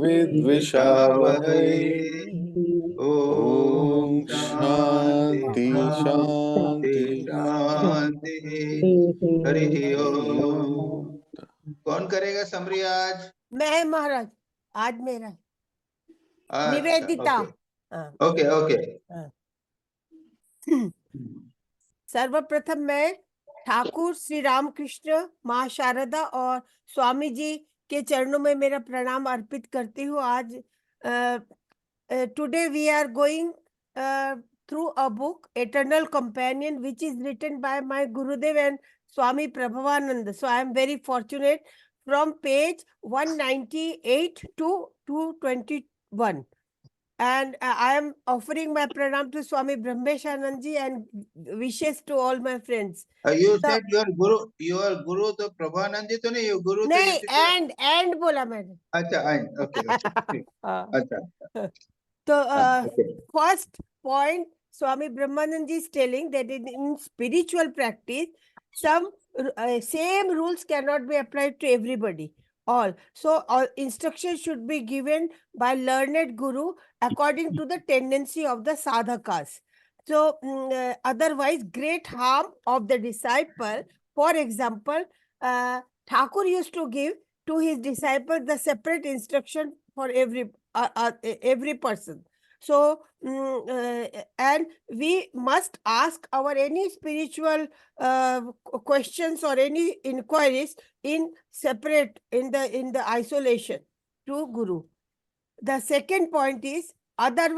विद्विषावहै। ॐ ॐ शान्ति शान्ति शान्ति शान्ति शान्तिः। हरिः ओम। कौन करेगा समरी आज? मैं महाराज, आज मेरा अच्छा, निवेदिता। ओके हाँ, ओके ओके। हाँ। सर्वप्रथम मैं ठाकुर श्री रामकृष्ण, माँ शारदा और स्वामी जी के चरणों में मेरा प्रणाम अर्पित करती हूँ। आज today we are going through a book, Eternal Companion, which is written by my Gurudev and Swami Prabhavananda. So I am very fortunate from page 198 to 221. And I am offering my pranam to Swami Brahmeshanandji and wishes to all my friends. You said your guru तो प्रभानंद जी तो नहीं, your guru तो नहीं, इसी से। and बोला मैंने। अच्छा ओके ओके अच्छा So okay. first point, Swami Brahmanand ji is telling that in spiritual practice, some same rules cannot be applied to everybody. All instructions should be given by learned guru according to the tendency of the sadhakas. So otherwise, great harm of the disciple. For example, Thakur used to give to his disciple the separate instruction for every person. So and we must ask our any spiritual questions or any inquiries in separate in the isolation to guru. The second point is other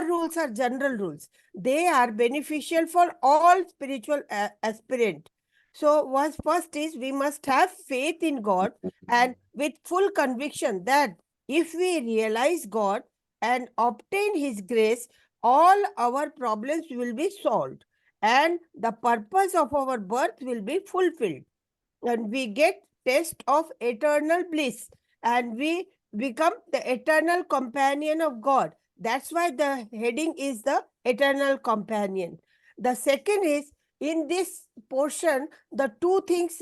rules are general rules. They are beneficial for all spiritual aspirant. So first is we must have faith in God and with full conviction that if we realize God and obtain his grace, all our problems will be solved and the purpose of our birth will be fulfilled. And we get taste of eternal bliss and we become the eternal companion of God. That's why the heading is the eternal companion. The second is in this portion, the two things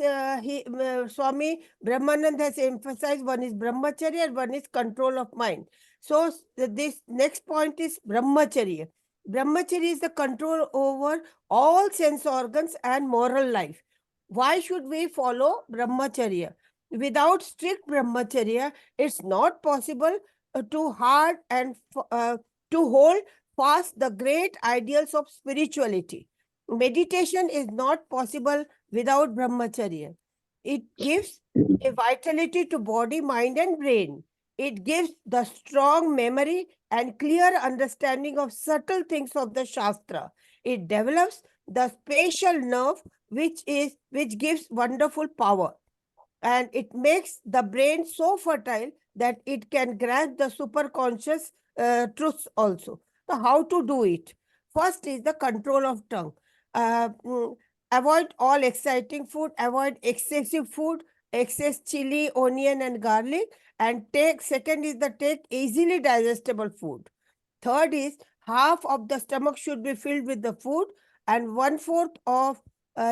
Swami Brahmanand has emphasized. One is brahmacharya and one is control of mind. So this next point is brahmacharya. Brahmacharya is the control over all sense organs and moral life. Why should we follow brahmacharya? Without strict brahmacharya, it's not possible to hard and to hold fast the great ideals of spirituality. Meditation is not possible without brahmacharya. It gives a vitality to body, mind, and brain. It gives the strong memory and clear understanding of subtle things of the Shastra. It develops the spatial nerve, which gives wonderful power. And it makes the brain so fertile that it can grasp the superconscious truths also. So how to do it? First is the control of tongue. Uh, mm, Avoid all exciting food, avoid excessive food, excess chili, onion and garlic, and second is take easily digestible food. Third is half of the stomach should be filled with the food and 1/4 of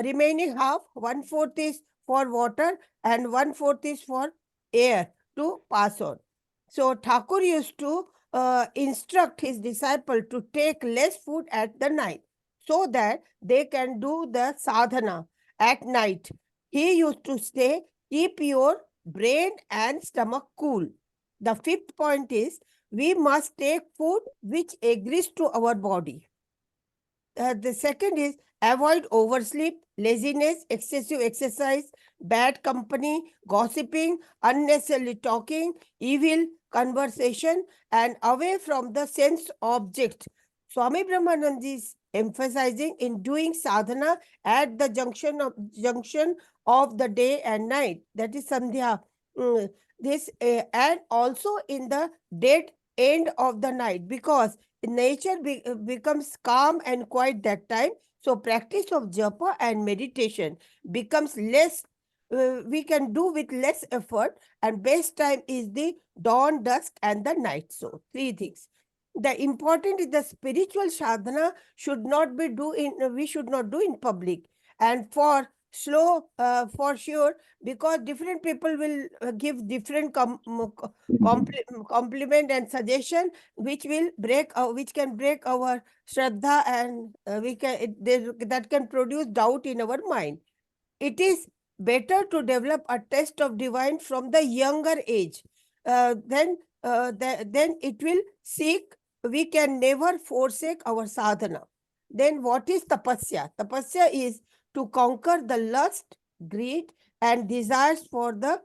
remaining half, 1/4 is for water and 1/4 is for air to pass on. So Thakur used to instruct his disciple to take less food at the night so that they can do the sadhana at night. He used to say, keep your brain and stomach cool. The fifth point is we must take food which agrees to our body. The second is avoid oversleep, laziness, excessive exercise, bad company, gossiping, unnecessarily talking, evil conversation, and away from the sense object. Swami Brahmanand is emphasizing in doing sadhana at the junction of the day and night. That is Sandhya. This and also in the dead end of the night, because nature becomes calm and quiet that time. So practice of japa and meditation becomes less, we can do with less effort, and best time is the dawn, dusk and the night. So three things. The important is the spiritual sadhana should not be we should not do in public. And for slow for sure, because different people will give different compliment and suggestion, which will which can break our shraddha, and that can produce doubt in our mind. It is better to develop a test of divine from the younger age. Then it will seek, we can never forsake our sadhana. Then what is tapasya? Tapasya is to conquer the lust, greed, and desires for the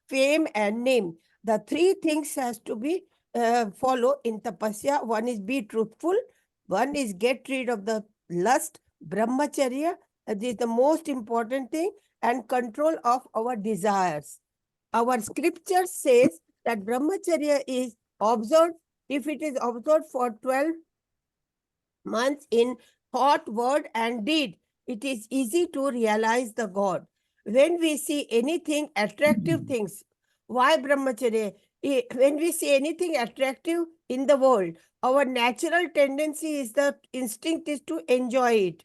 fame and name. The three things has to be follow in tapasya. One is be truthful. One is get rid of the lust, brahmacharya. This is the most important thing, and control of our desires. Our scripture says that brahmacharya is observed, if it is observed for 12 months in thought, word, and deed, it is easy to realize the God. When we see anything attractive things, why brahmacharya? When we see anything attractive in the world, our natural tendency is, the instinct is to enjoy it,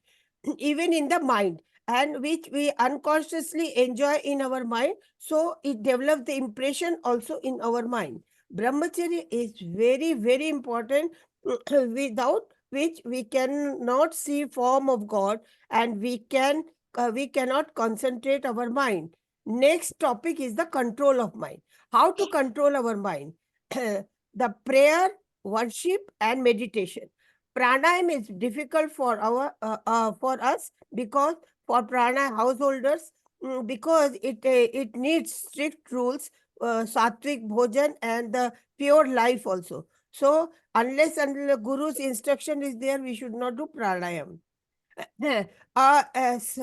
even in the mind, and which we unconsciously enjoy in our mind. So it develops the impression also in our mind. Brahmacharya is very, very important, without which we cannot see form of God, and we cannot concentrate our mind. Next topic is the control of mind. How to control our mind? The prayer, worship, and meditation. Pranayam is difficult for for us, because for prana householders, because it needs strict rules, sattvic bhojan, and the pure life also. So unless until the guru's instruction is there, we should not do pranayam. As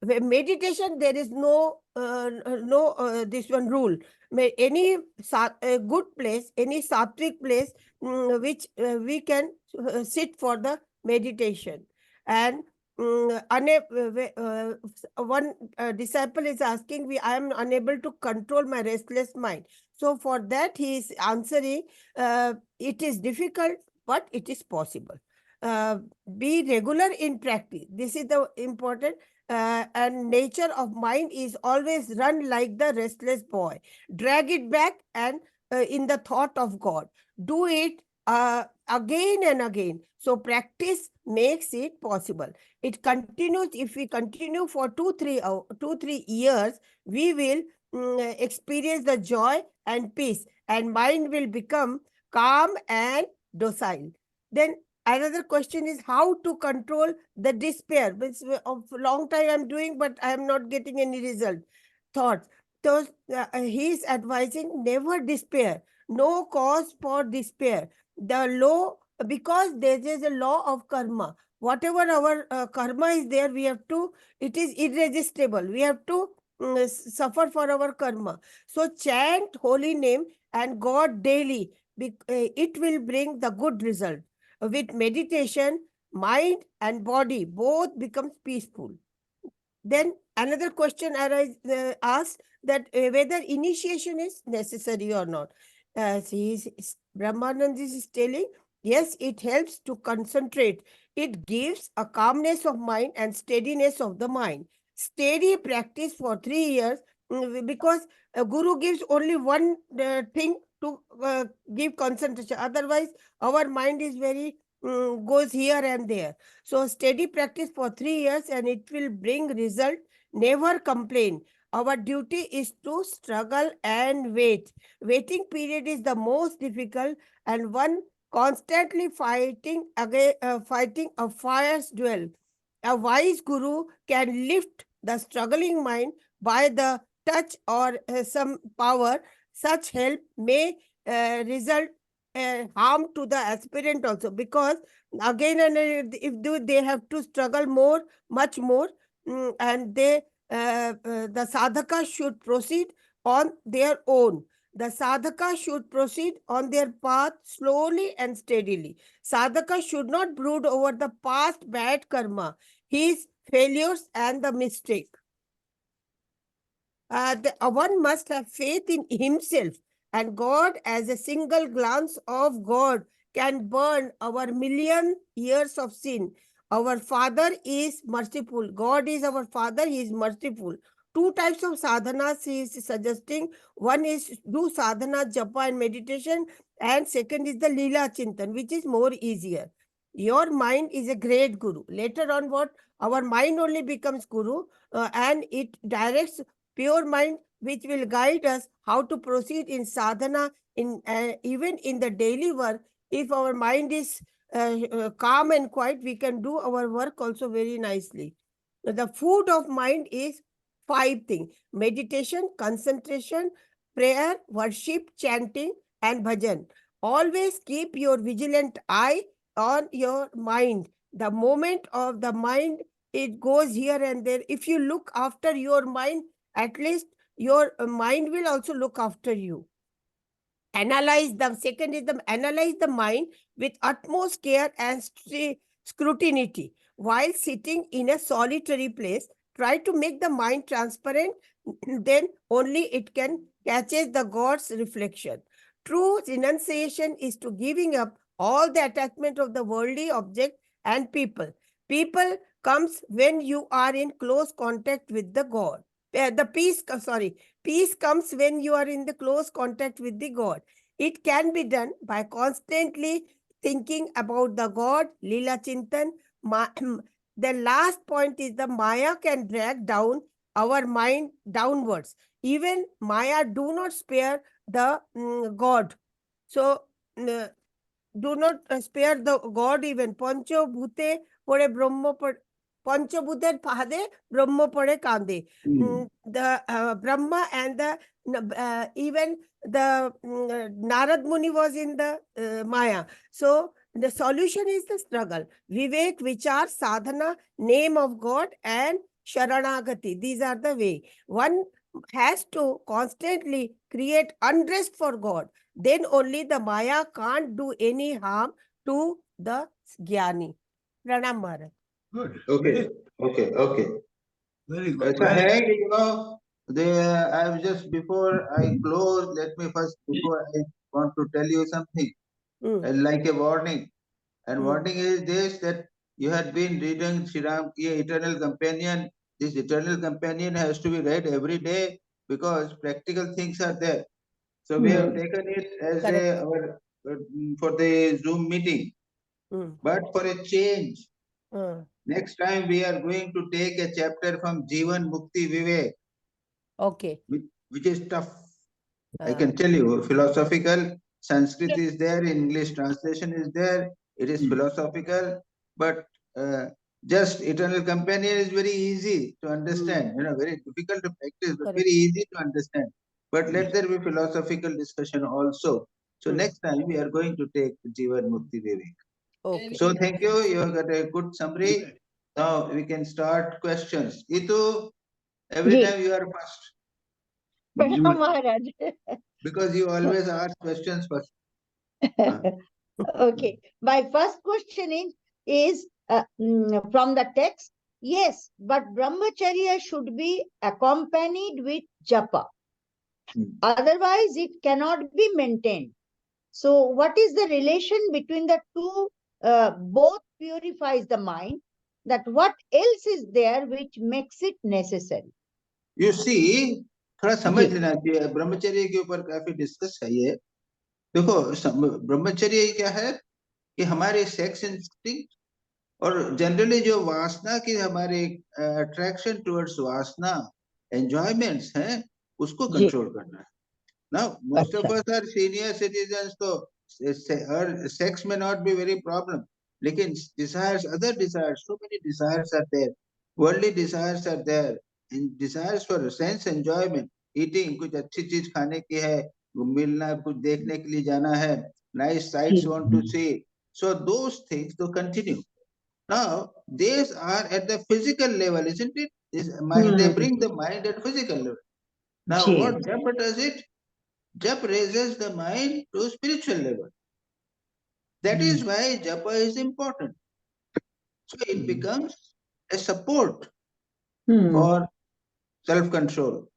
meditation, there is no this one rule. Any good place, any sattvic place, which we can sit for the meditation. And one disciple is asking, I am unable to control my restless mind. So for that he is answering, it is difficult, but it is possible. uh, be regular in practice. This is the important. And nature of mind is always run like the restless boy. Drag it back, and in the thought of God. Do it again and again. So practice makes it possible. It continues. If we continue for 2-3 years, we will experience the joy and peace, and mind will become calm and docile. Then another question is how to control the despair. Means of long time I'm doing, but I am not getting any result. Thoughts. So he is advising never despair. No cause for despair. The law, because there is a law of karma. Whatever our karma is there, we have to, it is irresistible. We have to suffer for our karma. So chant holy name and God daily. It will bring the good result. With meditation, mind and body both becomes peaceful. Then another question asked, that whether initiation is necessary or not. Brahmanand is telling, yes, it helps to concentrate. It gives a calmness of mind and steadiness of the mind. Steady practice for 3 years, because a guru gives only one thing to give concentration. Otherwise, our mind is very goes here and there. So steady practice for 3 years, and it will bring result. Never complain. Our duty is to struggle and wait. Waiting period is the most difficult, and one constantly fighting a fire's duel. A wise guru can lift the struggling mind by the touch or some power. Such help may result harm to the aspirant also, because again and if they have to struggle more, much more, and the sadhaka should proceed on their own. The sadhaka should proceed on their path slowly and steadily. Sadhaka should not brood over the past bad karma, his failures and the mistake. One must have faith in himself and God. As a single glance of God can burn our million years of sin. Our Father is merciful. God is our Father. He is merciful. Two types of sadhanas he is suggesting. One is do sadhana, japa and meditation. And second is the Leela Chintan, which is more easier. Your mind is a great guru. Later on, what? Our mind only becomes guru, and it directs pure mind, which will guide us how to proceed in sadhana, in even in the daily work. If our mind is calm and quiet, we can do our work also very nicely. The food of mind is five things: meditation, concentration, prayer, worship, chanting, and bhajan. Always keep your vigilant eye on your mind. The moment of the mind, it goes here and there. If you look after your mind, at least your mind will also look after you. Analyze the second is the analyze the mind with utmost care and scrutiny. While sitting in a solitary place, try to make the mind transparent. Then only it can catches the God's reflection. True renunciation is to giving up all the attachment of the worldly object and people. People comes when you are in close contact with the God. Peace comes when you are in the close contact with the God. It can be done by constantly thinking about the God, Lila Chintan. The last point is the Maya can drag down our mind downwards. Even Maya do not spare the God. So, do not spare the God even. Pancho Bhute pore Brahma Pancho Bhuter Pahade Brahma pore Kande. The Brahma and the even the Narad Muni was in the Maya. So the solution is the struggle. Vivek, Vichar, Sadhana, name of God, and Sharanagati. These are the way. One has to constantly create unrest for God. Then only the Maya can't do any harm to the Jnani. Pranam Maharaj. Good. Okay. Very good. So, hey, I just before I close, let me first, before I want to tell you something, like a warning. And warning is this, that you had been reading Shriram Ki Eternal Companion. This Eternal Companion has to be read every day because practical things are there. So we have taken it as for the Zoom meeting. But for a change, next time we are going to take a chapter from Jivan Mukti Vivek. Okay. Which is tough. I can tell you, philosophical, Sanskrit is there, English translation is there, it is philosophical, but just Eternal Companion is very easy to understand, very difficult to practice, but very easy to understand. But let there be philosophical discussion also. So next time we are going to take Jivan Mukti Vivek. Okay. So thank you, you have got a good summary. Now we can start questions. Itu, every time you are first. Maharaj. Because you always ask questions first. Okay. My first question is from the text. Yes, but brahmacharya should be accompanied with japa. Otherwise, it cannot be maintained. So, what is the relation between the two? Both purifies the mind. That what else is there which makes it necessary? You see, थोड़ा समझ लेना चाहिए ब्रह्मचर्य के ऊपर काफी discuss है ये. देखो ब्रह्मचर्य क्या है कि हमारे सेक्स इंस्टिंक्ट और जनरली जो वासना की हमारे अट्रैक्शन टुवर्ड्स वासना एंजॉयमेंट्स हैं उसको कंट्रोल करना है. Now most of us are senior citizens, so sex may not be very problem. लेकिन desires, other desires, so many desires are there. Worldly desires are there. And desires for sense enjoyment, eating, कुछ अच्छी चीज खाने की है, मिलना, कुछ देखने के लिए जाना है, nice sights want to see. So those things to continue. Now these are at the physical level, isn't it? They bring the mind at physical level. Now what japa does it? Japa raises the mind to spiritual level. That is why japa is important. So it becomes a support for self-control.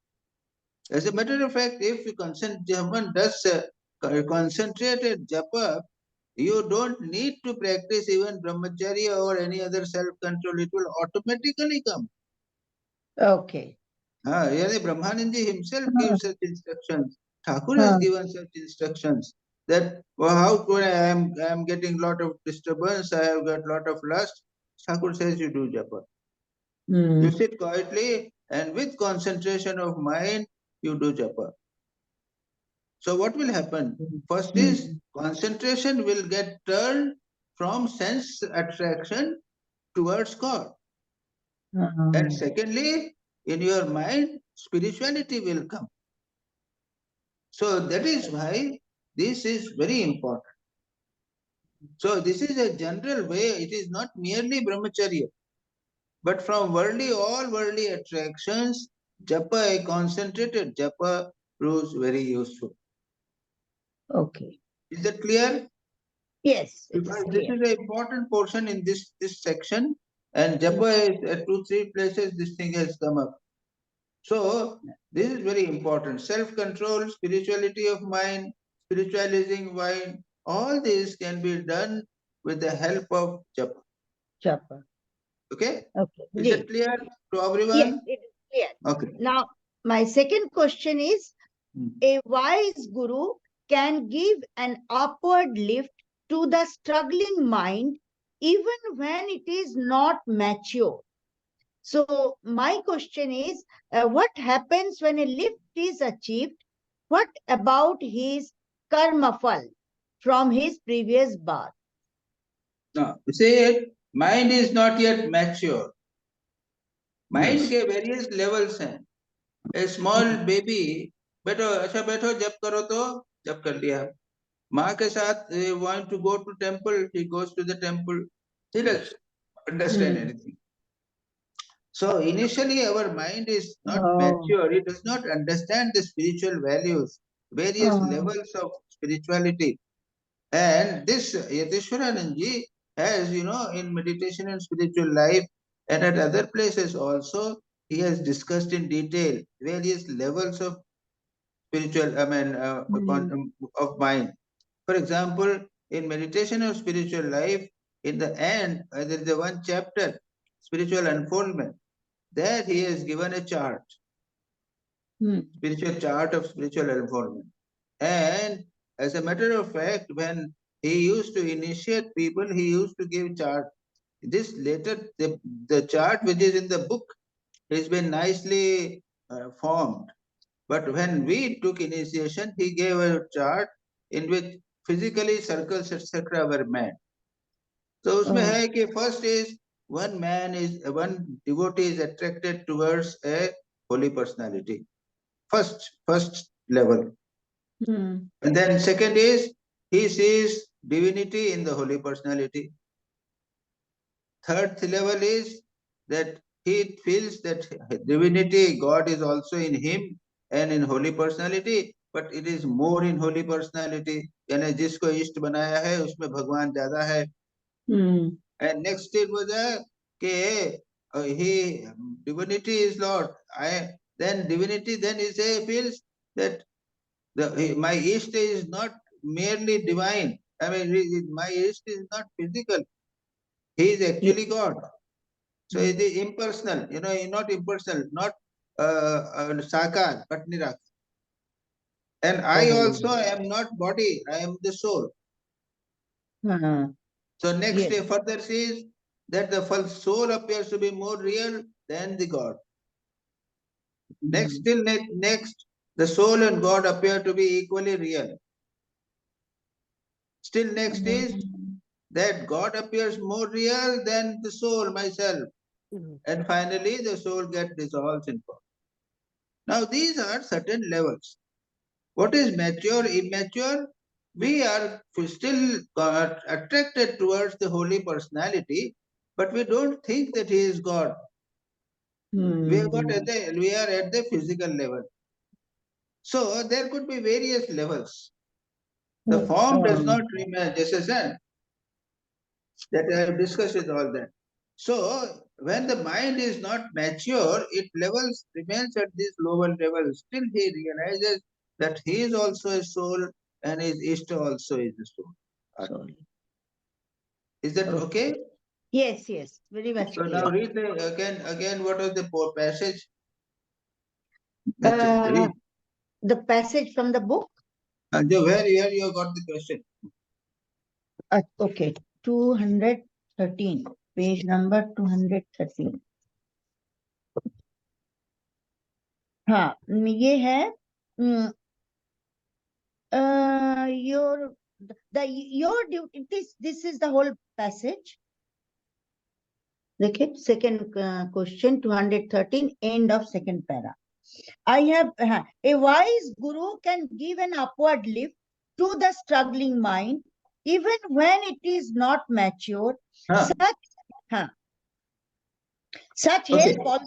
As a matter of fact, if someone does concentrated japa, You don't need to practice even brahmacharya or any other self-control. It will automatically come. Okay. Yani Brahmanandi himself Uh, gives such instructions. Thakur has given such instructions that how could I am getting lot of disturbance, I have got lot of lust. Thakur says you do japa. You sit quietly and with concentration of mind, you do japa. So what will happen? First is concentration will get turned from sense attraction towards God. And secondly, in your mind, spirituality will come. So that is why this is very important. So this is a general way, it is not merely brahmacharya, but from all worldly attractions, japa, a concentrated japa proves very useful. Okay. Is that clear? Yes, it is Because this clear. is an important portion in this section, and japa is at 2-3 places this thing has come up. So this is very important. Self-control, spirituality of mind, spiritualizing mind, all this can be done with the help of japa. Japa. Okay? Okay. Is that clear to everyone? Yes, it is clear. Okay. Now, my second question is, a wise guru can give an upward lift to the struggling mind even when it is not mature. So my question is, what happens when a lift is achieved? What about his karma fal from his previous birth? Now, you see, mind is not yet mature. Mind के various levels हैं. A small baby, बैठो अच्छा बैठो जप करो तो जप कर लिया. माँ के साथ want to go to temple, he goes to the temple. He doesn't understand anything. So initially our mind is not mature, it does not understand the spiritual values, various levels of spirituality. And this Yatishwaranand has, in meditation and spiritual life and at other places also, he has discussed in detail various levels of spiritual, of mind. For example, in meditation of spiritual life, in the end, there is a one chapter, spiritual unfoldment. There he has given a chart, spiritual chart of spiritual unfoldment. And as a matter of fact, when he used to initiate people, he used to give chart. This later, the chart which is in the book has been nicely formed. But when we took initiation, he gave a chart in which physically circles etc. were made. So उसमें है कि first is one devotee is attracted towards a holy personality. First level. And then second is he sees divinity in the holy personality. Third level is that he feels that divinity, God is also in him and in holy personality, but it is more in holy personality. यानी जिसको इष्ट बनाया है उसमें भगवान ज्यादा है. And next stage was he divinity is Lord. Then divinity then feels that my Ishta is not merely divine. I mean, my Ishta is not physical. He is actually God. So it is impersonal, not impersonal, not sakar, but nirak. And I also am not body, I am the soul. So next day further says that the soul appears to be more real than the God. Next, the soul and God appear to be equally real. Still next is that God appears more real than the soul, myself. And finally, the soul gets dissolved in God. Now, these are certain levels. What is mature, immature? We are still attracted towards the holy personality, but we don't think that he is God. We are at the physical level. So there could be various levels. The form does not remain, just as that I have discussed with all that. So when the mind is not mature, it remains at this lower level. Still he realizes that he is also a soul and his Ishta also is a soul. Sorry. Is that okay? Yes, yes, very much So clear. now read again. What was the passage? Uh, the passage from the book. Where you got the question? Okay, 213, page number 213. हाँ, ये है your duty. This is the whole passage. Okay, second question, 213, end of second para. I have a wise guru can give an upward lift to the struggling mind, even when it is not mature. Huh. Such Okay. help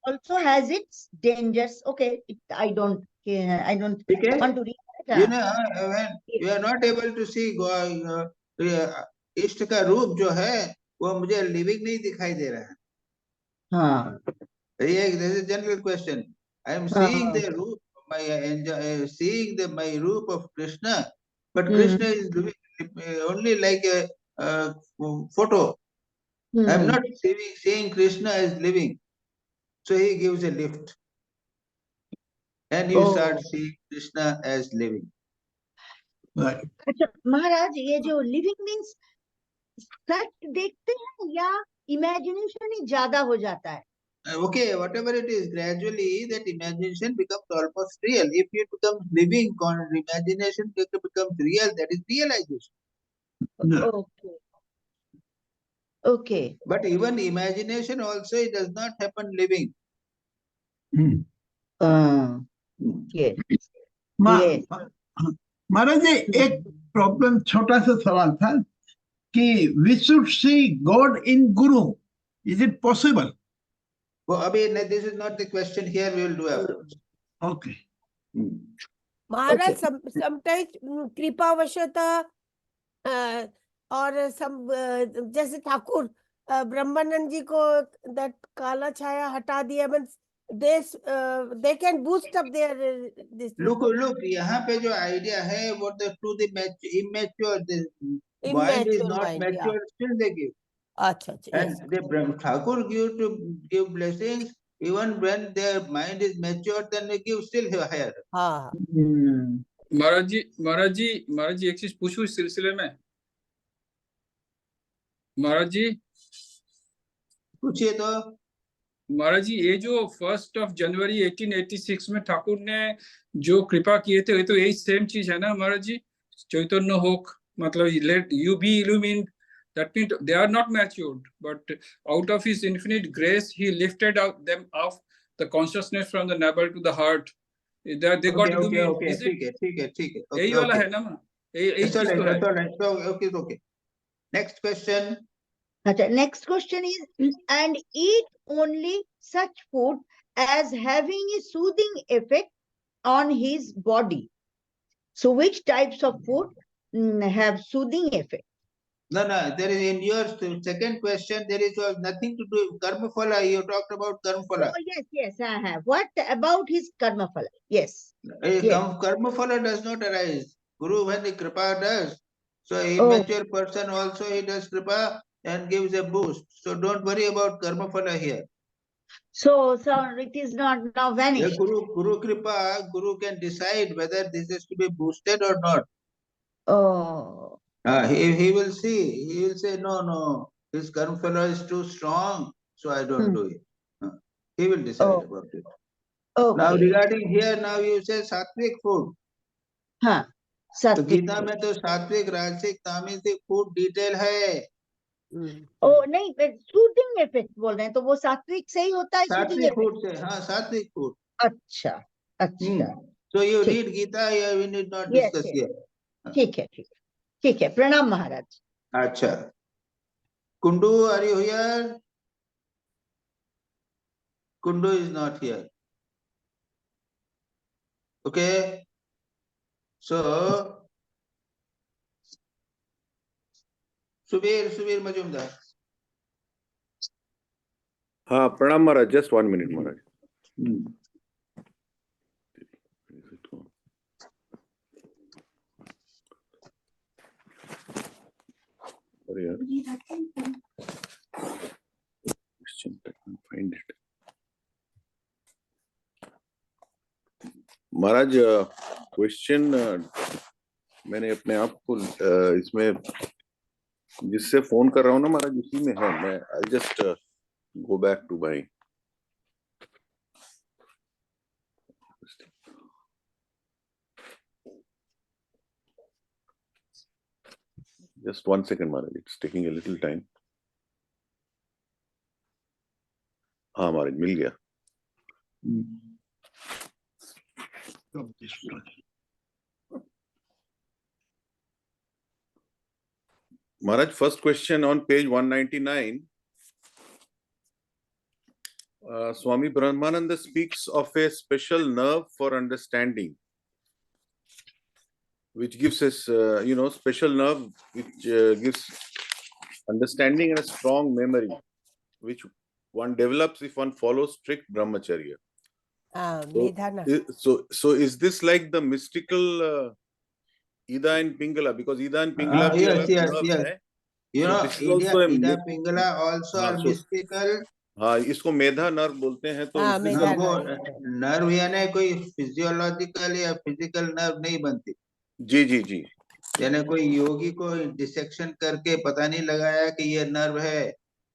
also has its dangers. Okay, I don't Okay. want to read that. You know, when you are not able to see इष्ट का रूप जो है वो मुझे living नहीं दिखाई दे रहा है. हाँ. This is a general question. I am seeing the roop, seeing my roop of Krishna, but Krishna is only like a photo. I am not seeing Krishna as living. So he gives a lift. And you start seeing Krishna as living. Right. अच्छा महाराज ये जो living means सच देखते हैं या imagination ही ज्यादा हो जाता है? Okay, whatever it is, gradually that imagination becomes almost real. If it becomes living, imagination becomes real, that is realization. Okay. Okay. But even imagination also, it does not happen living. Yes. महाराज जी एक problem छोटा सा सवाल था कि we should see God in Guru. Is it possible? Well, I mean, this is not the question here. We will do afterwards. Okay. Maharaj, sometimes कृपावशतः और सब जैसे ठाकुर ब्रह्मानंद जी को that काला छाया हटा दिया, means they can boost up their this. Look, यहाँ पे जो idea है what the to the immature, the mind is not mature, still they give. अच्छा. And the Thakur give blessings even when their mind is mature, then they give still higher. हाँ. महाराज जी एक चीज पूछूं इस सिलसिले में. महाराज जी पूछिए तो. महाराज जी ये जो 1 जनवरी 1886 में ठाकुर ने जो कृपा किए थे, तो यही सेम चीज है ना महाराज जी? चैतन्य होक मतलब let you be illumined. That means they are not matured, but out of his infinite grace, he lifted out them off the consciousness from the navel to the heart. They got illuminated. Okay, ठीक है. यही वाला है ना मां? यही चीज तो है. Okay. Next question. अच्छा, next question is, and eat only such food as having a soothing effect on his body. So which types of food have soothing effect? No, there is in your second question, there is nothing to do with karma phala. You talked about karma phala. Oh, yes, I have. What about his karma phala? Yes. Karma phala does not arise. Guru, when the kripa does, so immature person also he does kripa and gives a boost. So don't worry about karma phala here. So it is not now vanished. Guru kripa, Guru can decide whether this is to be boosted or not. Oh. He will see. He will say, no, his karma phala is too strong, so I don't do it. He will decide about it. Okay. Now regarding here, now you say sattvic food. हाँ. तो गीता में तो सात्विक, राजसिक, तामसिक food detail है. नहीं, soothing effect बोल रहे हैं तो वो सात्विक से ही होता है. सात्विक फूड से, हाँ सात्विक फूड. अच्छा. So you read Gita, we need not discuss here. ठीक है. प्रणाम महाराज. अच्छा. Kundu, are you here? Kundu is not here. Okay. So Subir Majumdar. Pranam Maharaj, just 1 minute, Maharaj. अरे यार, question, I can't find it. Maharaj question मैंने अपने आप को इसमें जिससे फोन कर रहा हूँ ना महाराज, उसी में है। मैं I just go back to my just 1 second Maharaj, it's taking a little time. हाँ महाराज, मिल गया। महाराज, first question on page 199. Swami Brahmananda speaks of a special nerve for understanding, which gives us, special nerve which gives understanding and a strong memory, which one develops if one follows strict brahmacharya. Medhana. So is this like the mystical Ida and Pingala? Because Ida and Pingala bhi yes, alag yes, nerves yes. hai. You So know, this is also a Ida Pingala also हाँ, are so- mystical. हाँ, इसको मेधा nerve बोलते हैं। तो हाँ, is this मेधा हाँ, वो nerve. Nerve यानी कोई फिजियोलॉजिकल या फिजिकल नर्व नहीं बनती। जी जी जी यानी कोई योगी को डिसेक्शन करके पता नहीं लगाया कि ये नर्व है,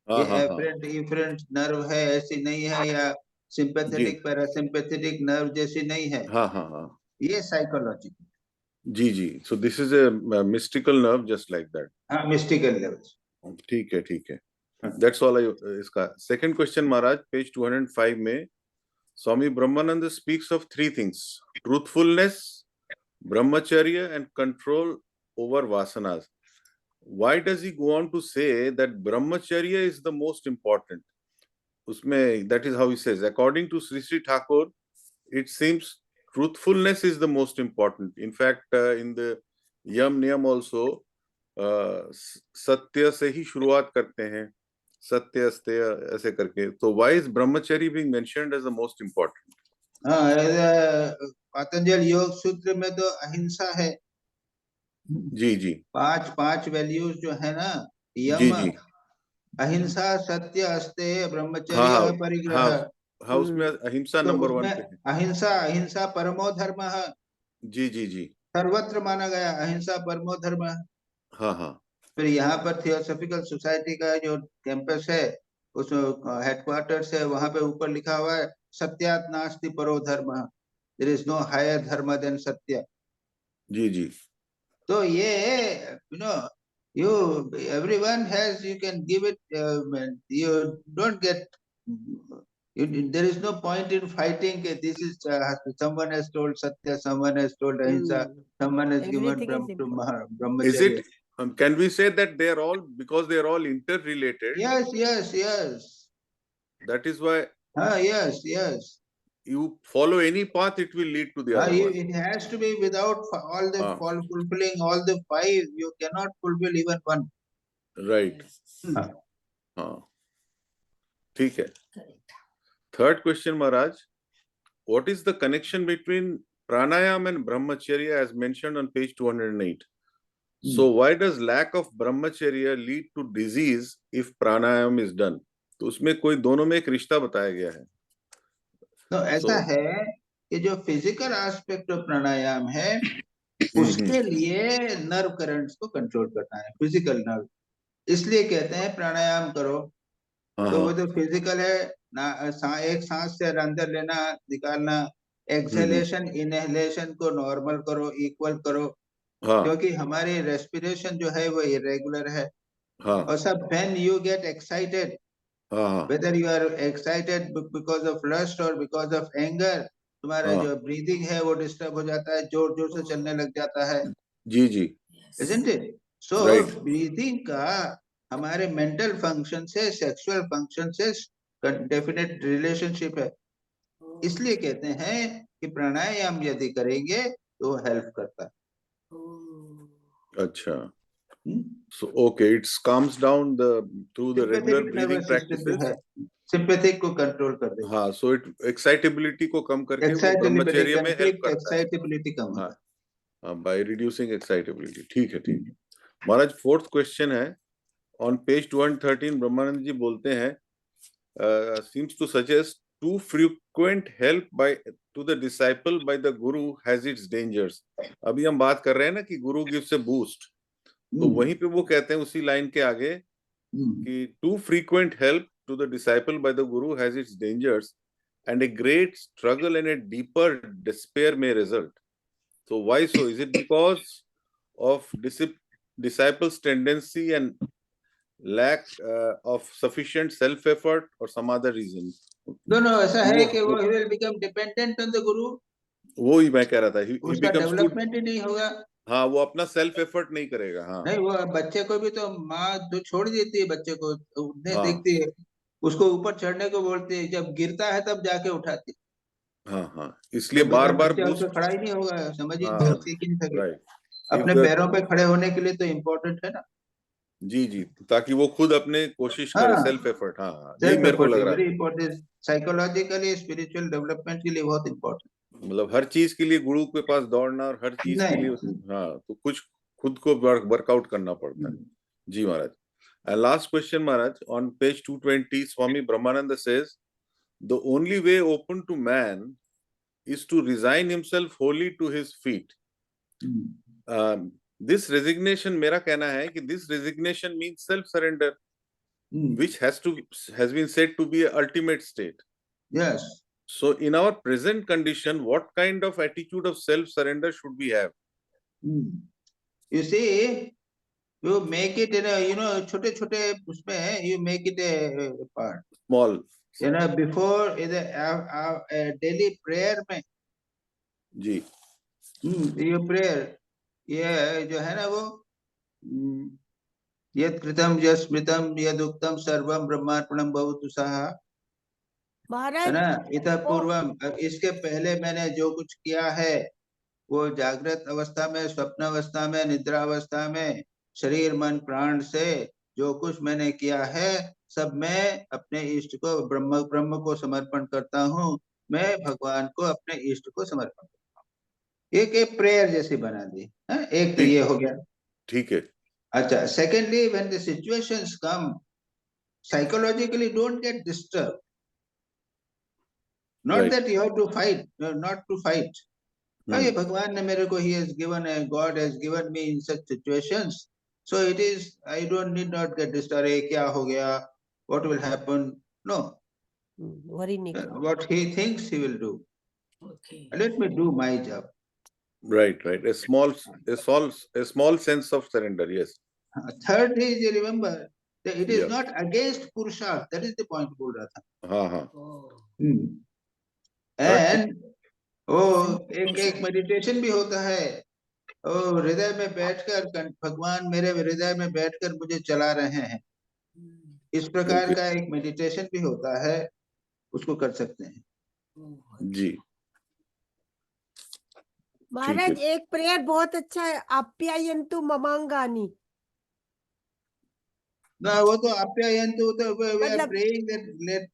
हाँ ये हाँ हाँ एफरेंट इफरेंट नर्व है, ऐसी नहीं है, या सिंपैथेटिक पैरासिम्पैथेटिक नर्व जैसी नहीं है। हाँ हाँ हाँ ये साइकोलॉजी, जी जी। So this is a mystical nerve just like that. हाँ, मिस्टिकल लेवल। ठीक है। That's all इसका। Second question महाराज, page 205 में स्वामी ब्रह्मानंद speaks of 3 things: truthfulness, brahmacharya and control over vasanas. Why does he go on to say that brahmacharya is the most important? उसमें that is how he says, according to Sri Sri Thakur, it seems truthfulness is the most important. In fact, in the यम नियम also सत्य से ही शुरुआत करते हैं, सत्य अस्तेय ऐसे करके। तो why is brahmacharya being mentioned as the most important? हाँ, पतंजल योग सूत्र में तो अहिंसा है। जी जी 5 वैल्यूज जो है ना, जी यम, जी अहिंसा, सत्य, अस्तेय, हाँ ब्रह्मचर्य, हाँ अपरिग्रह। हाँ उसमें अहिंसा तो नंबर 1 उसमें पे है। अहिंसा परमो धर्म जी जी जी सर्वत्र माना गया, अहिंसा परमो धर्म। हाँ हाँ फिर यहाँ पर थियोसॉफिकल सोसाइटी का जो कैंपस है, उस हेडक्वार्टर्स है, वहां पे ऊपर लिखा हुआ है सत्यात् नास्ति परो धर्म, देयर इज नो हायर धर्म देन सत्य। जी जी तो ये you everyone has, you can give it, you don't get, there is no point in fighting. This is someone has told satya, someone has told ahimsa, someone has given Everything is important. is brahmacharya. it can we say that they are all, because they are all interrelated, Yes. that is why Yes. you follow any path, it will lead to the other one. It has to be without all the fulfilling all the 5, you cannot fulfill even one. Right. हाँ। हाँ ठीक है। Third question Maharaj, what is the connection between pranayam and brahmacharya as mentioned on page 208? So why does lack of brahmacharya lead to disease if pranayam is done? तो उसमें कोई दोनों में एक रिश्ता बताया गया है। तो ऐसा है कि जो फिजिकल एस्पेक्ट ऑफ प्राणायाम है, उसके लिए नर्व करंट्स को कंट्रोल करना है, फिजिकल नर्व। इसलिए कहते हैं प्राणायाम करो। तो वो जो फिजिकल है ना, एक सांस से अंदर लेना निकालना, एक्सहेलेशन इनहेलेशन को नॉर्मल करो, इक्वल करो, क्योंकि हमारी रेस्पिरेशन जो है वो इरेगुलर है। और सब when you get excited, whether you are excited because of lust or because of anger, तुम्हारा जो ब्रीदिंग है वो डिस्टर्ब हो जाता है, जोर जोर से चलने लग जाता है। जी जी isn't it? So ब्रीदिंग का हमारे मेंटल फंक्शन से, सेक्सुअल फंक्शन से डेफिनेट रिलेशनशिप है। इसलिए कहते हैं कि प्राणायाम यदि करेंगे तो हेल्प करता है। अच्छा, so okay, it calms down through the regular breathing practices, sympathetic को कंट्रोल कर देगा। हाँ, so it excitability को कम करके वो ब्रह्मचर्य में हेल्प करता है। एक्साइटेबिलिटी कम होता है by reducing excitability। ठीक है। महाराज, फोर्थ क्वेश्चन है, on page 213 ब्रह्मानंद जी बोलते हैं seems to suggest too frequent help by to the disciple by the guru has its dangers. अभी हम बात कर रहे हैं ना कि गुरु gives a boost, तो वहीं पे वो कहते हैं उसी लाइन के आगे कि too frequent help to the disciple by the guru has its dangers and a great struggle and a deeper despair may result. So why so? Is it because of disciples' tendency and lack of sufficient self-effort or some other reason? दोनों ऐसा है कि वो he will become dependent on the guru. वो ही मैं कह रहा था. He उसका becomes too, डेवलपमेंट ही नहीं होगा. हाँ वो अपना सेल्फ एफर्ट नहीं करेगा. हाँ नहीं, वो बच्चे को भी तो माँ जो छोड़ देती है बच्चे को, उठने हाँ. देखती है, उसको ऊपर चढ़ने को बोलती है, जब गिरता है तब जाके उठाती है. हाँ हाँ, इसलिए तो बार बार बच्चा बूस्ट. उससे खड़ा ही नहीं होगा, समझ ही हाँ, नहीं, सीख ही नहीं सके. राइट. अपने पैरों पे खड़े होने के लिए तो इम्पोर्टेंट है ना. जी जी, ताकि वो खुद अपने कोशिश करे, हाँ. Self effort. हाँ यही मेरे को लग रहा है. साइकोलॉजिकली स्पिरिचुअल डेवलपमेंट के लिए बहुत इम्पोर्टेंट. मतलब हर चीज के लिए गुरु के पास दौड़ना और हर चीज के लिए. हाँ, तो कुछ खुद को वर्कआउट करना पड़ता है. जी महाराज. And last question, Maharaj, on page 220, Swami Brahmananda says, the only way open to man is to resign himself wholly to his feet. This resignation, मेरा कहना है कि this resignation means self-surrender, which has been said to be an ultimate state. Yes. So, in our present condition, what kind of attitude of self-surrender should we have? You see, you make it in a, छोटे-छोटे उसमें, you make it a part. Small. Before in the daily prayer में. जी. ये prayer, ये जो है ना वो, यत् कृतं यस्मृतं यदुक्तं सर्वं ब्रह्मार्पणं भवतु सः. महाराज है ना, इतः पूर्वम, इसके पहले मैंने जो कुछ किया है वो जागृत अवस्था में, स्वप्न अवस्था में, निद्रा अवस्था में, शरीर मन प्राण से जो कुछ मैंने किया है, सब मैं अपने इष्ट को ब्रह्म को समर्पण करता हूँ. मैं भगवान को अपने इष्ट को समर्पण करता हूँ. एक प्रेयर जैसी बना दी. एक तो ये हो गया. ठीक है. अच्छा, secondly, when the situations come, psychologically don't get disturb. Not that you have to fight, not to fight. ये भगवान ने मेरे को, he has given, God has given me in such situations, so it is, I don't need not get disturbed. क्या हो गया? What will happen? No. worry नहीं. What he thinks he will do. Okay. Let me do my job. Right. A small sense of surrender. Yes. Third is, you remember, that it is not against Purusharth. That is the point बोल रहा था. हाँ. And एक meditation भी होता है. हृदय में बैठकर, भगवान मेरे हृदय में बैठकर मुझे चला रहे हैं, इस प्रकार का एक मेडिटेशन भी होता है, उसको कर सकते हैं. जी महाराज एक प्रेयर बहुत अच्छा है, आप्यायन्तु ममांगानि. ना, वो तो आप्यायन्तु, तो we are praying that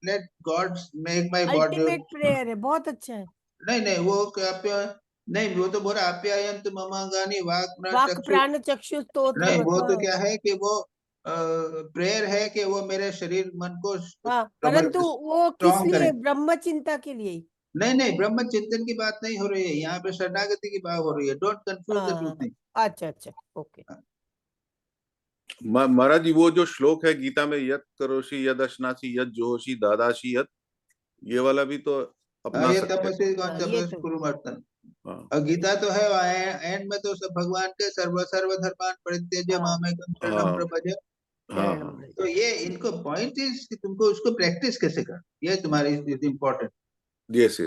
let God make my body. Ultimate prayer है, बहुत अच्छा है. नहीं, वो नहीं, वो तो बोला आप्यायन्तु ममांगानि वाक् प्राण चक्षु स्तोत्र. नहीं, वो तो क्या है कि वो प्रेयर है कि वो मेरे शरीर मन को. परंतु वो किस लिए? ब्रह्म चिंता के लिए. नहीं, ब्रह्म चिंतन की बात नहीं हो रही है यहाँ पे, शरणागति की बात हो रही है. Don't confuse the two things. अच्छा, ओके. महाराज जी, वो जो श्लोक है गीता में, यत करोषि यद अश्नासी यद जोहोषि दादाशी यत, ये वाला भी तो अपना ये सकते तपस्वी कुरुवर्तन. और गीता तो है एंड में तो सब भगवान के सर्व धर्मान परित्यज्य मामेकं शरणं प्रपद्य. तो ये इनको पॉइंट इज कि तुमको उसको प्रैक्टिस कैसे कर, ये तुम्हारी important. Yes.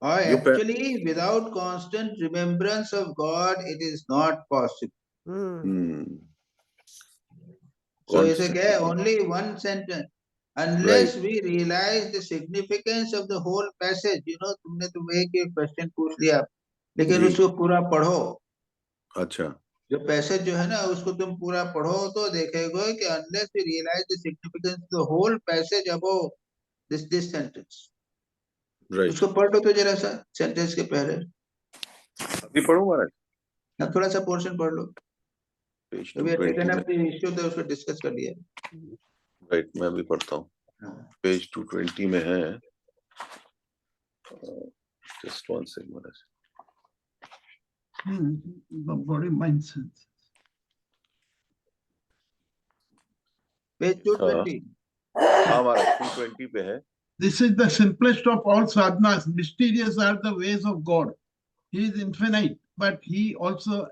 Or actually, without constant remembrance of God, it is not possible. So it's again only one sentence. Unless we realize the significance of the whole passage, तुमने तो एक क्वेश्चन पूछ लिया, लेकिन उसको पूरा पढ़ो. अच्छा. जो पैसेज जो है ना, उसको तुम पूरा पढ़ो तो देखेगा कि unless we realize the significance of the whole passage above this sentence. उसको पढ़ लो तो जरा सा, सेंटेंस के पहले. अभी पढ़ो महाराज. थोड़ा सा पोर्शन पढ़ लो. पेज तो we have 220 taken में, up the issue, तो उसको डिस्कस कर लिया। राइट, मैं भी पढ़ता हूँ, हाँ। पेज 220 में है, just one second Maharaj. The body, mind, sense. Page 220। हाँ महाराज 220 पे है। This is the simplest of all sadhanas. Mysterious are the ways of God. He is infinite, but he also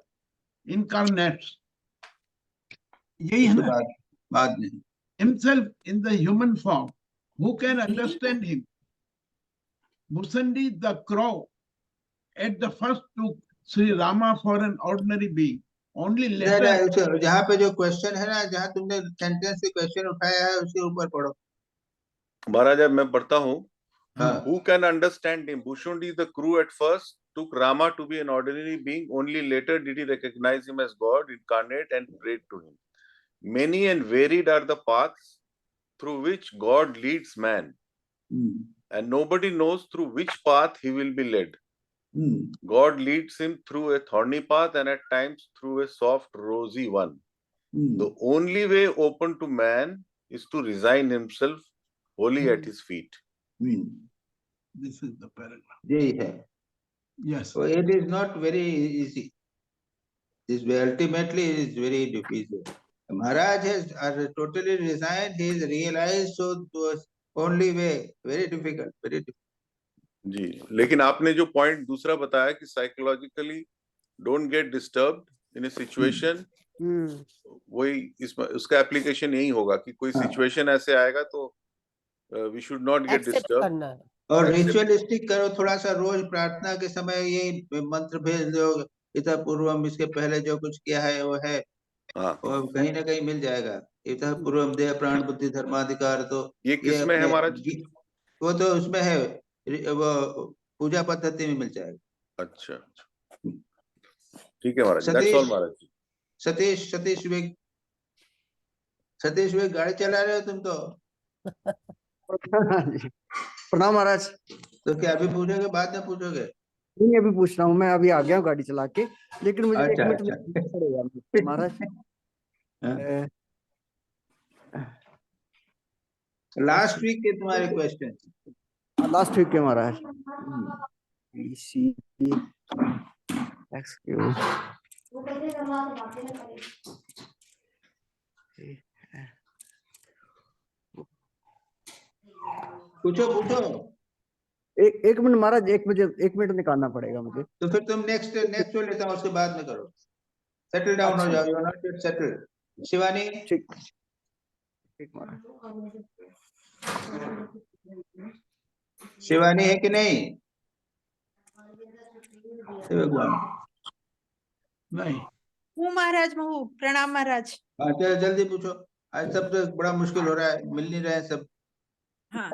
incarnates. यही है उसके ना? बाद में Himself in the human form. Who can understand him? Musandi the crow at the first took Sri Rama for an ordinary being. Only later. जहाँ पे जो question है ना, जहाँ तुमने सेंटेंस से क्वेश्चन उठाया है, उसके ऊपर पढ़ो महाराज। अब मैं पढ़ता हूँ। हाँ। Who can understand him? Bhushundi the crew at first took Rama to be an ordinary being. Only later did he recognize him as God incarnate and prayed to him. Many and varied are the paths through which God leads man, and nobody knows through which path he will be led. God leads him through a thorny path and at times through a soft, rosy one. The only way open to man is to resign himself wholly at his feet. This is the paragraph. यही है। Yes. So it is not very easy. This ultimately is very difficult. Maharaj has totally resigned. He is realized, so was only way very difficult, very difficult. जी, लेकिन आपने जो point दूसरा बताया कि psychologically don't get disturbed in A situation, वही इसमें उसका application यही होगा कि कोई सिचुएशन ऐसे आएगा तो we should not get Accept disturb. करना है। और रिचुअलिस्टिक करो, थोड़ा सा रोज प्रार्थना के समय ये मंत्र भेज दो, इतः पूर्वम, इसके पहले जो कुछ किया है वो है, हाँ, और कहीं ना कहीं मिल जाएगा। इतः पूर्वम देह प्राण बुद्धि धर्माधिकार, तो ये किस में है महाराज? वो तो उसमें है, वो पूजा पद्धति में मिल जाएगा। अच्छा, ठीक है महाराज, दैट्स ऑल महाराज जी। सतीश विवेक गाड़ी चला रहे हो तुम तो? प्रणाम महाराज। तो क्या अभी पूछोगे, बाद में पूछोगे? नहीं, अभी पूछ रहा हूँ, मैं अभी आ गया हूँ गाड़ी चला के, लेकिन मुझे अच्छा, 1 मिनट में पड़ेगा महाराज। लास्ट वीक के तुम्हारे क्वेश्चन, लास्ट वीक के महाराज। पूछो। एक मिनट महाराज, 1 मिनट निकालना पड़ेगा मुझे। तो फिर तुम नेक्स्ट जो लेता हूँ उसके बाद में करो, सेटल डाउन हो जाओ, you are not yet settled. Shivani, ठीक महाराज। शिवानी है कि नहीं? भगवान नहीं। हूँ महाराज, मैं हूँ। प्रणाम महाराज। हाँ, चलो जल्दी पूछो, आज सब तो बड़ा मुश्किल हो रहा है, मिल नहीं रहे हैं सब। हाँ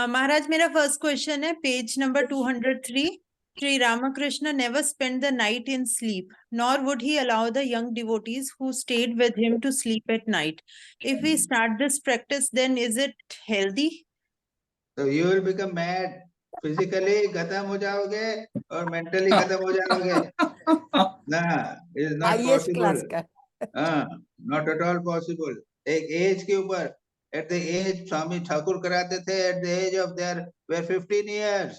महाराज, मेरा फर्स्ट क्वेश्चन है page number 203। Sri Ramakrishna never spent the night in sleep, nor would he allow the young devotees who stayed with him to sleep at night. If we start this practice, then is it healthy? So you will become mad, physically खत्म हो जाओगे और mentally खत्म हो जाओगे। ना, it is not highest class possible. का। हाँ, not at all possible. एक एज के ऊपर, at the age स्वामी ठाकुर कराते थे, at the age of their were 15 years.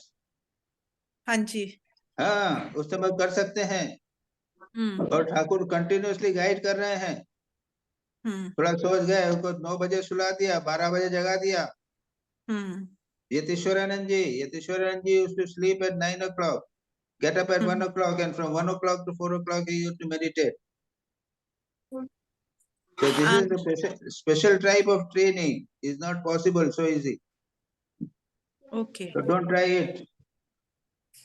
हाँ जी। हाँ, उस समय कर सकते हैं। और ठाकुर कंटिन्यूअसली गाइड कर रहे हैं। थोड़ा सोच गए, उनको 9 बजे सुला दिया, 12 बजे जगा दिया। Yatishwaranand ji used to sleep at 9 o'clock, get up at 1 o'clock, and from 1 o'clock to 4 o'clock he used to meditate. So this is a special type of training. Is not possible so easy. Okay. So don't try it.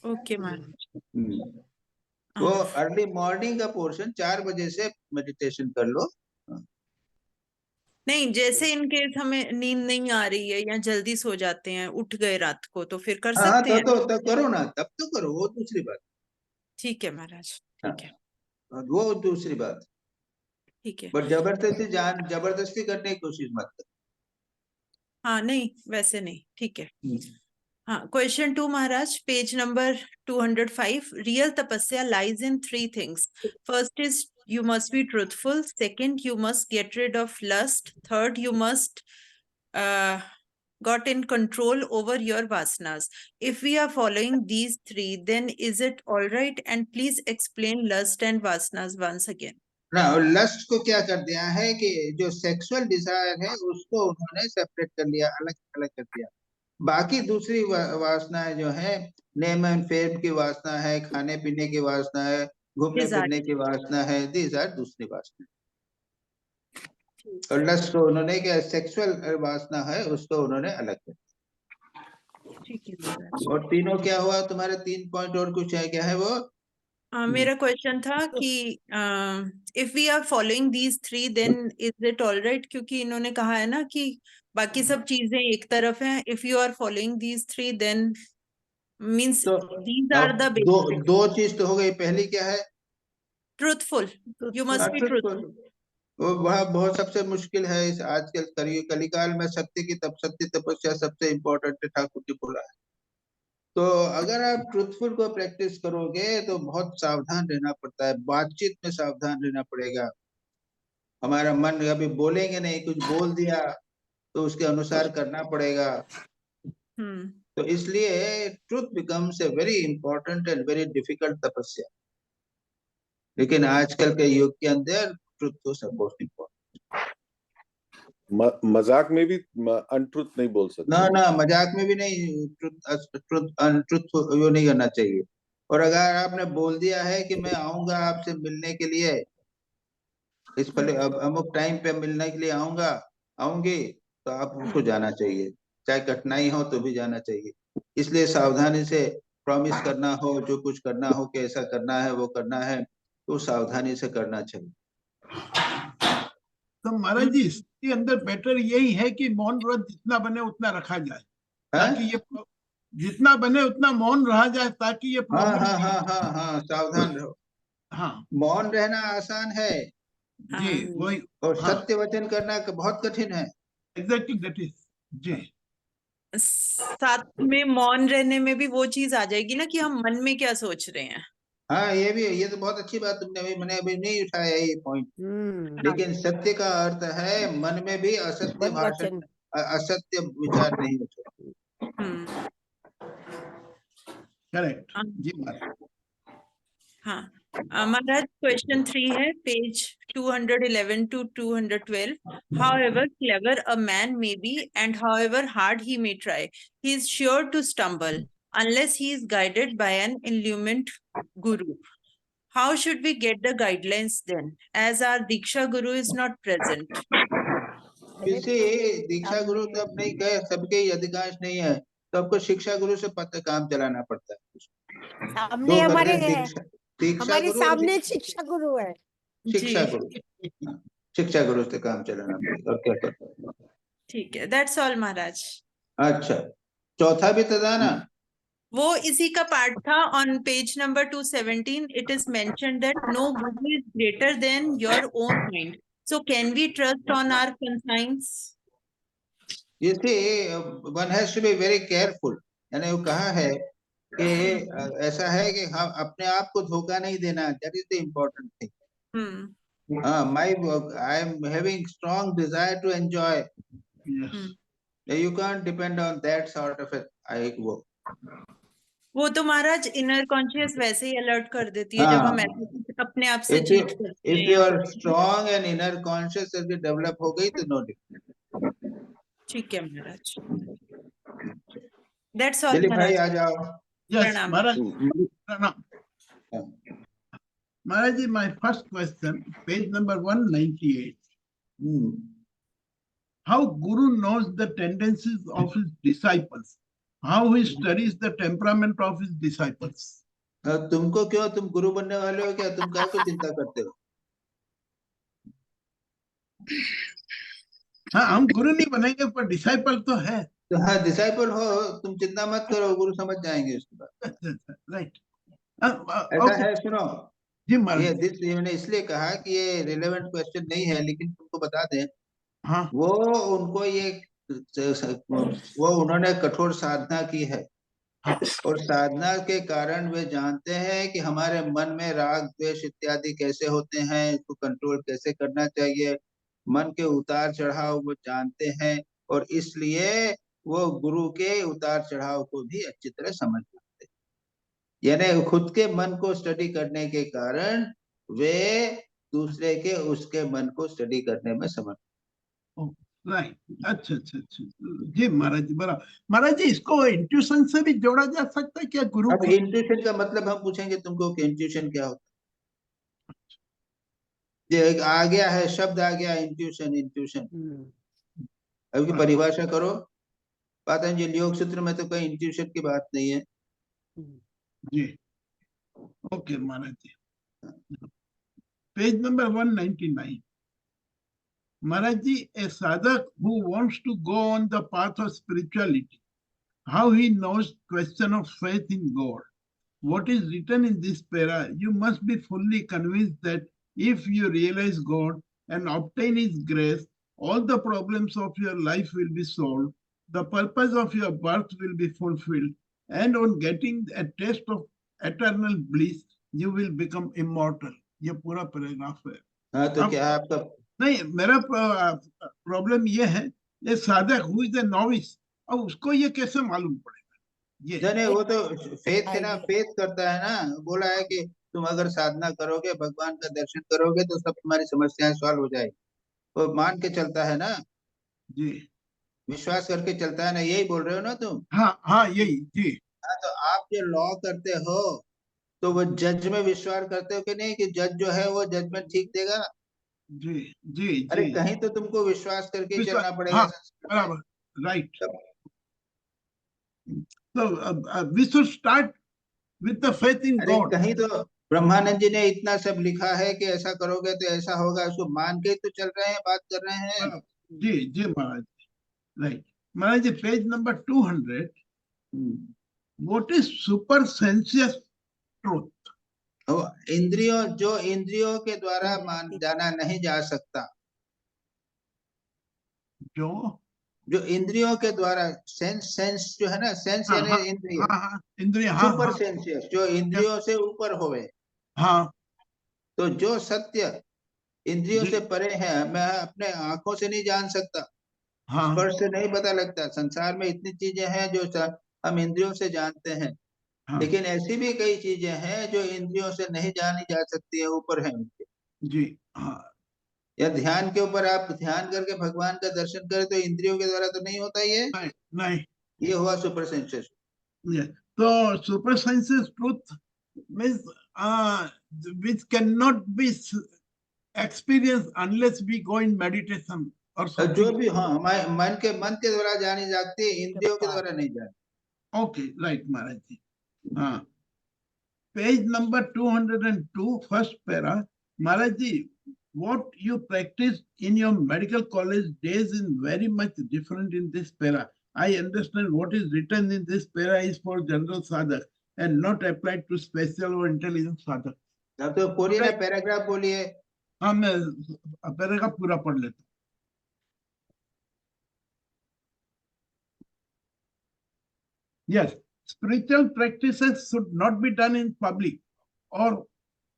Okay महाराज। वो early morning का portion 4 बजे से meditation कर लो। नहीं, जैसे in case हमें नींद नहीं आ रही है या जल्दी सो जाते हैं, उठ गए रात को, तो फिर कर सकते हैं। तो करो ना, तब तो करो, वो दूसरी बात। ठीक है महाराज, ठीक है, वो दूसरी बात। ठीक है। बट जबरदस्ती करने की कोशिश मत करो। हाँ नहीं, वैसे नहीं, ठीक है। हाँ, क्वेश्चन 2 महाराज, पेज नंबर 205। रियल तपस्या lies in 3 things. First is you must be truthful. Second, you must get rid of lust. Third, you must got in control over your vasanas. If we are following these three, then is it all right? And please explain lust and vasanas once again. ना, और lust को क्या कर दिया है कि जो sexual desire है उसको उन्होंने सेपरेट कर लिया, अलग अलग कर दिया। बाकी दूसरी वासनाएं जो है, नेम एंड फेम की वासना है, खाने पीने की वासना है, घूमने फिरने की वासना है, दीज आर दूसरी वासना। और लस्ट को उन्होंने क्या सेक्सुअल वासना है उसको उन्होंने अलग कर दिया। ठीक है महाराज। और तीनों क्या हुआ तुम्हारे 3 पॉइंट और कुछ है, क्या है वो? मेरा क्वेश्चन था कि if we are following these three then is it all right, क्योंकि इन्होंने कहा है ना कि बाकी सब चीजें एक तरफ हैं। If you are following these three then means these are the दो चीज तो हो गई। पहली क्या है? Truthful, you must be truthful. वो बहुत सबसे मुश्किल है इस आजकल कलिकाल में। सत्य तपस्या सबसे इम्पोर्टेंट है, ठाकुर जी बोला है। तो अगर आप ट्रूथफुल को प्रैक्टिस करोगे तो बहुत सावधान रहना पड़ता है, बातचीत में सावधान रहना पड़ेगा। हमारा मन अभी बोलेंगे नहीं, कुछ बोल दिया तो उसके अनुसार करना पड़ेगा। तो इसलिए truth becomes a very important and very difficult तपस्या। लेकिन आजकल के युग के अंदर ट्रूथ तो सब बहुत इम्पोर्टेंट। मजाक में भी अनट्रूथ नहीं बोल सकते। ना मजाक में भी नहीं, ट्रूथ अनट्रूथ वो नहीं करना चाहिए। और अगर आपने बोल दिया है कि मैं आऊंगा आपसे मिलने के लिए, इस पहले अमुक टाइम पे मिलने के लिए आऊंगी, तो आप उसको जाना चाहिए, चाहे कठिनाई हो तो भी जाना चाहिए। इसलिए सावधानी से प्रॉमिस करना हो, जो कुछ करना हो कि ऐसा करना है वो करना है, तो सावधानी से करना चाहिए। तो महाराज जी इसके अंदर बेटर यही है कि मौन व्रत जितना बने उतना रखा जाए, ताकि ये जितना बने उतना मौन रहा जाए, ताकि ये हाँ, सावधान रहो। हाँ, मौन रहना आसान है जी, वही। और सत्य वचन करना बहुत कठिन है। एग्जैक्टली, दैट इज जी। साथ में मौन रहने में भी वो चीज आ जाएगी ना कि हम मन में क्या सोच रहे हैं। हाँ, ये भी, ये तो बहुत अच्छी बात तुमने मैंने अभी नहीं उठाया ये पॉइंट। लेकिन सत्य का अर्थ है मन में भी असत्य भाषण, असत्य विचार नहीं हो सकते। करेक्ट जी महाराज। हाँ महाराज, क्वेश्चन 3 है page 211 to 212. However clever a man may be and however hard he may try, he is sure to stumble unless he is guided by an illumined guru. How should we get the guidelines then, as our Diksha Guru is not present? किसी दीक्षा गुरु तो अब नहीं कहे, सबके ही अधिकांश नहीं है, तो आपको शिक्षा गुरु से पता काम चलाना पड़ता है। सामने हमारे दीक्षा गुरु, सामने शिक्षा गुरु है। शिक्षा गुरु से काम चलाना पड़ेगा, और क्या करना। ठीक है, that's all महाराज। अच्छा, चौथा भी तो था ना? वो इसी का पार्ट था। On page number 217 it is mentioned that no guru is greater than your own mind. So can we trust on our conscience? You see, one has to be very careful. यानी वो कहा है कि ऐसा है कि हम अपने आप को धोखा नहीं देना, that is the important thing. I am having strong desire to enjoy. Yes. You can't depend on that sort of a वो तो महाराज इनर कॉन्शियस वैसे ही अलर्ट कर देती है जब हम ऐसे अपने आप से चीट करते हैं। If you are strong and inner conscious अगर डेवलप हो गई तो no difference। ठीक है महाराज, that's all दिलीप भाई आ महाराज। जाओ। Yes, Maharaj. Maharaj, my first question, page number 198. How Guru knows the tendencies of his disciples? How he studies the temperament of his disciples? तुमको क्यों, तुम गुरु बनने वाले हो क्या? तुम क्या को चिंता करते हो? हाँ, हम गुरु नहीं बनेंगे पर डिसाइपल तो है। तो हाँ, डिसाइपल हो, तुम चिंता मत करो, गुरु समझ जाएंगे उसके बाद। राइट। ऐसा है, सुनो जी ये मैंने इसलिए कहा कि ये रिलेवेंट क्वेश्चन नहीं है, लेकिन तुमको बता दें। हाँ, वो उनको ये वो उन्होंने कठोर साधना की है। हाँ, और साधना के कारण वे जानते हैं कि हमारे मन में राग द्वेष इत्यादि कैसे होते हैं, इसको कंट्रोल कैसे करना चाहिए, मन के उतार चढ़ाव वो जानते हैं, और इसलिए वो गुरु के उतार चढ़ाव को भी अच्छी तरह समझ पाते हैं। यानी खुद के मन को स्टडी करने के कारण वे दूसरे के उसके मन को स्टडी करने में समर्थ। राइट, अच्छा अच्छा अच्छा जी महाराज जी, बड़ा महाराज जी, इसको इंट्यूशन से भी जोड़ा जा सकता है क्या गुरु अब को? इंट्यूशन का मतलब हम पूछेंगे तुमको कि इंट्यूशन क्या होता है? ये एक आ गया है, शब्द आ गया इंट्यूशन, इंट्यूशन, अब की परिभाषा करो। पातंजलि योग सूत्र में तो कोई इंट्यूशन की बात नहीं है। जी, okay Maharaj ji, page number 199. Maharaj ji, a sadhak who wants to go on the path of spirituality, how he knows question of faith in God. What is written in this para, you must be fully convinced that if you realize God and obtain His grace, all the problems of your life will be solved, the purpose of your birth will be fulfilled, and on getting a taste of eternal bliss, you will become immortal. ये पूरा paragraph है। हाँ, तो अब- क्या आपका नहीं, मेरा प्रॉब्लम ये है, ये साधक हु इज ए नॉविस, अब उसको ये कैसे मालूम पड़ेगा? ये नहीं, वो तो फेथ है ना, Idea. फेथ करता है ना। बोला है कि तुम अगर साधना करोगे, भगवान का दर्शन करोगे, तो सब तुम्हारी समस्याएं सॉल्व हो जाएगी। वो मान के चलता है ना, जी, विश्वास करके चलता है ना, यही बोल रहे हो ना तुम? हाँ हाँ, यही जी। हाँ, तो आप जो लॉ करते हो, तो वो जज में विश्वास करते हो कि नहीं, कि जज जो है वो जजमेंट ठीक देगा? जी जी अरे जी, कहीं तो तुमको विश्वास करके ही विश्वास, चलना पड़ेगा हाँ, संसार में। बराबर, right. So we should start with the faith in अरे God. कहीं तो ब्रह्मानंद जी ने इतना सब लिखा है कि ऐसा करोगे तो ऐसा होगा, उसको मान के ही तो चल रहे हैं, बात कर रहे हैं। जी जी Maharaj, right. Maharaj ji, page number 200, what is super sensuous truth? इंद्रियों, जो इंद्रियों के द्वारा मान जाना नहीं जा सकता, जो इंद्रियों के द्वारा, सेंस जो है ना, सेंस हाँ यानी हाँ इंद्रिय, हाँ, इंद्रिय, हाँ सुपर हाँ सेंसियस, जो इंद्रियों से ऊपर होवे। हाँ, तो जो सत्य इंद्रियों जी, से परे है, मैं अपने आंखों से नहीं जान सकता, हाँ स्पर्श से नहीं पता लगता। संसार में इतनी चीजें हैं जो हम इंद्रियों से जानते हैं, हाँ, लेकिन ऐसी भी कई चीजें हैं जो इंद्रियों से नहीं जानी जा सकती है, ऊपर है उनके। जी, हाँ, या ध्यान के ऊपर आप ध्यान करके भगवान का दर्शन करें, तो इंद्रियों के द्वारा तो नहीं होता ये। नहीं नहीं, ये हुआ super senses. yeah. So super sensuous truth means which cannot be experienced unless we go in meditation or और something. जो भी, हाँ, हमारे मन के द्वारा जानी जाती है, इंद्रियों के द्वारा नहीं जानी। Okay, right, Maharaj ji. Page number 202, first para. Maharaj ji, what you practiced in your medical college days is very much different in this para. I understand what is written in this para is for general sadhak and not applied to special or intelligent sadhak. अब तो पूरी ना paragraph बोलिए। हाँ, मैं paragraph पूरा पढ़ लेता हूँ। Yes, spiritual practices should not be done in public or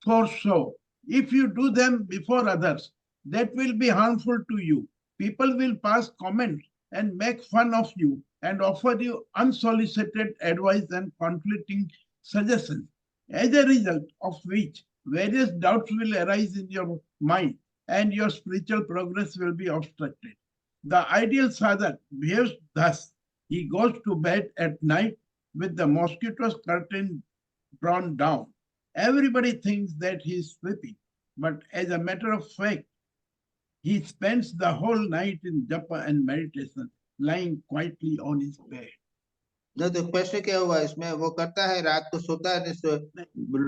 for show. If you do them before others, that will be harmful to you. People will pass comments and make fun of you and offer you unsolicited advice and conflicting suggestions, as a result of which various doubts will arise in your mind and your spiritual progress will be obstructed. The ideal sadhak behaves thus. He goes to bed at night with the mosquitoes curtain drawn down. Everybody thinks that he is sleeping, but as a matter of fact, he spends the whole night in japa and meditation, lying quietly on his bed. नहीं तो प्रश्न क्या हुआ इसमें? वो करता है, रात को सोता है,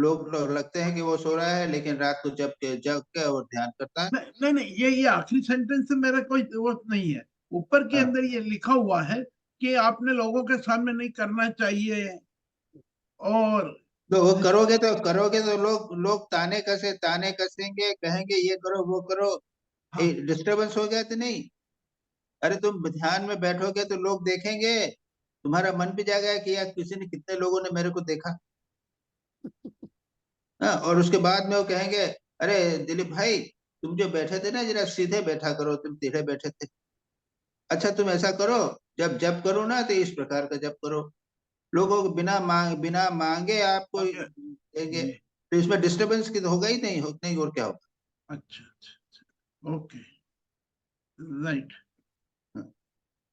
लोग लगते हैं कि वो सो रहा है, लेकिन रात को जग के और ध्यान करता है। नहीं नहीं, ये आखिरी सेंटेंस से मेरा कोई वो नहीं है। ऊपर के अंदर ये लिखा हुआ है कि आपने लोगों के सामने नहीं करना चाहिए, और तो वो करोगे तो लोग ताने कसेंगे, कहेंगे ये करो वो करो। हाँ, डिस्टरबेंस हो गया तो नहीं? अरे तुम ध्यान में बैठोगे तो लोग देखेंगे तुम्हारा मन भी जाएगा कि यार किसी ने, कितने लोगों ने मेरे को देखा। हाँ, और उसके बाद में वो कहेंगे, अरे दिलीप भाई, तुम जो बैठे थे ना, जरा सीधे बैठा करो, तुम टेढ़े बैठे थे। अच्छा तुम ऐसा करो, जब जप करो ना तो इस प्रकार का जप करो। लोगों को बिना मांगे आपको देंगे, जी, तो इसमें डिस्टरबेंस की तो होगा ही नहीं, नहीं और क्या होगा। अच्छा अच्छा, ओके, राइट, हाँ।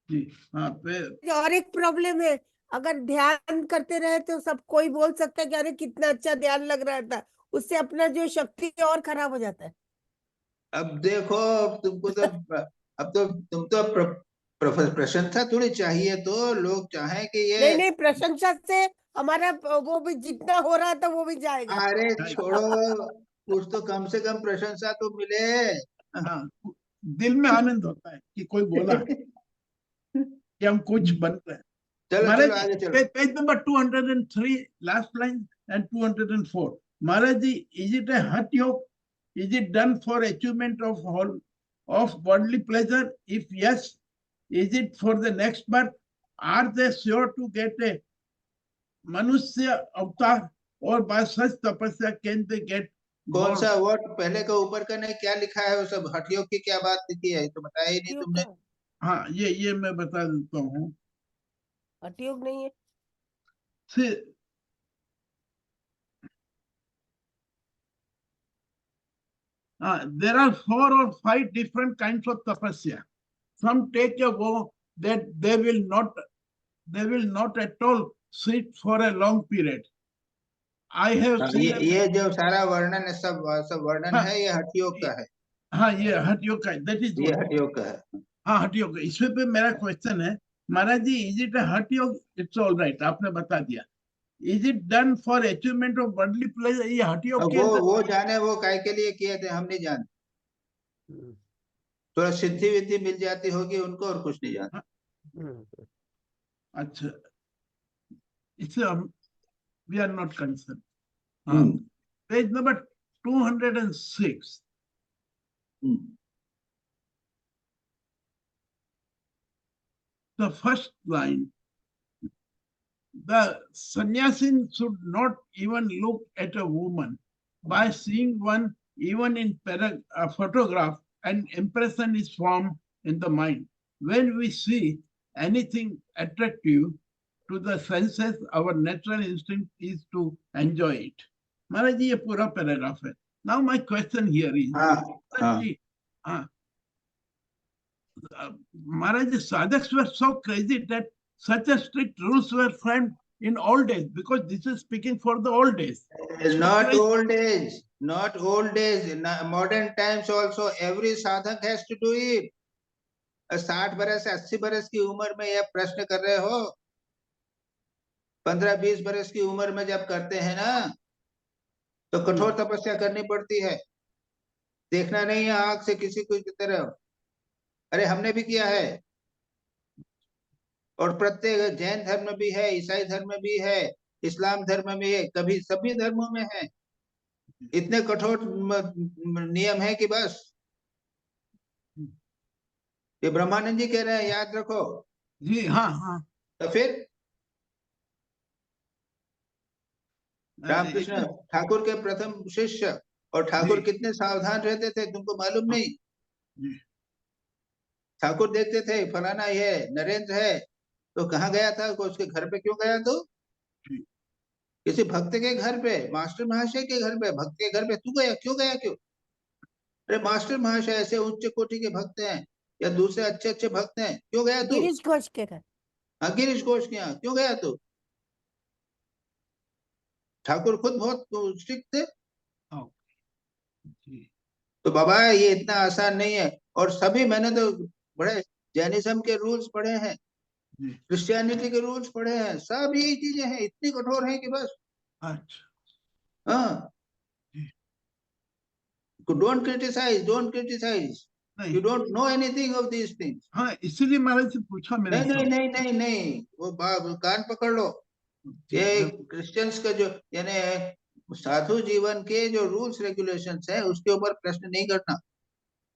जी, हाँ, फिर और एक प्रॉब्लम है, अगर ध्यान करते रहे तो सब कोई बोल सकता है कि अरे कितना अच्छा ध्यान लग रहा था, उससे अपना जो शक्ति है और खराब हो जाता है। अब देखो, तुमको तो अब तो तुम तो प्रशंसा थोड़ी चाहिए, तो लोग चाहें कि ये, नहीं नहीं, प्रशंसा से हमारा वो भी जितना हो रहा था वो भी जाएगा। अरे छोड़ो, कुछ तो कम से कम प्रशंसा तो मिले। हाँ, दिल में आनंद होता है कि कोई बोला कि हम कुछ बन रहे हैं। चलो महाराज चलो जी, आगे चलो। page number 203, last line, and 204. Maharaj ji, is it a hatha yoga? Is it done for achievement of worldly pleasure? If yes, is it for the next birth? Are they sure to get a manushya avatar, or by such tapasya can they get कौन more? सा word पहले का ऊपर का ने क्या लिखा है, वो सब हठियों की क्या बात लिखी है, ये तो बताया ही नहीं हठयोग तुमने। का, हाँ, ये मैं बता देता हूँ। हठयोग नहीं है। See, there are 4 or 5 different kinds of tapasya. Some take a vow that they will not at all sit for a long period. I have हाँ, seen ये जो सारा वर्णन है, सब वर्णन हाँ, है, ये हठयोग का है, हाँ, ये हठ योग का, that is ये what. हठयोग का है। हाँ, हठ योग। इसमें पे मेरा क्वेश्चन है, महाराज जी, इज इट अ हठ योग? इट्स ऑल राइट, आपने बता दिया। Is it done for achievement of worldly pleasure? ये हठ योग अब के अंदर वो जाने वो काय के लिए किए थे, हम नहीं जानते। थोड़ा सिद्धि विद्धि मिल जाती होगी उनको, और कुछ नहीं जानते। अच्छा, इससे हम we are not concern. Hmm, Page number 206. Hmm. The first line, the sannyasin should not even look at a woman. By seeing one, even in a photograph, an impression is formed in the mind. When we see anything attractive to the senses, our natural instinct is to enjoy it. Maharaj ji, ये पूरा paragraph है. Now my question here is, हाँ, Maharaj, sadhaks were so crazy that such a strict rules were framed in old days, because this is speaking for the old days. not old age, not old age, in modern times also every sadhak has to do it। 60 बरस 80 बरस की उम्र में यह प्रश्न कर रहे हो, 15-20 बरस की उम्र में जब करते हैं ना, तो कठोर तपस्या करनी पड़ती है। देखना नहीं है आंख से किसी को की तरह, अरे हमने भी किया है। और प्रत्येक जैन धर्म में भी है, ईसाई धर्म में भी है, इस्लाम धर्म में भी है, कभी सभी धर्मों में है। इतने कठोर नियम है कि बस, ये ब्रह्मानंद जी कह रहे हैं, याद रखो। जी, हाँ, हाँ। तो फिर रामकृष्ण ठाकुर के प्रथम शिष्य, और ठाकुर कितने सावधान रहते थे, तुमको मालूम नहीं। ठाकुर देखते थे फलाना ये नरेंद्र है, तो कहाँ गया था, उसके घर पे क्यों गया, तो किसी भक्त के घर पे, मास्टर महाशय के घर पे, भक्त के घर पे तू गया, क्यों गया, क्यों? अरे मास्टर महाशय ऐसे उच्च कोटि के भक्त हैं, या दूसरे अच्छे अच्छे भक्त हैं, क्यों गया तू? गिरीश घोष के घर। हाँ, गिरीश घोष के यहाँ क्यों गया तू? ठाकुर खुद बहुत स्ट्रिक्ट थे। तो बाबा ये इतना आसान नहीं है। और सभी, मैंने तो बड़े जैनिज्म के रूल्स पढ़े हैं, क्रिश्चियनिटी के रूल्स पढ़े हैं, सब यही चीजें हैं, इतनी कठोर हैं कि बस। हाँ, don't criticise, you don't know anything of these things. हाँ, इसीलिए महाराज से पूछा मैंने। नहीं, वो कान पकड़ लो। ये क्रिश्चियंस का जो, यानी साधु जीवन के जो रूल्स रेगुलेशंस है, उसके ऊपर प्रश्न नहीं करना।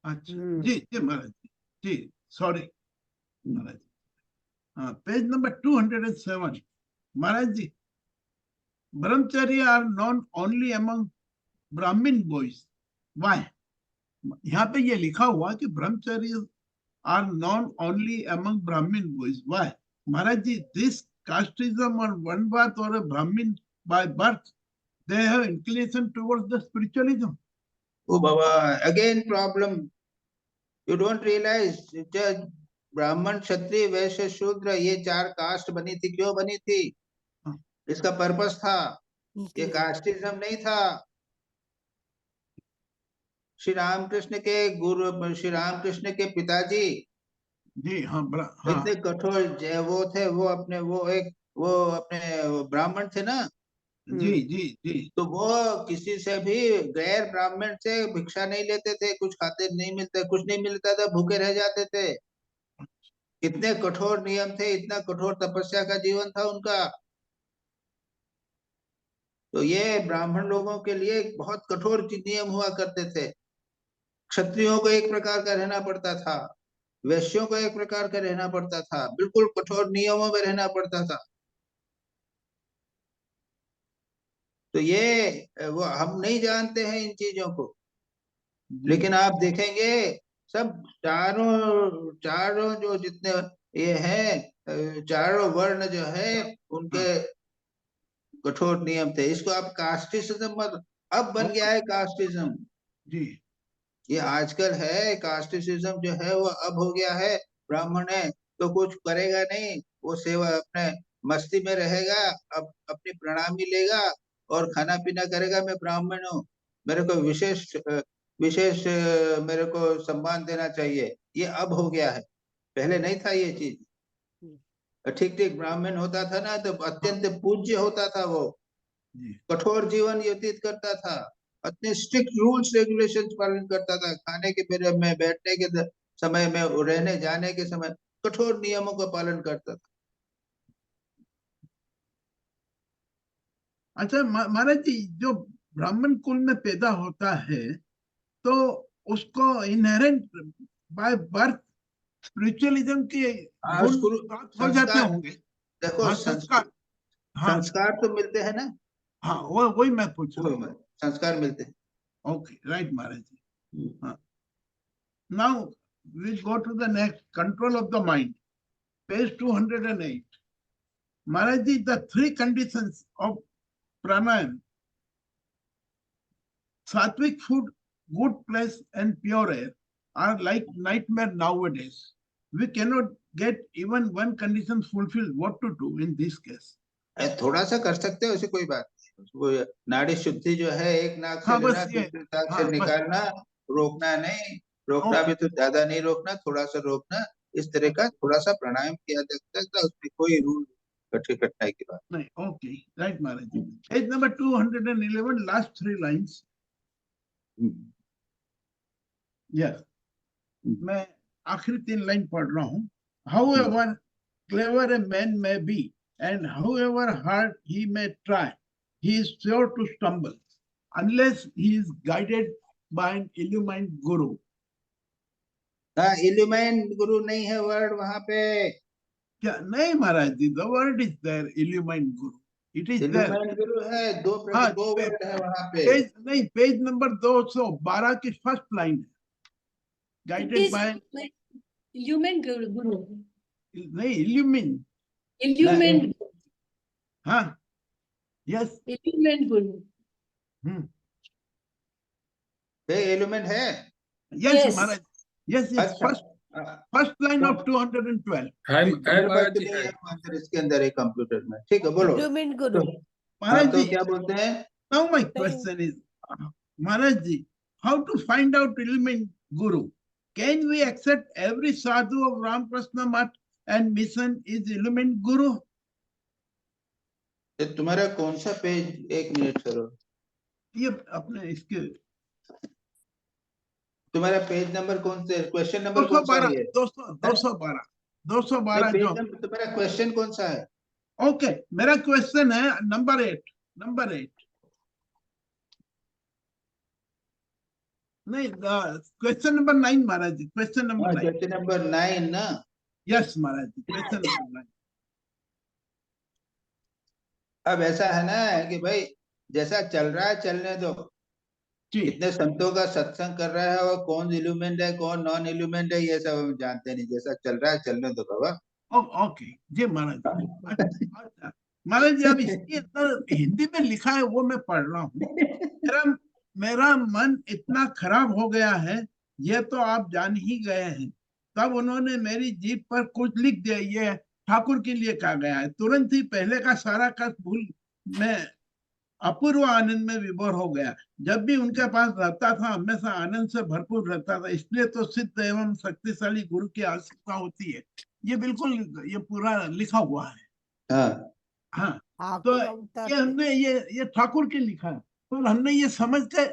अच्छा, जी जी महाराज जी, sorry Maharaj. Page number 207. Maharaj ji, brahmacharya are known only among Brahmin boys. Why? यहाँ पे ये लिखा हुआ कि brahmacharya are known only among Brahmin boys. Why? Maharaj ji, this casteism or Vanvat or a Brahmin by birth, they have inclination towards the spiritualism. Oh Baba, again problem. You don't realize just ब्राह्मण क्षत्रिय वैश्य शूद्र ये 4 cast बनी थी, क्यों बनी थी? इसका purpose था, ये कास्टिज्म नहीं था। श्री रामकृष्ण के गुरु, श्री रामकृष्ण के पिताजी जी हाँ, इतने कठोर वो थे, वो अपने ब्राह्मण थे ना। जी जी जी। तो वो किसी से भी गैर ब्राह्मण से भिक्षा नहीं लेते थे, कुछ खाते नहीं मिलते, कुछ नहीं मिलता था, भूखे रह जाते थे। इतने कठोर नियम थे, इतना कठोर तपस्या का जीवन था उनका। तो ये ब्राह्मण लोगों के लिए बहुत कठोर नियम हुआ करते थे। क्षत्रियों को एक प्रकार का रहना पड़ता था, वैश्यों को एक प्रकार का रहना पड़ता था, बिल्कुल कठोर नियमों में रहना पड़ता था। तो ये वो हम नहीं जानते हैं इन चीजों को, लेकिन आप देखेंगे सब चारों जो जितने ये हैं, चारों वर्ण जो है उनके कठोर नियम थे। इसको आप कास्टिज्म मत, अब बन गया है कास्टिज्म जी। ये आजकल है। कास्टिज्म जो है वो अब हो गया है, ब्राह्मण है तो कुछ करेगा नहीं, वो सेवा अपने मस्ती में रहेगा, अब अपनी प्रणामी लेगा और खाना पीना करेगा। मैं ब्राह्मण हूँ, मेरे को विशेष मेरे को सम्मान देना चाहिए, ये अब हो गया है। पहले नहीं था ये चीज। ठीक ठीक ब्राह्मण होता था ना तो अत्यंत पूज्य होता था, वो कठोर जीवन व्यतीत करता था, अपने स्ट्रिक्ट रूल्स रेगुलेशंस पालन करता था, खाने के पीरियड में, बैठने के समय में, रहने जाने के समय कठोर नियमों का पालन करता था। अच्छा महाराज जी, जो ब्राह्मण कुल में पैदा होता है तो उसको इनहेरेंट बाय बर्थ स्पिरिचुअलिज्म के गुण प्राप्त हो जाते होंगे। देखो संस्कार तो मिलते हैं ना। हाँ, वही मैं पूछ रहा हूँ, संस्कार मिलते हैं। Okay, right Maharaj ji. हाँ, now we go to the next, control of the mind, page 208. Maharaj ji, the 3 conditions of pranayam: sattvic food, good place and pure air, are like nightmare nowadays. We cannot get even one condition fulfilled. What to do in this case? थोड़ा सा कर सकते हो, उसे कोई बात नहीं। वो नाड़ी शुद्धि जो है, एक नाक से लेना, दूसरी नाक से निकालना, रोकना नहीं, रोकना भी तो ज्यादा नहीं रोकना, थोड़ा सा रोकना, इस तरह का थोड़ा सा प्राणायाम किया जा सकता है। उसमें कोई रूल कठिनाई की बात नहीं। Okay, right Maharaj ji. Page number 211, लास्ट 3 lines. यस, मैं आखिरी 3 लाइन पढ़ रहा हूँ। However clever a man may be and however hard he may try, he is sure to stumble unless he is guided by an illumined guru. Illumined गुरु नहीं है word वहां पे। क्या नहीं महाराज जी, the word is there, illumined guru. It is there. Illumined गुरु है, दो word है वहां पे। पेज नहीं, पेज नंबर 212 की फर्स्ट लाइन है, गाइडेड बाय illumined guru. नहीं, illumined. हाँ, यस, Illumined guru. एलिमेंट है। Yes Maharaj, yes first line of 212. इसके अंदर एक कंप्यूटर में, ठीक है, बोलो। Illumined guru. महाराज जी, क्या बोलते हैं? now my question is, Maharaj ji, how to find out illumined guru? Can we accept every sadhu of Ramakrishna Math and mission is illumined guru? तुम्हारा कौन सा पेज? एक मिनट करो, ये अपने इसके तुम्हारा पेज नंबर कौन से, क्वेश्चन नंबर कौन सा है? 212 जो तुम्हारा क्वेश्चन कौन सा है? ओके, मेरा क्वेश्चन है नंबर 8 नहीं, क्वेश्चन नंबर 9 महाराज जी, क्वेश्चन नंबर 9 ना। Yes, Maharaj ji. Question number 9. अब ऐसा है ना कि भाई जैसा चल रहा है चलने दो, जी. इतने संतों का सत्संग कर रहा है और कौन इल्यूमिनेट है कौन नॉन इल्यूमिनेट है ये सब हम जानते नहीं, जैसा चल रहा है चलने दो बाबा। ओके जी महाराज जी. अच्छा महाराज जी, अब इसके अंदर हिंदी में लिखा है वो मैं पढ़ रहा हूँ. मेरा मन इतना खराब हो गया है, ये तो आप जान ही गए हैं. तब उन्होंने मेरी जीभ पर कुछ लिख दिया, ये ठाकुर के लिए कहा गया है. तुरंत ही पहले का सारा कष्ट भूल मैं अपूर्व आनंद में विभोर हो गया. जब भी उनके पास रहता था हमेशा आनंद से भरपूर रहता था. इसलिए तो सिद्ध एवं शक्तिशाली गुरु की आवश्यकता होती है. ये बिल्कुल ये पूरा लिखा हुआ है. हाँ हाँ, तो ये हमने ये ठाकुर के लिखा है. तो हमने ये समझ के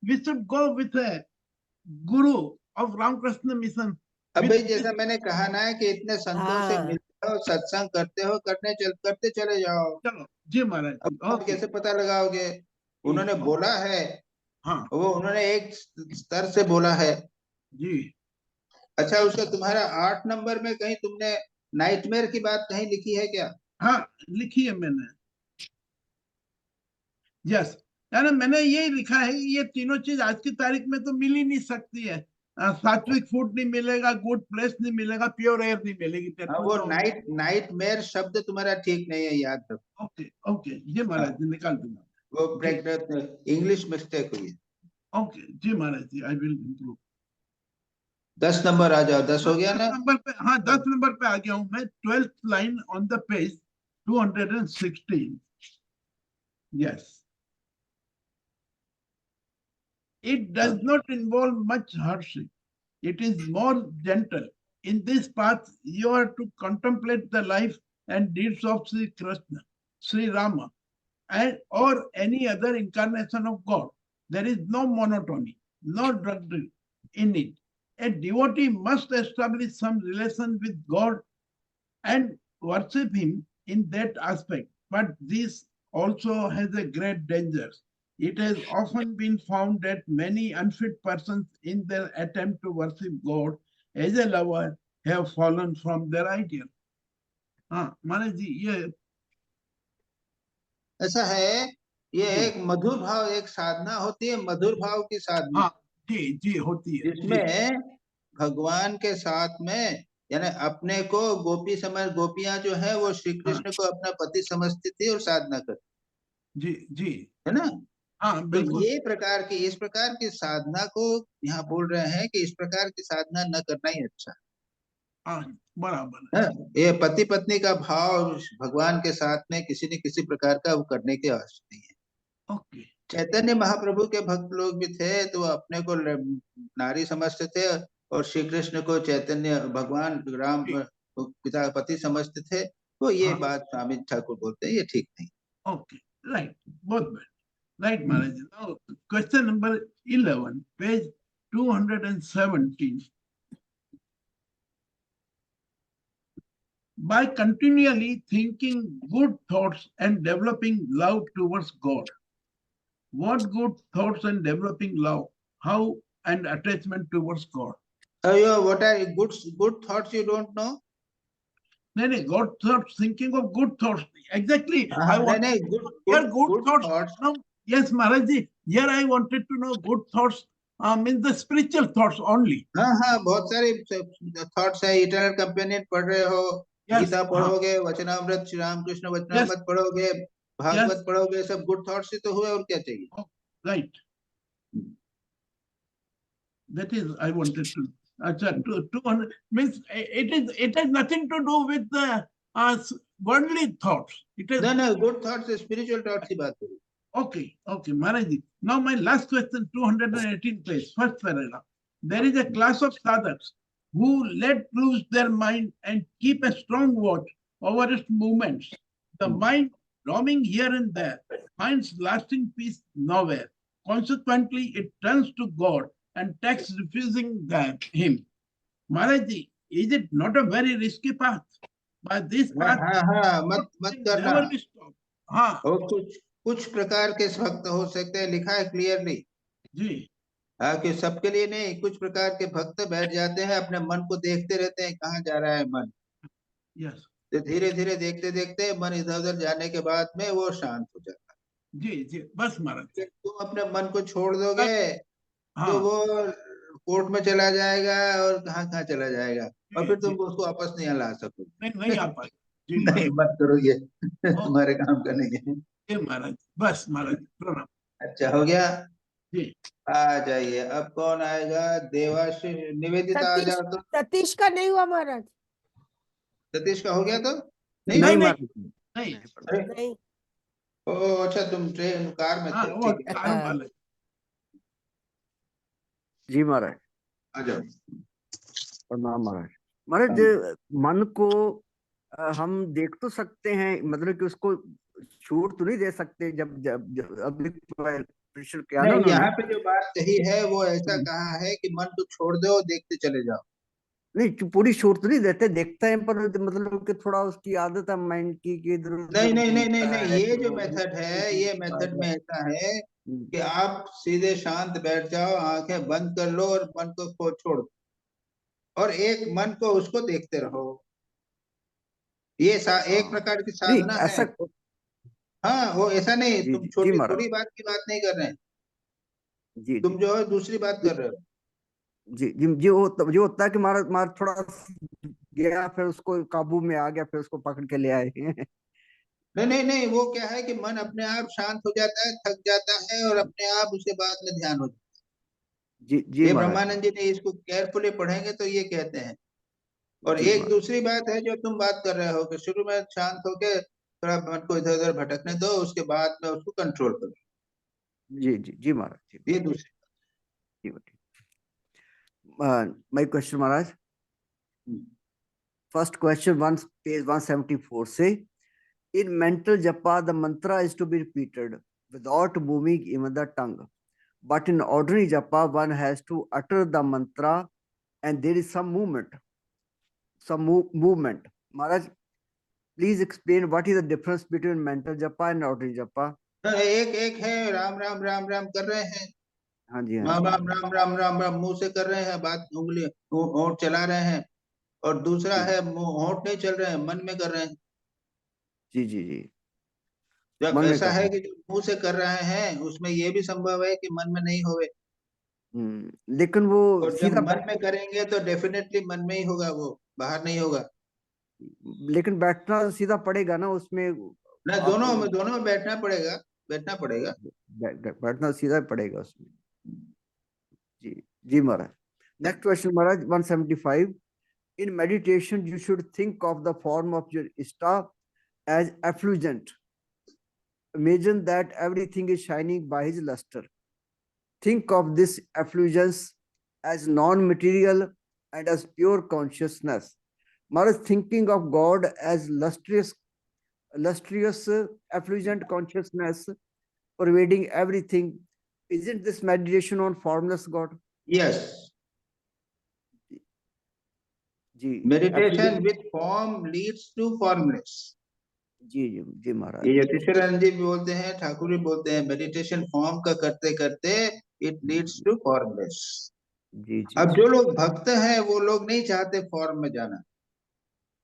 we should go with Guru of Ramakrishna mission. अब भाई जैसा मैंने कहा ना कि इतने संतों से हाँ. मिलते हो, सत्संग करते हो, करते चले जाओ. चलो जी महाराज. अब आप कैसे पता लगाओगे? उन्होंने बोला है, हाँ वो उन्होंने एक स्तर से बोला है. जी. अच्छा, उसका तुम्हारा 8 नंबर में कहीं तुमने नाइटमेयर की बात कहीं लिखी है क्या? हाँ लिखी है मैंने. यस, यानी मैंने यही लिखा है. ये तीनों चीज आज की तारीख में तो मिल ही नहीं सकती है. सात्विक फूड नहीं मिलेगा, गुड प्लेस नहीं मिलेगा, प्योर एयर नहीं मिलेगी. वो नाइटमेयर शब्द तुम्हारा ठीक नहीं है, याद रखो. ओके ओके जी महाराज जी, निकाल दूंगा. वो इंग्लिश मिस्टेक हुई है. Okay ji Maharaj ji, I will improve. 10 number आ जाओ. 10 हो गया ना? 10 नंबर पे, हाँ 10 नंबर पे आ गया हूँ मैं. 12th line on the page 216. Yes. It does not involve much hardship. It is more gentle. In this path, you are to contemplate the life and deeds of Sri Krishna, Sri Rama, and or any other incarnation of God. There is no monotony, no drudgery in it. A devotee must establish some relation with God and worship Him in that aspect. But this also has a great danger. It has often been found that many unfit persons in their attempt to worship God as a lover have fallen from their ideal. हाँ महाराज जी, ये ऐसा है, ये जी. एक मधुर भाव, एक साधना होती है, मधुर भाव की साधना. हाँ जी जी होती है. जिसमें भगवान के साथ में, यानी अपने को गोपी समझ, गोपियां जो है वो श्री कृष्ण को अपना पति समझती थी और साधना करती. जी जी है ना? हाँ तो बिल्कुल. ये प्रकार की, इस प्रकार की साधना को यहाँ बोल रहे हैं कि इस प्रकार की साधना न करना ही अच्छा हाँ बराबर है. ये पति पत्नी का भाव भगवान के साथ में किसी न किसी प्रकार का वो करने की आवश्यकता नहीं है. ओके. चैतन्य महाप्रभु के भक्त लोग भी थे तो अपने को नारी समझते थे और श्री कृष्ण को चैतन्य भगवान राम पिता पति समझते थे. तो ये बात स्वामी ठाकुर बोलते हैं, ये ठीक नहीं. ओके राइट, बहुत बढ़िया. Right, Maharaj. Now, question number 11, page 217. By continually thinking good thoughts and developing love towards God. What good thoughts and developing love? How and attachment towards God? What are good thoughts you don't know? No, God thoughts, thinking of good thoughts. Exactly. I want good thoughts. No, yes, Maharaj ji. Here I wanted to know good thoughts means the spiritual thoughts only. हाँ, बहुत सारे thoughts है. Eternal companion पढ़ रहे हो, गीता पढ़ोगे, वचनामृत, श्री रामकृष्ण वचनामृत पढ़ोगे, भागवत पढ़ोगे, सब गुड थॉट्स ही तो हुए, और क्या चाहिए? Right. That is I wanted to. 200 means it has nothing to do with the worldly thoughts. It is no good thoughts, spiritual thoughts की बात करो. Okay, Maharaj ji. Now my last question, 218 place, first paragraph. There is a class of sadhaks who let loose their mind and keep a strong watch over its movements. The mind, roaming here and there, finds lasting peace nowhere. Consequently, it turns to God and takes refusing Him. Maharaj ji, is it not a very risky path? By this path, मत करना. never be stopped. हाँ. कुछ प्रकार के भक्त हो सकते हैं, लिखा है क्लियरली. जी. हाँ, कि सबके लिए नहीं, कुछ प्रकार के भक्त बैठ जाते हैं, अपने मन को देखते रहते हैं कहाँ जा रहा है मन, Yes. तो धीरे धीरे देखते देखते मन इधर उधर जाने के बाद में वो शांत हो जाता जी बस महाराज। है। तुम अपने मन को छोड़ दोगे तो हाँ वो कोर्ट में चला जाएगा और कहाँ कहाँ चला जाएगा, और फिर जी, तुम उसको वापस नहीं ला सकोगे। नहीं आ पाए। जी नहीं, मत करो ये, महाराज। तुम्हारे काम का नहीं है। जी महाराज, बस महाराज प्रणाम। अच्छा, हो गया। जी आ जाइए, अब कौन आएगा? देवाशीष, निवेदिता आ सतीश जाओ तो। सतीश का नहीं हुआ महाराज। सतीश का हो गया तो नहीं नहीं हुआ? महाराज नहीं। अरे, नहीं। ओ अच्छा, तुम ट्रेन कार में हाँ थे, वो ठीक है, काम वाले। जी महाराज आ जाओ। प्रणाम महाराज। महाराज मन को हम देख तो सकते हैं, मतलब कि उसको छूट तो नहीं दे सकते। जब अभी प्रश्न किया ना नहीं, उन्होंने, यहाँ पे जो बात कही है वो ऐसा कहा है कि मन को छोड़ दो, देखते चले जाओ। नहीं पूरी छूट तो नहीं देते, देखते हैं पर मतलब कि थोड़ा उसकी आदत है माइंड की कि इधर नहीं उधर नहीं नहीं नहीं घूमता नहीं, है ये तो जो मेथड है, ये मेथड में ऐसा है कि आप सीधे शांत बैठ जाओ, आंखें बंद कर लो और मन को छोड़ दो, और एक मन को उसको देखते रहो। ये एक प्रकार की नहीं साधना है। ऐसा। हाँ, वो ऐसा नहीं, जी तुम जी जी छोटी महाराज। थोड़ी बात की बात नहीं कर रहे हैं, जी तुम जी जो है दूसरी बात कर रहे हो। जी जी जी वो जो होता है कि महाराज महाराज थोड़ा गया, फिर उसको काबू में आ गया, फिर उसको पकड़ के ले आए। नहीं नहीं नहीं, वो क्या है कि मन अपने आप शांत हो जाता है, थक जाता है, और अपने आप उसके बाद में ध्यान हो जाता जी है। जी ये महाराज। ब्रह्मानंद जी ने इसको केयरफुली पढ़ेंगे तो ये कहते हैं। और जी एक महाराज। दूसरी बात है जो तुम बात कर रहे हो कि शुरू में शांत होके थोड़ा मन को इधर उधर भटकने दो, उसके बाद में उसको कंट्रोल करो, जी जी जी महाराज। जी ये दूसरी। जी my question Maharaj. First question, page 174 say, in mental japa, the mantra is to be repeated without moving even the tongue. But in ordinary japa, one has to utter the mantra and there is some movement. Movement. Maharaj, please explain what is the difference between mental japa and ordinary japa? एक एक है राम राम राम राम कर रहे हैं, हाँ जी हाँ राम जी राम राम राम राम राम मुंह से कर रहे हैं, बात उंगली होंठ चला रहे हैं, और दूसरा जी है होंठ नहीं चल रहे हैं, मन में कर रहे हैं। जी जी जी जब मन में ऐसा कर है रहे कि जो मुंह से कर रहे हैं उसमें ये भी संभव है कि मन में नहीं होवे, लेकिन वो और जब सीधा मन में करेंगे तो डेफिनेटली मन में ही होगा, वो बाहर नहीं होगा। लेकिन बैठना सीधा पड़ेगा ना उसमें। ना, आप दोनों में बैठना पड़ेगा, बैठना पड़ेगा। बैठना सीधा पड़ेगा उसमें। जी जी Maharaj. Next question Maharaj 175। In meditation, you should think of the form of your ishta as effulgent. Imagine that everything is shining by his luster. Think of this effulgence as non-material and as pure consciousness. Maharaj, thinking of God as lustrous, effulgent consciousness pervading everything, isn't this meditation on formless God? Yes, जी meditation with form leads to formless. जी जी जी महाराज। ये यतीश्वरानंद जी भी बोलते हैं, ठाकुर भी बोलते हैं, मेडिटेशन फॉर्म का करते करते इट लीड्स टू फॉर्मलेस। जी जी अब जो लोग भक्त हैं वो लोग नहीं चाहते फॉर्म में जाना।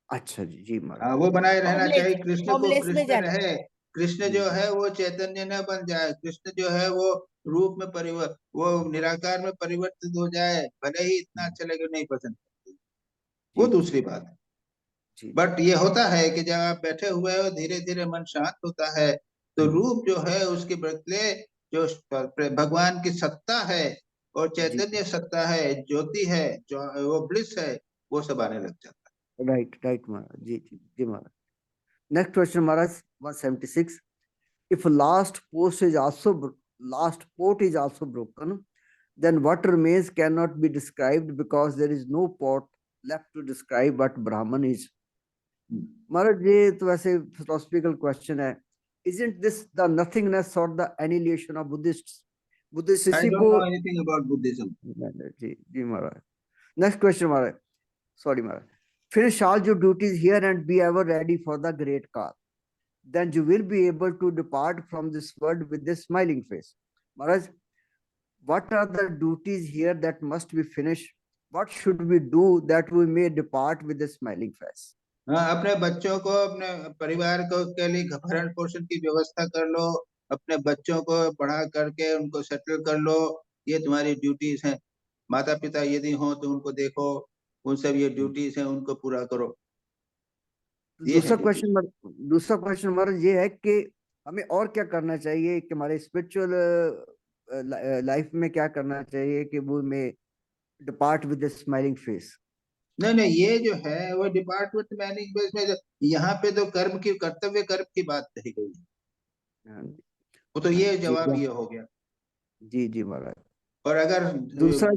अच्छा जी जी महाराज। वो बनाए रहना Formless- चाहिए, कृष्ण को formless में कृष्ण जाना। रहे, कृष्ण जो है वो चैतन्य न बन जाए, कृष्ण जो है वो रूप में वो निराकार में परिवर्तित हो जाए, भले ही इतना अच्छा लगे नहीं पसंद, वो दूसरी बात है। जी बट ये होता है कि जब आप बैठे हुए हो, धीरे धीरे मन शांत होता है, तो रूप जो है उसके बदले जो भगवान की सत्ता है और चैतन्य सत्ता है, ज्योति है, जो वो ब्लिस है, वो सब आने लग जाता है। राइट महाराज। जी जी जी Maharaj. Next question Maharaj 176। If last pot is also broken, then what remains cannot be described because there is no pot left to describe what Brahman is. महाराज ये तो वैसे philosophical question है. Isn't this the nothingness or the annihilation of Buddhists? Buddhists I इसी don't को know anything about Buddhism. जी जी Maharaj. Next question Maharaj, sorry Maharaj. Finish all your duties here and be ever ready for the great call. Then you will be able to depart from this world with this smiling face. Maharaj, what are the duties here that must be finished? What should we do that we may depart with a smiling face? हाँ, अपने बच्चों को, अपने परिवार को के लिए भरण पोषण की व्यवस्था कर लो, अपने बच्चों को पढ़ा करके उनको सेटल कर लो, ये तुम्हारी ड्यूटीज हैं। माता पिता यदि हो तो उनको देखो, उन सब ये ड्यूटीज हैं, उनको पूरा करो। ये दूसरा है क्वेश्चन हमारा ये है कि हमें और क्या करना चाहिए कि हमारे स्पिरिचुअल लाइफ में क्या करना चाहिए कि वो में डिपार्ट विद स्माइलिंग फेस? नहीं, ये जो है वो डिपार्टमेंट मैनेजमेंट में, यहाँ पे तो कर्म की, कर्तव्य कर्म की बात कही गई है, वो तो ये जवाब ये हो गया। जी महाराज। और अगर दूसरा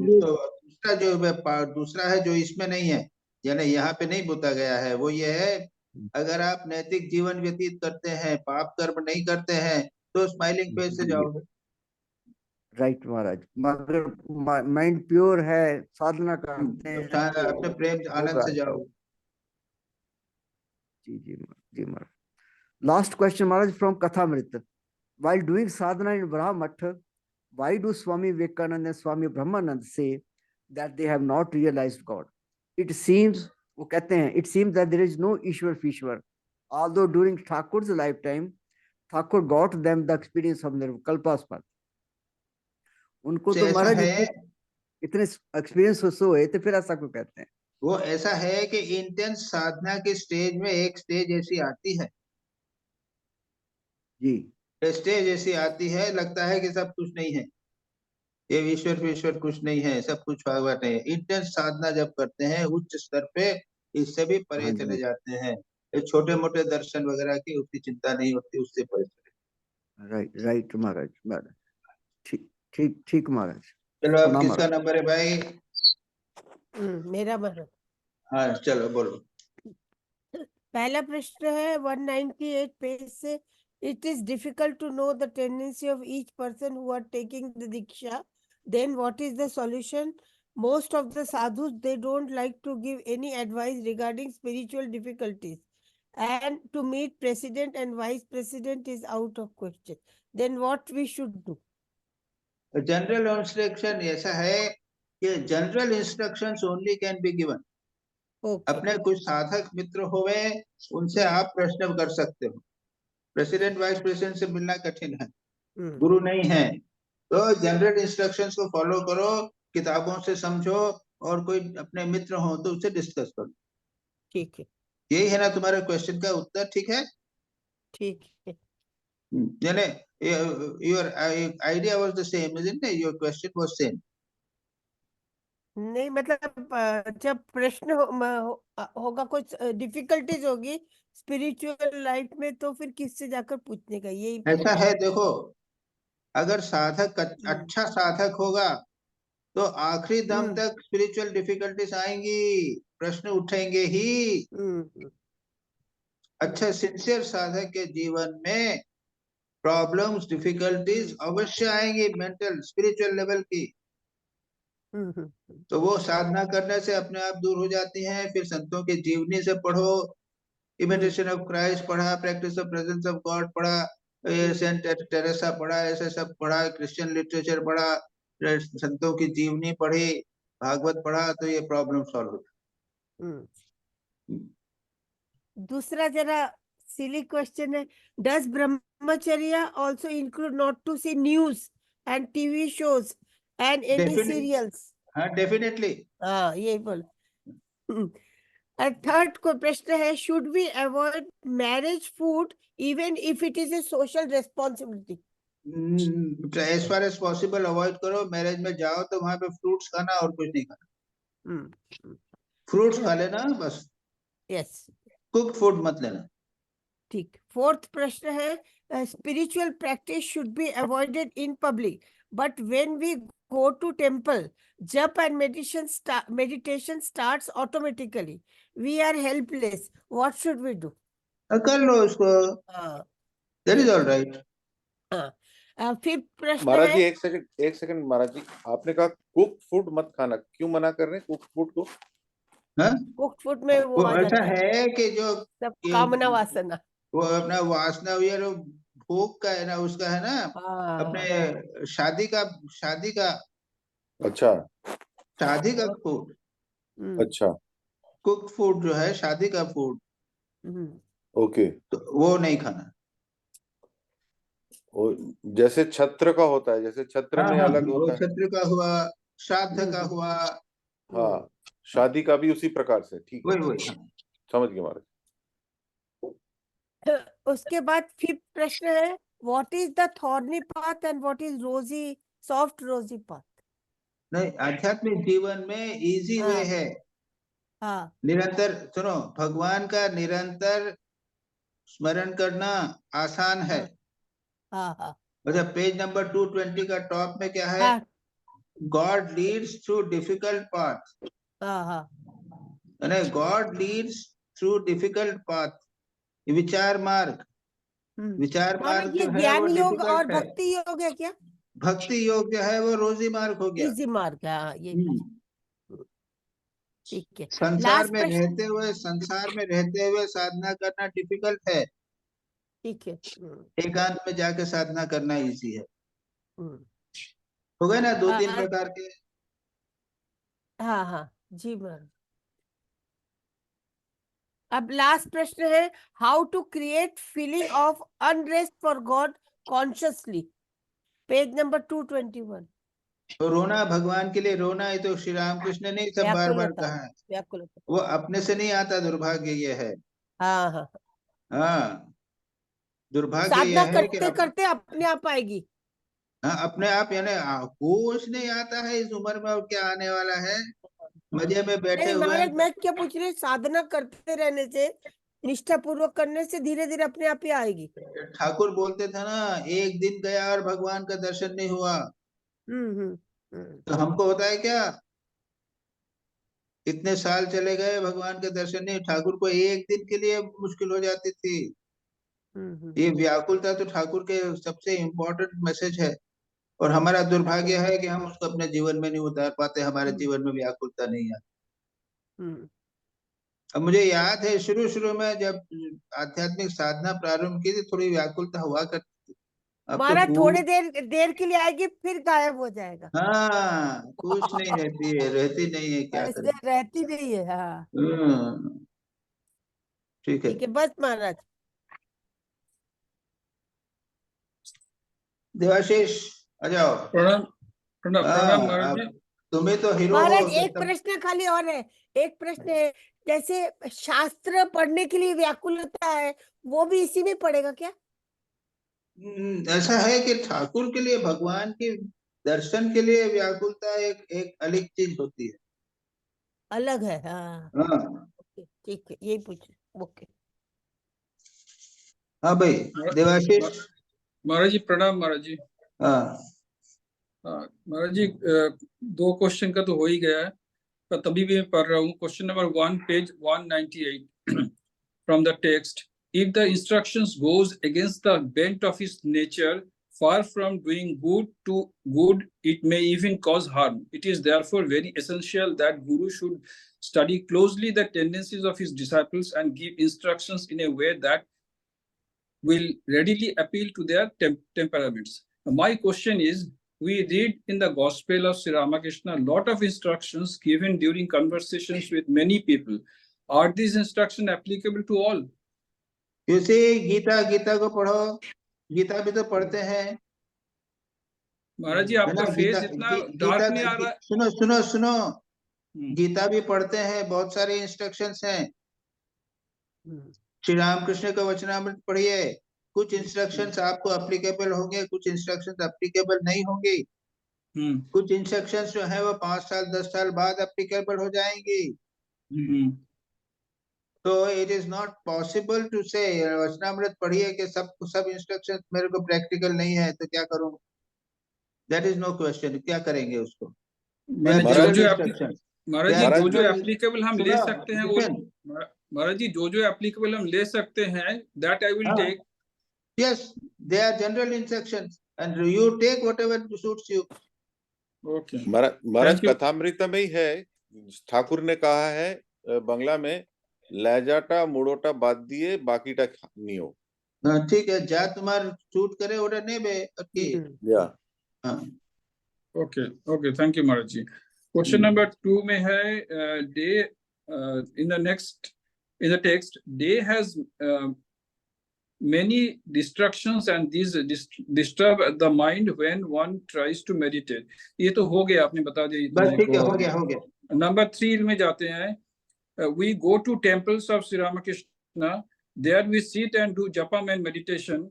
दूसरा है जो इसमें नहीं है, यानी यहाँ पे नहीं बोला गया है, वो ये है, अगर आप नैतिक जीवन व्यतीत करते हैं, पाप कर्म नहीं करते हैं, तो स्माइलिंग फेस से जाओगे। राइट महाराज, मगर माइंड प्योर है, साधना करते हैं, अपने प्रेम आनंद से जाओ। जी Maharaj. Last question Maharaj from Kathamrita. While doing sadhana in Brahmath, why do Swami Vivekananda and Swami Brahmanand say that they have not realized God? It seems, वो कहते हैं, it seems that there is no Ishwar Fishwar. Although during Thakur's lifetime, Thakur got them the experience of Nirvikalpaspat. उनको तो महाराज इतने experience हुए तो फिर ऐसा क्यों कहते हैं? वो ऐसा है कि इंटेंस साधना के स्टेज में एक स्टेज ऐसी आती है जी, स्टेज ऐसी आती है, लगता है कि सब कुछ नहीं है, ये ईश्वर कुछ नहीं है, सब कुछ भगवान है। इंटेंस साधना जब करते हैं उच्च स्तर पे, इससे भी परे चले जाते हैं, छोटे मोटे दर्शन वगैरह की उसकी चिंता नहीं होती, उससे परे चले। राइट महाराज। ठीक महाराज। चलो अब किसका नंबर है भाई? मेरा महाराज। हाँ चलो बोलो। पहला प्रश्न है 198 पेज से। It is difficult to know the tendency of each person who are taking the diksha. Then what is the solution? Most of the sadhus, they don't like to give any advice regarding spiritual difficulties. And to meet president and vice president is out of question. Then what we should do? General instruction ऐसा है कि general instructions only can be given. अपने कुछ साधक मित्र होवे, उनसे आप प्रश्न कर सकते हो। प्रेसिडेंट वाइस प्रेसिडेंट से मिलना कठिन है, गुरु नहीं है, तो जनरल इंस्ट्रक्शंस को फॉलो करो, किताबों से समझो, और कोई अपने मित्र हो तो उससे डिस्कस करो। ठीक है, यही है ना तुम्हारे क्वेश्चन का उत्तर? ठीक है, ठीक है। यानी your idea was the same, isn't it? Your question was same. नहीं मतलब जब प्रश्न होगा, कुछ डिफिकल्टीज होगी स्पिरिचुअल लाइफ में, तो फिर किससे जाकर पूछने का, यही ऐसा है। देखो, अगर साधक अच्छा साधक होगा तो आखिरी दम तक स्पिरिचुअल डिफिकल्टीज आएंगी, प्रश्न उठेंगे ही। अच्छा सिंसियर साधक के जीवन में प्रॉब्लम्स, डिफिकल्टीज अवश्य आएंगी, मेंटल स्पिरिचुअल लेवल की, तो वो साधना करने से अपने आप दूर हो जाती हैं। फिर संतों की जीवनी से पढ़ो, इमिटेशन ऑफ क्राइस्ट पढ़ा, practice of presence of God पढ़ा, सेंट टेरेसा पढ़ा, ऐसे सब पढ़ा, क्रिश्चियन लिटरेचर पढ़ा, संतों की जीवनी पढ़ी, भागवत पढ़ा, तो ये प्रॉब्लम सॉल्व हो। दूसरा जरा सिली क्वेश्चन है, does brahmacharya also include not to see news and TV shows and any serials? हाँ डेफिनेटली। हाँ यही बोल। थर्ड को प्रश्न है, should we avoid marriage food even if it is a social responsibility? As far as possible avoid करो। Marriage में जाओ तो वहां पे फ्रूट्स खाना और कुछ नहीं खाना। फ्रूट्स खा लेना बस। यस, कुक फूड मत लेना। ठीक। फोर्थ प्रश्न है, spiritual practice should be avoided in public, but when we go to temple, jap and meditation starts automatically. We are helpless. What should we do? कर लो उसको। That is all right. Fifth प्रश्न महाराज जी, है, एक second महाराज जी, आपने कहा cook food मत खाना, क्यों मना कर रहे हैं कुक फूड को? कुक फूड में वो ऐसा है कि जो सब कामना वासना, वो अपना वासना फोक का है ना, उसका है ना, हाँ, अपने शादी का अच्छा फूड, हम्म, अच्छा कुक फूड जो है, शादी का फूड, हम्म, ओके। तो वो नहीं खाना। वो जैसे छत्र का होता है, जैसे छत्र हाँ में हाँ, अलग वो होता है। छत्र का हुआ, श्राद्ध का हम्म, हुआ, हाँ, शादी का भी उसी प्रकार से, ठीक है, वही हाँ। समझ गए महाराज। उसके बाद 5th प्रश्न है, what is the thorny path and what is रोजी सॉफ्ट रोजी पाथ? नहीं, आध्यात्मिक जीवन में इजी वे हाँ, है, हाँ, निरंतर सुनो, भगवान का निरंतर स्मरण करना आसान है। हाँ, हाँ, अच्छा, पेज नंबर 220 का टॉप में क्या है? हाँ, God leads through difficult path, हाँ, हाँ, यानी God leads through difficult path, विचार मार्ग, विचार महाराज मार्ग ये जो है वो ज्ञान योग और डिफिकल्ट है। भक्ति योग है क्या? भक्ति योग जो है वो रोजी मार्ग हो गया। इजी मार्ग है, हाँ, ये ठीक है। संसार लास्ट में प्रश्न, रहते हुए साधना करना डिफिकल्ट है, ठीक है। एकांत में जाके साधना करना इजी है। हम्म, हो गए ना 2-3 हाँ, प्रकार के? हाँ, हाँ, जी महाराज। अब लास्ट प्रश्न है, how to create feeling of unrest for God consciously, page number 221। तो रोना भगवान के लिए रोना, है तो श्री रामकृष्ण ने सब बार बार व्याकुलता, कहा है, व्याकुलता, वो अपने से नहीं आता, दुर्भाग्य ये है। हाँ, हाँ, हाँ, दुर्भाग्य साधना यह है कि करते करते अपने आप आएगी। हाँ, अपने आप, यानी कुछ नहीं आता है इस उम्र में, और क्या आने वाला है, मजे में बैठे नहीं हुए महाराज, हैं। मैं क्या पूछ रही हूँ, साधना करते रहने से, निष्ठा पूर्वक करने से धीरे धीरे अपने आप ही आएगी। ठाकुर बोलते थे ना, एक दिन गया और भगवान का दर्शन नहीं हुआ, हम्म, हम्म, तो हमको होता है क्या? इतने साल चले गए, भगवान का दर्शन नहीं, ठाकुर को एक दिन के लिए मुश्किल हो जाती थी। ये व्याकुलता तो ठाकुर के सबसे इम्पोर्टेंट मैसेज है, और हमारा दुर्भाग्य है कि हम उसको अपने जीवन में नहीं उतार पाते, हमारे जीवन में व्याकुलता नहीं है। अब मुझे याद है शुरू शुरू में जब आध्यात्मिक साधना प्रारंभ की थी, थोड़ी व्याकुलता हुआ करती थी। अब तो महाराज थोड़ी देर देर के लिए आएगी, फिर गायब हो जाएगा। हाँ, कुछ नहीं रहती नहीं है, क्या ऐसे करें। रहती नहीं है, हाँ। ठीक है, ठीक है, बस महाराज। देवाशीष आ जाओ। प्रणाम प्रणाम प्रणाम महाराज अब जी। तुम्हें तो हीरो हो महाराज तो एक प्रश्न खाली और है, एक प्रश्न है, जैसे शास्त्र पढ़ने के लिए व्याकुलता है, वो भी इसी में पड़ेगा क्या? ऐसा है कि ठाकुर के लिए, भगवान के दर्शन के लिए व्याकुलता एक एक अलग चीज होती है। अलग है, हाँ। हाँ ओके, ठीक है, यही पूछ। ओके, हाँ भाई, देवाशीष। महाराज जी प्रणाम महाराज जी। हाँ हाँ, महाराज जी 2 क्वेश्चन का तो हो ही गया है, पर तभी भी मैं पढ़ रहा हूँ। Question number 1, page 198 from the text. If the instructions goes against the bent of his nature, far from doing good, it may even cause harm. It is therefore very essential that Guru should study closely the tendencies of his disciples and give instructions in a way that will readily appeal to their temperaments. My question is, we read in the Gospel of Sri Ramakrishna a lot of instructions given during conversations with many people. Are these instructions applicable to all? Gita को पढ़ो, गीता भी तो पढ़ते हैं, महाराज जी है आपका ना? Face इतना डार्क नहीं आ रहा है। सुनो, गीता भी पढ़ते हैं, बहुत सारे इंस्ट्रक्शंस हैं। श्री रामकृष्ण का वचनामृत पढ़िए, कुछ इंस्ट्रक्शंस आपको एप्लीकेबल होंगे, कुछ इंस्ट्रक्शंस एप्लीकेबल नहीं होंगे, कुछ इंस्ट्रक्शंस जो है वो 5 साल 10 साल बाद एप्लीकेबल हो जाएंगी। तो it is not possible to say Vachanamrit पढ़िए कि सब इंस्ट्रक्शंस मेरे को प्रैक्टिकल नहीं है तो क्या करूं। दैट इज नो क्वेश्चन, क्या करेंगे उसको? महाराज जी जो एप्लीकेबल हम ले सकते हैं वो, महाराज जी जो एप्लीकेबल हम ले सकते हैं, that I will take. Yes, they are general instructions and you take whatever suits you. Okay. महाराज कथामृत में ही है, ठाकुर ने कहा है बांग्ला में, लैजाटा मुड़ोटा बात दिए बाकीटा नियो। हाँ, ठीक है, जा तुम्हार शूट करे ओडा नहीं बे ओके Yeah. हाँ okay okay, thank you Maharaj ji. Question number 2 में है day in the text day has many distractions and these disturb the mind when one tries to meditate। ये तो हो गया, आपने बता दिया बस इतने ठीक है, को। हो गया हो गया। नंबर 3 में जाते हैं। We go to temples of Sri Ramakrishna, there we sit and do japam and meditation.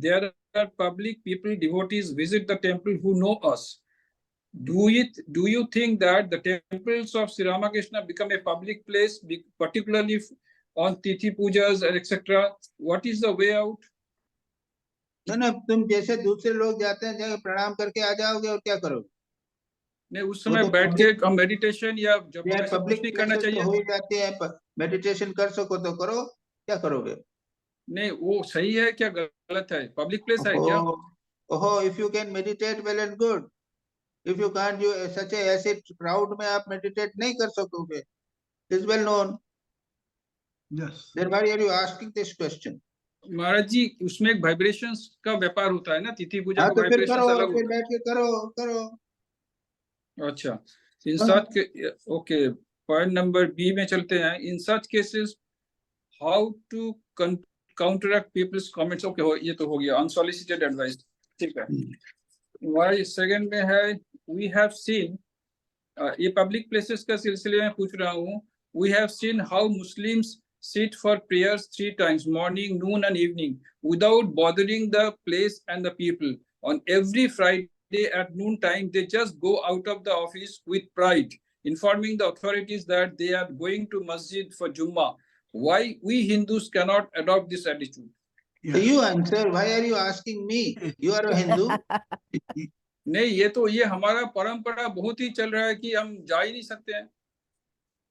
There are public people, devotees visit the temple who know us. Do you think that the temples of Sri Ramakrishna become a public place, particularly on Tithi Pujas and etc.? What is the way out? ना तुम जैसे दूसरे लोग जाते हैं जाके प्रणाम करके आ जाओगे और क्या करोगे? नहीं, उस समय तो बैठ के हम मेडिटेशन या जब यार ऐसा कुछ पब्लिक नहीं करना प्लेसेस तो चाहिए। हो ही जाते हैं, मेडिटेशन कर सको तो करो, क्या करोगे? नहीं, वो सही है क्या गलत है? पब्लिक प्लेस है क्या? ओहो, if you can meditate well and good, if you can't, you such a ऐसे क्राउड में आप मेडिटेट नहीं कर सकोगे, is well known. Yes. Then why are you asking this question? Maharaj ji, उसमें एक वाइब्रेशंस का व्यापार होता है ना, तिथि पूजा हाँ का तो फिर वाइब्रेशंस करो, अलग फिर होता बैठ के करो। है। अच्छा, इन सच के ओके, पॉइंट नंबर बी में चलते हैं। In such cases how to counteract people's comments. Okay, हो ये तो हो गया, अनसॉलिसिटेड एडवाइस। ठीक है, हमारे सेकंड में है वी हैव सीन, ये पब्लिक प्लेसेस का सिलसिले में पूछ रहा हूँ। We have seen how Muslims sit for prayers 3 times, morning, noon and evening, without bothering the place and the people. On every Friday at noon time, they just go out of the office with pride, informing the authorities that they are going to masjid for Jummah. Why we Hindus cannot adopt this attitude? So you answer, why are you asking me? You are a Hindu? नहीं, ये हमारा परंपरा बहुत ही चल रहा है कि हम जा ही नहीं सकते हैं।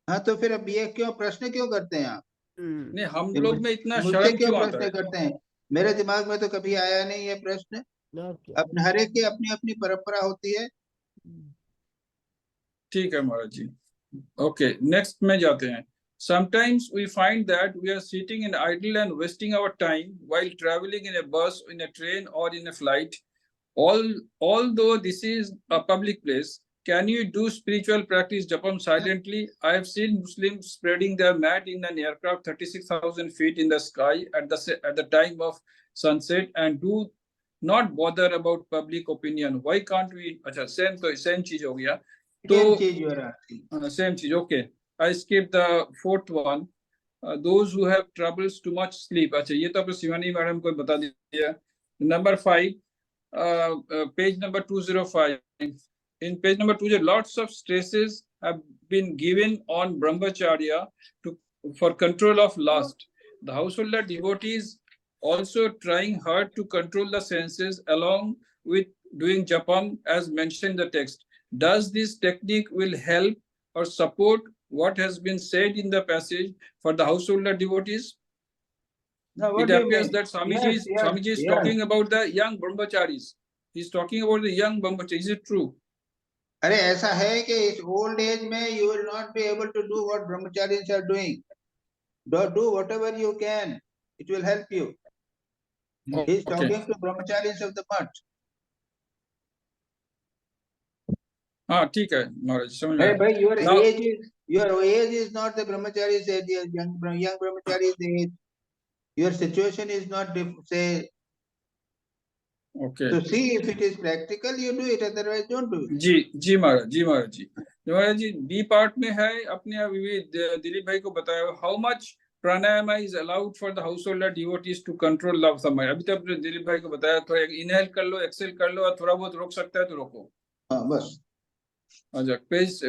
हाँ तो फिर अब ये क्यों प्रश्न क्यों करते हैं आप? नहीं, हम लोग में इतना मुझसे शर्म क्यों क्यों आता प्रश्न है? करते हैं? मेरे दिमाग में तो कभी आया नहीं ये प्रश्न। अपने हर एक की अपनी अपनी परंपरा होती है। ठीक है महाराज जी। ओके, नेक्स्ट में जाते हैं। Sometimes we find that we are sitting in idle and wasting our time while traveling in a bus, in a train, or in a flight. Although this is a public place, can you do spiritual practice japam silently? I have seen Muslims spreading their mat in an aircraft 36,000 feet in the sky at the time of sunset and do not bother about public opinion. Why can't we? अच्छा, same चीज हो गया। तो same चीज, okay. I skipped the fourth one. Those who have troubles too much sleep. अच्छा, ये तो आपने शिवानी मैडम को बता दिया। Number 5, page number 205. In page number 2, lots of stresses have been given on brahmacharya for control of lust. The householder devotees also trying hard to control the senses along with doing japam as mentioned in the text. Does this technique will help or support what has been said in the passage for the householder devotees? No, It appears that Swamiji is talking about the young brahmacharis. He's talking about the young brahmacharis. Is it true? अरे ऐसा है कि इस old age में you will not be able to do what brahmacharis are doing. Do whatever you can. It will help you. He's talking to brahmacharis of the mart. हाँ, ठीक है महाराज, समझ में। भाई your age is not the brahmachari's age. Young brahmachari's age. Your situation is not say. Okay. So see if it is practical, you do it. Otherwise, don't do it. जी Maharaj ji. Maharaj ji, B part में है, अपने अभी दिलीप भाई को बताया how much pranayama is allowed for the householder devotees to control love of mind. अभी तो अपने दिलीप भाई को बताया, थोड़ा इनहेल कर लो, एक्सेल कर लो, और थोड़ा बहुत रोक सकता है तो रोको। हाँ बस। अच्छा, पेज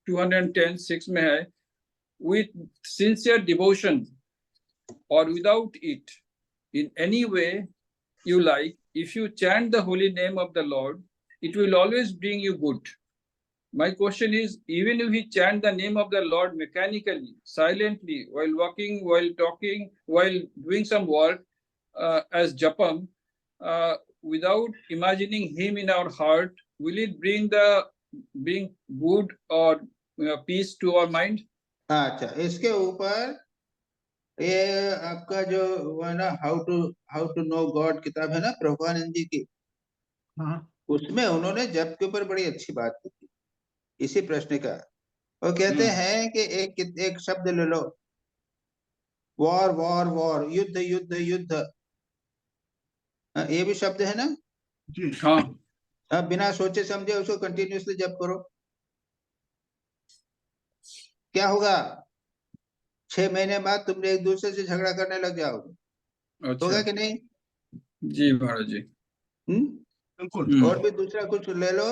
210 में है, with sincere devotion or without it, in any way you like, if you chant the holy name of the Lord, it will always bring you good. My question is, even if we chant the name of the Lord mechanically, silently, while walking, while talking, while doing some work as japam, without imagining him in our heart, will it bring good or peace to our mind? अच्छा, इसके ऊपर ये आपका जो वो है ना how to know God किताब है ना प्रभुपानंद जी की, हाँ, उसमें उन्होंने जप के ऊपर बड़ी अच्छी बात की थी इसी प्रश्न का। वो कहते हैं कि एक शब्द ले लो, वॉर वॉर वॉर, युद्ध युद्ध युद्ध, ये भी शब्द है ना। जी, हाँ बिना सोचे समझे उसको कंटिन्यूअसली जप करो, क्या होगा? 6 महीने बाद तुम एक दूसरे से झगड़ा करने लग जाओगे, अच्छा होगा कि नहीं? जी महाराज जी। बिल्कुल। और भी दूसरा कुछ ले लो,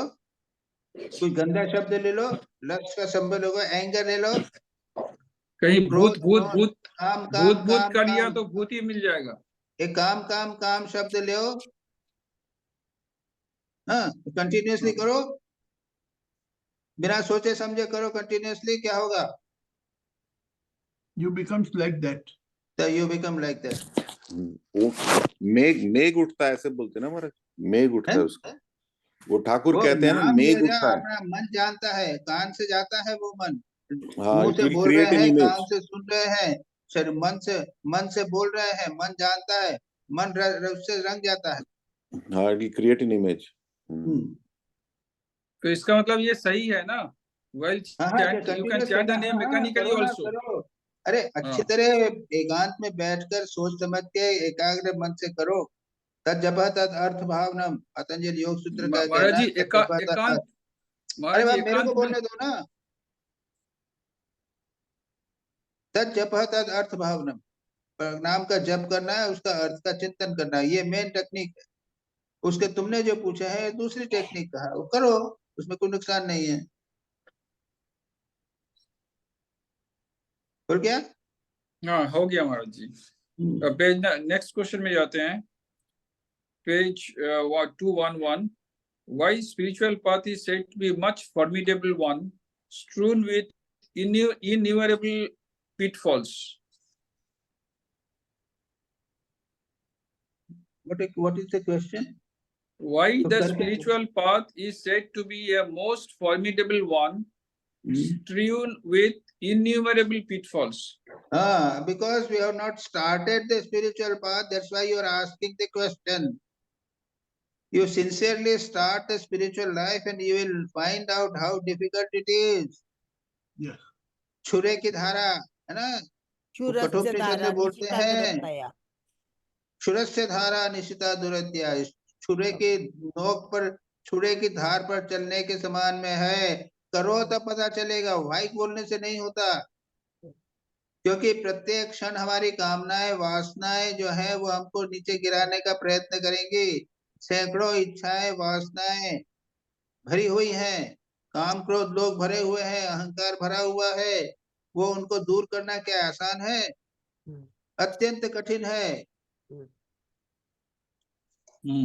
कोई गंदा शब्द ले लो, लक्ष्य का संबंध होगा, एंगर ले लो, कहीं भूत क्रोध, भूत क्रोध, भूत काम भूत काम भूत काम कर लिया काम, तो भूत ही मिल जाएगा। एक काम काम काम शब्द ले, हाँ कंटिन्यूअसली करो, बिना सोचे समझे करो कंटिन्यूअसली, क्या होगा? You becomes like that. तो यू बिकम लाइक दैट। वो मेघ उठता है ऐसे बोलते हैं ना महाराज, मेघ उठता है उसका, वो ठाकुर वो कहते हैं ना नाम मेघ लेगा, उठता है। अपना मन जानता है, कान से जाता है वो मन, हाँ, मुंह इट से विल बोल क्रिएट रहे एन हैं, इमेज। कान से सुन रहे हैं, सर मन से बोल रहे हैं, मन जानता है, मन उससे रंग जाता है। हाँ, it will create an image. तो इसका मतलब ये सही है ना, वेल हाँ हाँ, chant, you can continuous chant the करना, नेम हाँ हाँ मैकेनिकली करो ना आल्सो। करो। अरे अच्छी तरह एकांत में बैठकर सोच समझ के एकाग्र मन से करो। तद जप तद अर्थ भावनम, पतंजलि योग सूत्र का महाराज कहना जी है, तद जप तद एकांत, अर्थ। अरे महाराज जी बाप मेरे को एकांत में बोलने दो ना। तद जप तद अर्थ भावनम, नाम का जप करना है, उसका अर्थ का चिंतन करना है, ये मेन टेक्निक है। उसके तुमने जो पूछा है दूसरी टेक्निक का है, वो करो, उसमें कोई नुकसान नहीं है। और क्या? हाँ हो गया Maharaj ji. Page next question में जाते हैं, page 211। Why spiritual path is said to be much formidable one, strewn with innumerable pitfalls? What is the question? Why तो the करके spiritual path is said to be a most formidable one, strewn with innumerable pitfalls? Because we have not started the spiritual path, that's why you are asking the question. You sincerely start the spiritual life and you will find out how difficult it is. Yes. छुरे की धारा है ना, वो कठोपनिषद में बोलते हैं, क्षुरस्य धारा निशिता दुरत्या, छुरे की नोक पर, छुरे की धार पर चलने के समान में है, करो तब पता चलेगा, वाइक बोलने से नहीं होता। क्योंकि प्रत्येक क्षण हमारी कामनाएं वासनाएं जो है वो हमको नीचे गिराने का प्रयत्न करेंगी। सैकड़ों इच्छाएं वासनाएं भरी हुई हैं, काम क्रोध लोग भरे हुए हैं, अहंकार भरा हुआ है, वो उनको दूर करना क्या आसान है? अत्यंत कठिन है।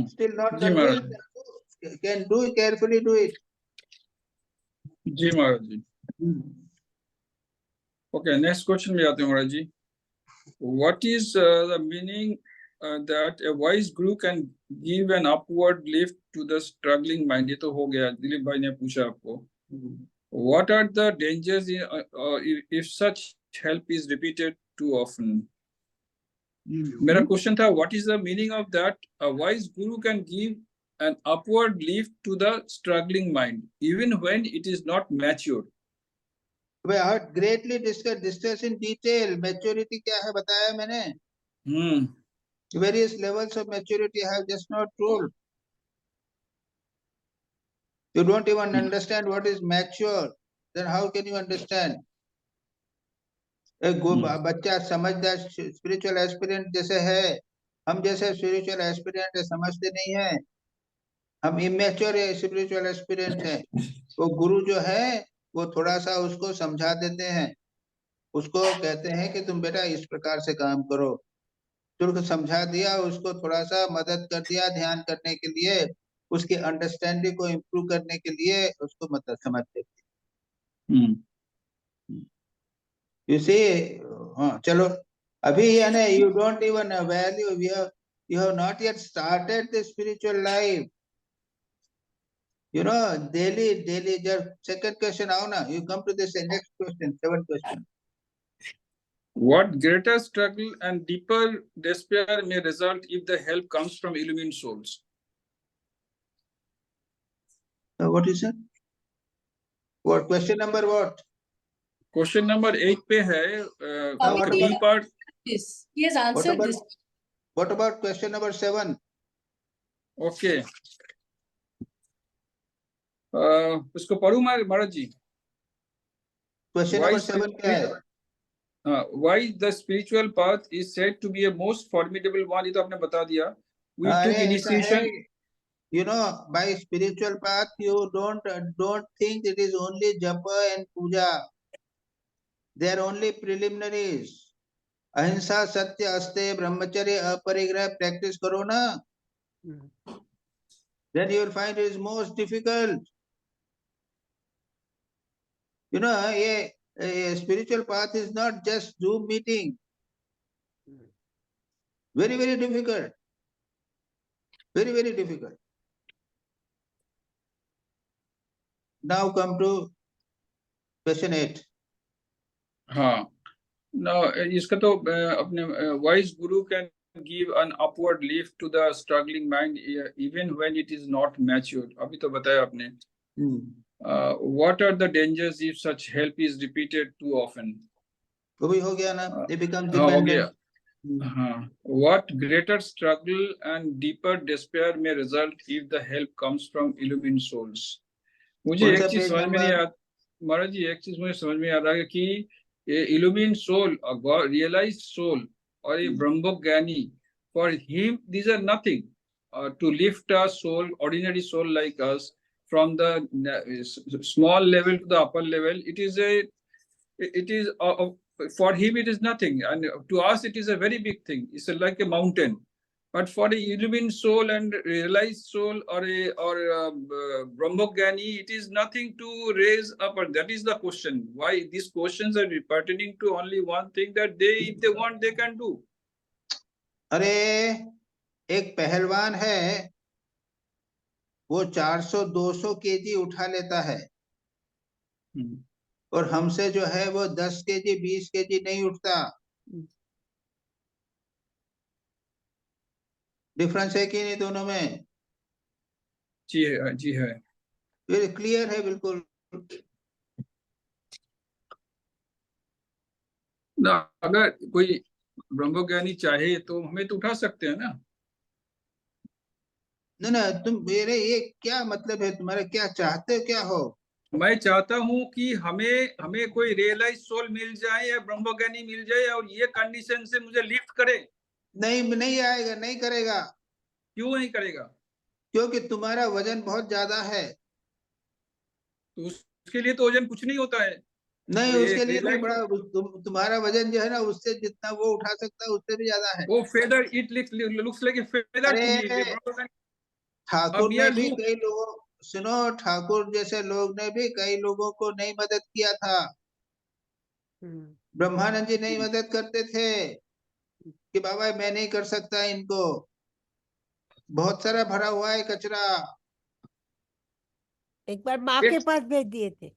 Still not ji Maharaj convinced, can do it, carefully do it. जी महाराज जी। Okay, next question में आते हैं महाराज जी। What is the meaning that a wise guru can give an upward lift to the struggling mind? ये तो हो गया, दिलीप भाई ने पूछा आपको। What are the dangers if such help is repeated too often? मेरा क्वेश्चन था, what is the meaning of that a wise guru can give an upward lift to the struggling mind even when it is not mature? We have greatly discussed in detail. Maturity क्या है बताया मैंने। Various levels of maturity I have just not told. You don't even understand what is mature. Then how can you understand? एक बच्चा समझदार spiritual aspirant जैसे है, हम जैसे स्पिरिचुअल एस्पिरेंट समझते नहीं है, हम इमेच्योर स्पिरिचुअल एस्पिरेंट है। वो गुरु जो है वो थोड़ा सा उसको समझा देते हैं, उसको कहते हैं कि तुम बेटा इस प्रकार से काम करो, तुरंत समझा दिया, उसको थोड़ा सा मदद कर दिया ध्यान करने के लिए, उसकी अंडरस्टैंडिंग को इम्प्रूव करने के लिए उसको मतलब समझ देते। You see, चलो अभी है ना, you don't even value, you have not yet started the spiritual life. You know, daily, जब second question आओ ना, you come to this next question, 7th question. What greater struggle and deeper despair may result if the help comes from illumined souls? What is it? What question number what? Question number 8 पे है what B about- part. This, he has What answered about, this. what about question number 7? Okay. इसको पढ़ूं मैं महाराज जी? Question Why number 7 क्या है? Why the spiritual path is said to be a most formidable one? ये तो आपने बता दिया. We took अरे ऐसा initiation. है, you know, by spiritual path you don't think it is only japa and puja. They are only preliminaries. अहिंसा सत्य अस्तेय ब्रह्मचर्य अपरिग्रह practice करो ना, then you will find it is most difficult. You know, a spiritual path is not just Zoom meeting. Very, very difficult. Very, very difficult. Now come to question 8. हाँ. Now इसका तो अपने wise guru can give an upward lift to the struggling mind even when it is not matured. अभी तो बताया आपने. What are the dangers if such help is repeated too often? वो भी हो गया ना, it becomes हाँ, हो dependent. गया. हाँ. What greater struggle and deeper despair may result if the help comes from illumined souls? मुझे कौन एक सा चीज page समझ में नहीं number? आ महाराज जी, एक चीज मुझे समझ में आ रहा है कि illumined soul, a realized soul, or a Brahmogani, for him these are nothing. To lift a soul, ordinary soul like us, from the small level to the upper level, it is for him it is nothing, and to us it is a very big thing. It's like a mountain. But for a illumined soul and realized soul or a Brahmogani, it is nothing to raise up. And that is the question. Why these questions are pertaining to only one thing, that they, if they want, they can do. अरे एक पहलवान है, वो 400-200 KG उठा लेता है, और हमसे जो है वो 10 केजी 20 केजी नहीं उठता. डिफरेंस है कि नहीं दोनों में? जी है, जी है. वेरी क्लियर है बिल्कुल. ना अगर कोई ब्रह्मज्ञानी चाहे तो हमें तो उठा सकते हैं ना. ना तुम मेरे ये क्या मतलब है तुम्हारा, क्या चाहते हो, क्या हो? मैं चाहता हूं कि हमें कोई रियलाइज सोल मिल जाए या ब्रह्मज्ञानी मिल जाए और ये कंडीशन से मुझे लिफ्ट करे. नहीं आएगा, नहीं करेगा. क्यों नहीं करेगा? क्योंकि तुम्हारा वजन बहुत ज्यादा है. तो उसके लिए तो वजन कुछ नहीं होता है. नहीं, तो उसके लिए realize- बड़ा तुम्हारा वजन जो है ना, उससे जितना वो उठा सकता है उससे भी ज्यादा है. वो feather, it looks like a feather to me. अरे ठाकुर ने भी कई लोगों, सुनो, ठाकुर जैसे लोग ने भी कई लोगों को नहीं मदद किया था. ब्रह्मानंद जी नहीं मदद करते थे कि बाबा मैं नहीं कर सकता इनको, बहुत सारा भरा हुआ है कचरा. एक बार माँ के पास भेज दिए थे.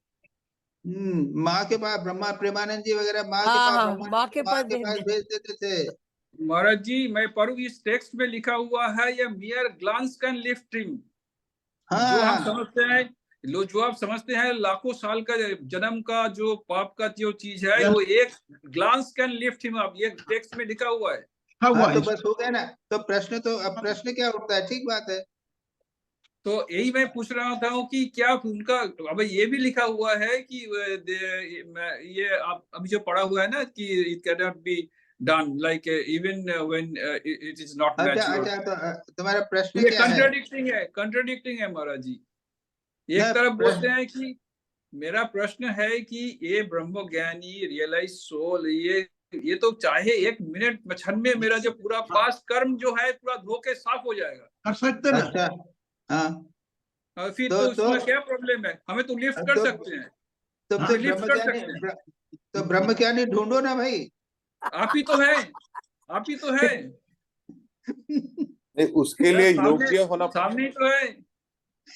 माँ के पास, ब्रह्मा प्रेमानंद जी वगैरह माँ के हाँ, पास, हाँ, माँ के पास भेज देते थे. महाराज जी, मैं पढ़ू, इस टेक्स्ट में लिखा हुआ है, ये mere glance can lift him. जो आप समझते हैं, जो आप समझते हैं लाखों साल का जन्म का जो पाप का जो चीज है, वो एक glance can lift him up. ये टेक्स्ट में लिखा हुआ है. हाँ, तो बस हो गया ना. तो अब प्रश्न क्या उठता है? ठीक बात है. तो यही मैं पूछ रहा था कि क्या उनका, अब ये भी लिखा हुआ है कि ये आप अभी जो पढ़ा हुआ है ना कि it can not be done like even when it is not mature. अच्छा, तो तुम्हारा प्रश्न क्या है? कंट्राडिक्टिंग है महाराज जी. एक तरफ बोलते हैं कि मेरा प्रश्न है कि ये ब्रह्मज्ञानी रियलाइज सोल, ये तो चाहे 1 मिनट क्षण में मेरा जो पूरा पास्ट कर्म जो है पूरा धो के साफ हो जाएगा. कर सकते ना. अच्छा, हाँ. और फिर तो उसमें क्या प्रॉब्लम है? हमें तो लिफ्ट कर सकते हैं. तो फिर लिफ्ट कर सकते हैं. तो ब्रह्मज्ञानी ढूंढो ना भाई. आप ही तो है, आप ही तो है. नहीं, उसके लिए योग्य होना. सामने तो है.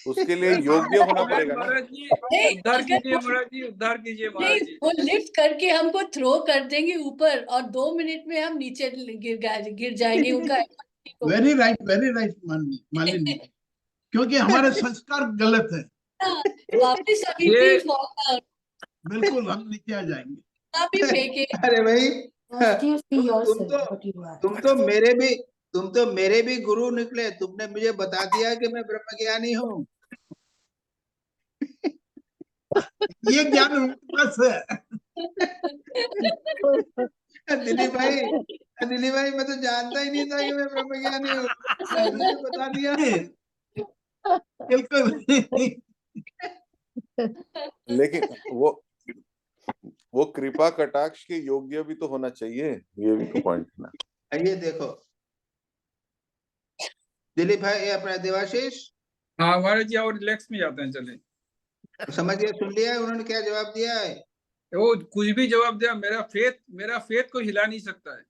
उसके लिए योग्य होना पड़ेगा ना। महाराज जी नहीं, उद्धार अगर कीजिए, वो- महाराज जी उद्धार कीजिए, नहीं, महाराज जी। वो लिफ्ट करके हमको थ्रो कर देंगे ऊपर और 2 मिनट में हम नीचे गिर जाएंगे उनका वेरी राइट मालिनी, क्योंकि हमारे संस्कार गलत है। वापिस अभी ये- भी fall down, बिल्कुल हम नीचे आ जाएंगे। अभी फेंके। अरे भाई तुम तो मेरे भी गुरु निकले। तुमने मुझे बता दिया कि मैं ब्रह्मज्ञानी हूँ। ये ज्ञान उनके पास है। दिलीप भाई मैं तो जानता ही नहीं था कि मैं ब्रह्मज्ञानी हूँ। तुमने तो बता दिया। बिल्कुल। लेकिन वो कृपा कटाक्ष के योग्य भी तो होना चाहिए, ये भी तो पॉइंट ना। ये देखो दिलीप भाई, ये अपना देवाशीष हाँ महाराज जी, और रिलैक्स में जाते हैं, चले। समझ गया, सुन लिया उन्होंने क्या जवाब दिया है। वो कुछ भी जवाब दिया, मेरा फेथ को हिला नहीं सकता है।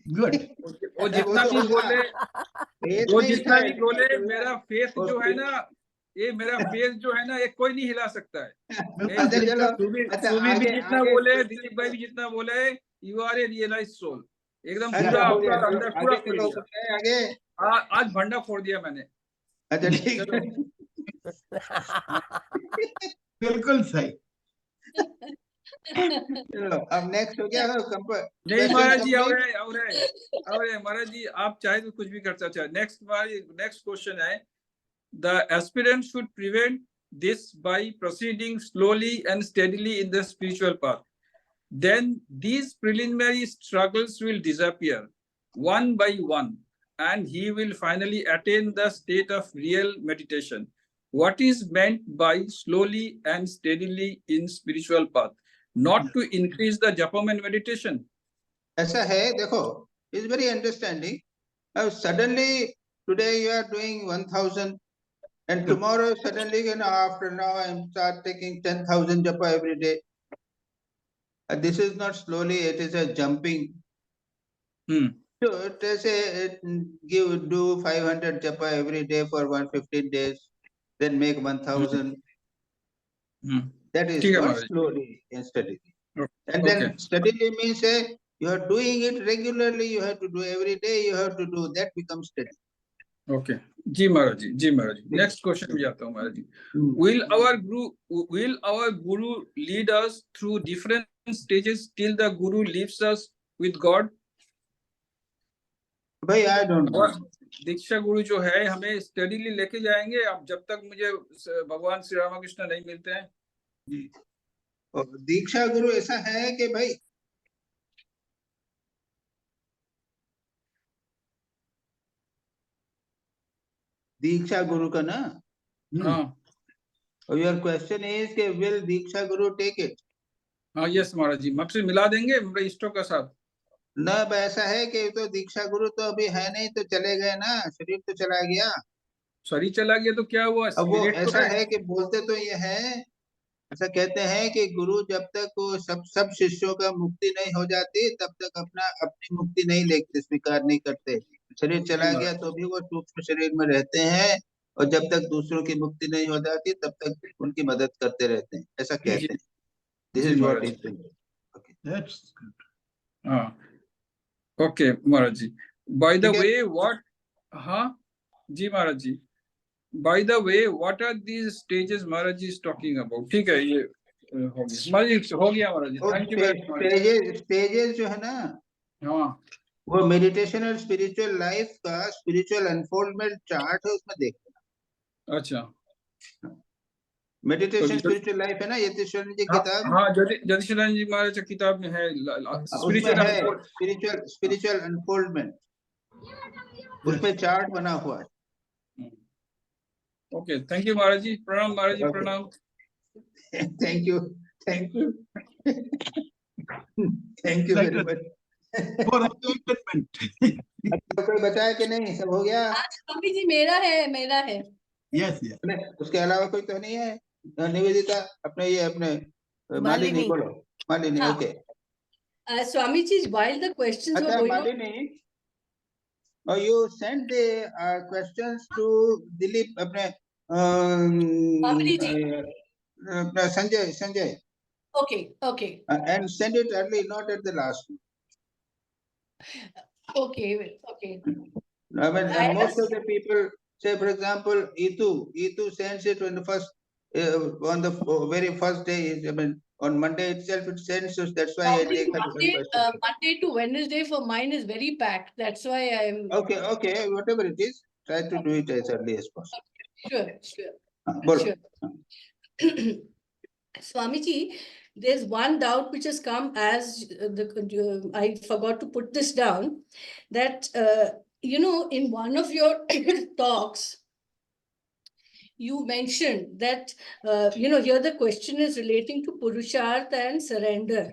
गुड। वो जितना भी बोले, फेथ वो नहीं जितना भी हिला- बोले, मेरा फेथ और जो है ना, मेरा फेथ जो है ना, ये कोई नहीं हिला सकता है। अच्छा चलो, अच्छा सुबीर भी आगे जितना आगे बोले, दिलीप भाई भी जितना बोले, you are a realise soul. एकदम अच्छा पूरा हो गया, आपका चलो, अंदर पूरा आगे खुल चलो, गया। कुछ है आगे। आज भंडा फोड़ दिया मैंने। अच्छा ठीक चलो। है। बिल्कुल सही। चलो अब नेक्स्ट हो गया। नहीं महाराज जी, और है महाराज जी, आप चाहे तो कुछ भी कर सकते हैं। नेक्स्ट क्वेश्चन है, the aspirant should prevent this by proceeding slowly and steadily in the spiritual path. Then these preliminary struggles will disappear one by one, and he will finally attain the state of real meditation. What is meant by slowly and steadily in spiritual path? Not to increase the japam and meditation. ऐसा है, देखो, is very understanding. अब suddenly today you are doing 1000 and tomorrow suddenly, after now I start taking 10,000 japa every day. This is not slowly, it is a jumping. So do 500 japa every day for 115 days, then make 1,000. That is ठीक है not Maharaj. slowly and steadily. And Okay. then steadily means you are doing it regularly, you have to do every day, you have to do, that becomes steady. Okay ji Maharaj ji, next question में जाता हूँ महाराज जी। Will our guru lead us through different stages till the guru leaves us with God? भाई I don't know. दीक्षा गुरु जो है हमें steadily लेके जाएंगे, अब जब तक मुझे भगवान श्री रामकृष्ण नहीं मिलते हैं। और दीक्षा गुरु ऐसा है कि भाई दीक्षा गुरु का ना, हाँ और योर क्वेश्चन इज कि will Diksha Guru take it? हाँ यस महाराज जी, हमसे मिला देंगे मेरे इष्टों का साथ। ना ऐसा है कि तो दीक्षा गुरु तो अभी है नहीं, तो चले गए ना, शरीर तो चला गया। शरीर चला गया तो क्या हुआ? अब वो स्पिरिट तो ऐसा है कि बोलते तो ये है, ऐसा कहते हैं कि गुरु जब तक वो सब शिष्यों का मुक्ति नहीं हो जाती तब तक अपनी मुक्ति नहीं लेते, स्वीकार नहीं करते। शरीर चला गया तो भी वो सूक्ष्म शरीर में रहते हैं, और जब तक दूसरों की मुक्ति नहीं हो जाती तब तक उनकी मदद करते रहते हैं, ऐसा कहते हैं। This is what is That's good. हाँ okay Maharaj ji. By the ठीक है। वे व्हाट, हाँ जी Maharaj ji, by the way what are these stages Maharaj ji is talking about? ठीक है, ये हो गया महाराज जी, हो गया Maharaj ji, thank you very much. Stages जो है ना, हाँ वो मेडिटेशन और स्पिरिचुअल लाइफ का स्पिरिचुअल अनफोल्डमेंट चार्ट है, उसमें देखना। अच्छा, मेडिटेशन तो स्पिरिचुअल लाइफ है ना, यतीश्वर जी की किताब, हाँ जगदीशानंद जी महाराज की किताब में है उसमें है स्पिरिचुअल अनफोल्डमेंट, उसमें चार्ट बना हुआ है। ओके थैंक यू महाराज जी, प्रणाम महाराज जी, प्रणाम। Thank you thank you very much. For enlightenment. कोई बचाया कि नहीं? सब हो गया? स्वामी जी मेरा है। Yes, yes. उसके अलावा कोई तो नहीं है? निवेदिता अपने मालिनी बोलो। मालिनी, हाँ। Okay. Swami ji, while the questions were अच्छा going on, Malini, you sent the questions to Dilip, अपने Amriji. Sanjay, Okay, okay, and send it early, not at the last. okay, okay. I mean, I most of understand. the people say, for example, Itu sends it on the first, on the very first day. I mean, on Monday itself it sends. So that's why I take a different question. Monday to Wednesday for mine is very packed. That's why I'm. Okay, whatever it is, try to do it as early as possible. Sure. Bolo. Sure. Swamiji, there's one doubt which has come as I forgot to put this down, that in one of your talks, you mentioned that here the question is relating to Purushartha and surrender.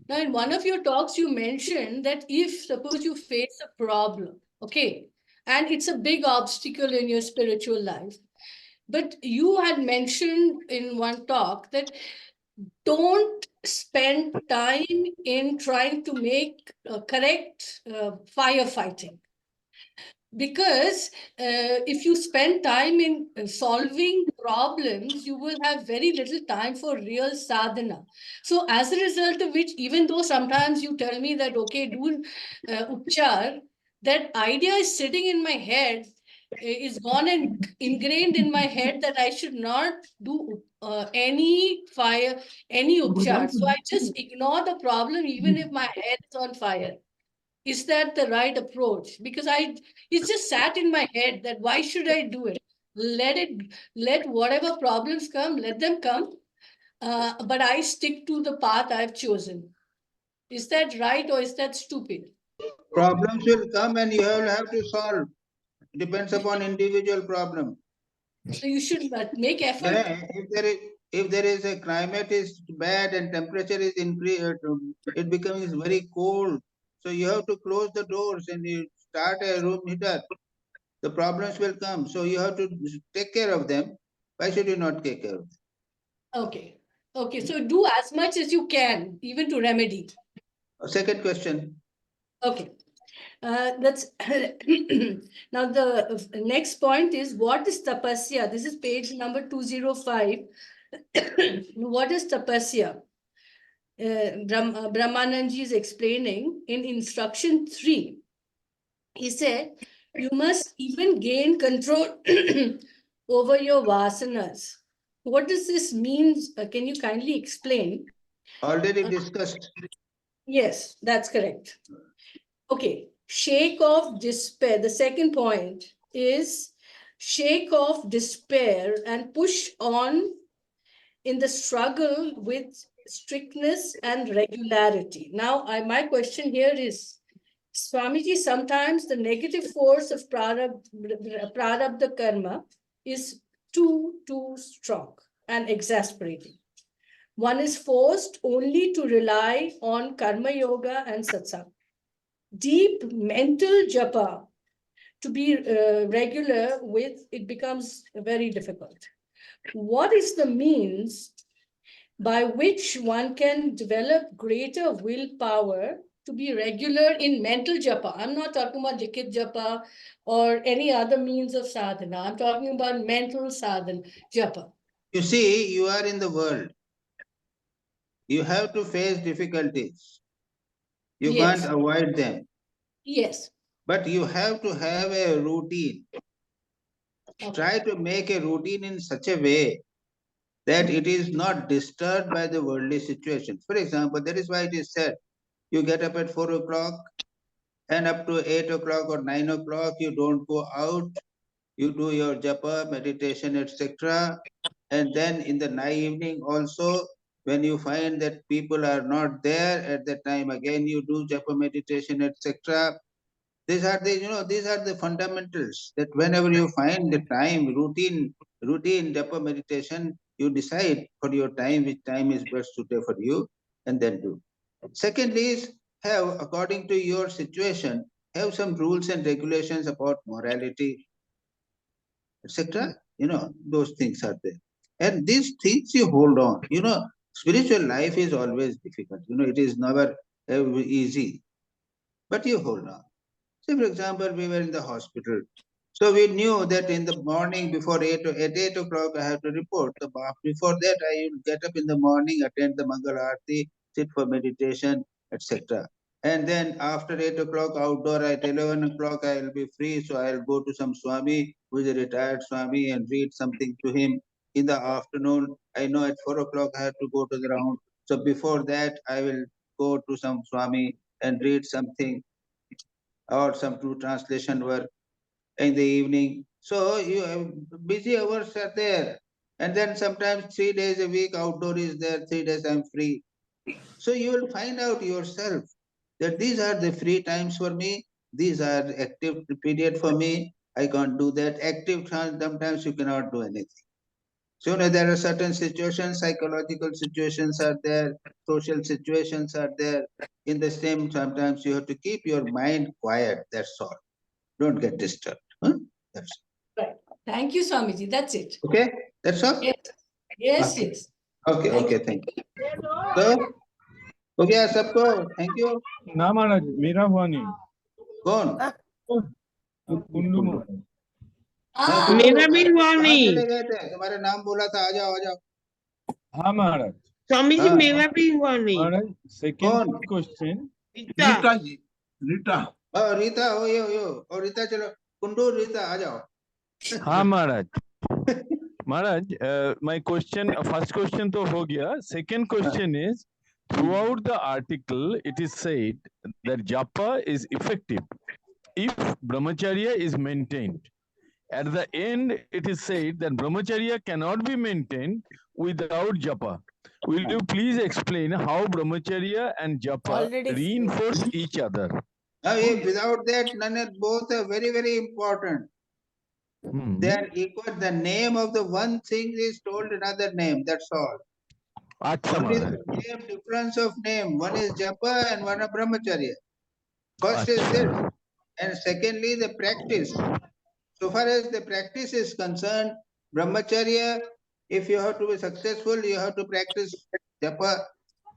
Now, in one of your talks, you mentioned that if suppose you face a problem, okay, and it's a big obstacle in your spiritual life, but you had mentioned in one talk that don't spend time in trying to make correct firefighting. Because if you spend time in solving problems, you will have very little time for real sadhana. So as a result of which, even though sometimes you tell me that, okay, do upchar, that idea is sitting in my head, is gone and ingrained in my head that I should not do any upchar. So I just ignore the problem even if my head is on fire. Is that the right approach? Because it's just sat in my head that why should I do it? Let whatever problems come, let them come. But I stick to the path I've chosen. Is that right or is that stupid? Problems will come and you will have to solve. Depends upon individual problem. So you should make effort. Yeah, if there is a climate is bad and temperature is increased, it becomes very cold. So you have to close the doors and you start a room heater. The problems will come. So you have to take care of them. Why should you not take care of them? Okay. So do as much as you can, even to remedy. Second question. Okay. That's now the next point is, what is tapasya? This is page number 205. What is tapasya? Brahmananji is explaining in instruction 3. He said, you must even gain control over your vasanas. What does this mean? Can you kindly explain? Already discussed. Yes, that's correct. Okay, shake off despair. The second point is shake off despair and push on in the struggle with strictness and regularity. Now, my question here is, Swamiji, sometimes the negative force of prarabdha karma is too strong and exasperating. One is forced only to rely on karma yoga and satsang. Deep mental japa to be regular with, it becomes very difficult. What is the means by which one can develop greater willpower to be regular in mental japa? I'm not talking about likit japa or any other means of sadhana. I'm talking about mental sadhana japa. You see, you are in the world. You have to face difficulties. You Yes. can't avoid them. Yes. But you have to have a routine. Okay. Try to make a routine in such a way that it is not disturbed by the worldly situation. For example, that is why it is said, you get up at 4 o'clock and up to 8 o'clock or 9 o'clock, you don't go out, you do your japa, meditation, etc. And then in the evening also, when you find that people are not there at that time, again you do japa, meditation, etc. These are the fundamentals that whenever you find the time, routine japa meditation, you decide for your time which time is best suited for you and then do. Secondly is have, according to your situation, have some rules and regulations about morality, etc. Those things are there. And these things you hold on. Spiritual life is always difficult. It is never easy. But you hold on. Say, for example, we were in the hospital. So we knew that in the morning before 8 o'clock I have to report. So before that I will get up in the morning, attend the Mangal Aarti, sit for meditation, etc. And then after 8 o'clock outdoor, at 11 o'clock I will be free. So I will go to some Swami who is a retired Swami and read something to him. In the afternoon, I know at 4 o'clock I have to go to the round. So before that I will go to some Swami and read something or some true translation work in the evening. So you busy hours are there. And then sometimes 3 days a week outdoor is there, 3 days I'm free. So you will find out yourself that these are the free times for me. These are active period for me. I can't do that. Active times, sometimes you cannot do anything. So there are certain situations, psychological situations are there, social situations are there. In the same, sometimes you have to keep your mind quiet. That's all. Don't get disturbed. Huh? That's Right. Thank you, Swamiji. That's it. okay. That's all. Yes. Yes, Okay. yes. Okay. Thank Okay. Thank you. So, हो गया सबको? Thank you. ना महाराज मेरा हुआ नहीं कौन? कुंडू महाराज हाँ, Ah, मेरा भी हुआ कहाँ नहीं चले गए थे? तुम्हारे नाम बोला था, आ जाओ, आ जाओ. हाँ महाराज स्वामी जी हाँ. मेरा भी हुआ नहीं महाराज कौन? Second question Rita Rita ji, Rita. Rita हो यो और रीता चलो कुंडू रीता आ जाओ. हाँ महाराज महाराज माय क्वेश्चन फर्स्ट क्वेश्चन तो हो गया second question is throughout the article it is said that japa is effective if brahmacharya is maintained. At the end it is said that brahmacharya cannot be maintained without japa. Will you please explain how brahmacharya and japa Already reinforce each other? Without that, none of both are very, very important. They are equal. The name of the one thing is told another name. That's all. Acha Only Maharaj. the name, difference of name. One is japa and one is brahmacharya. First is this, Acha. and secondly the practice. So far as the practice is concerned, brahmacharya, if you have to be successful, you have to practice japa.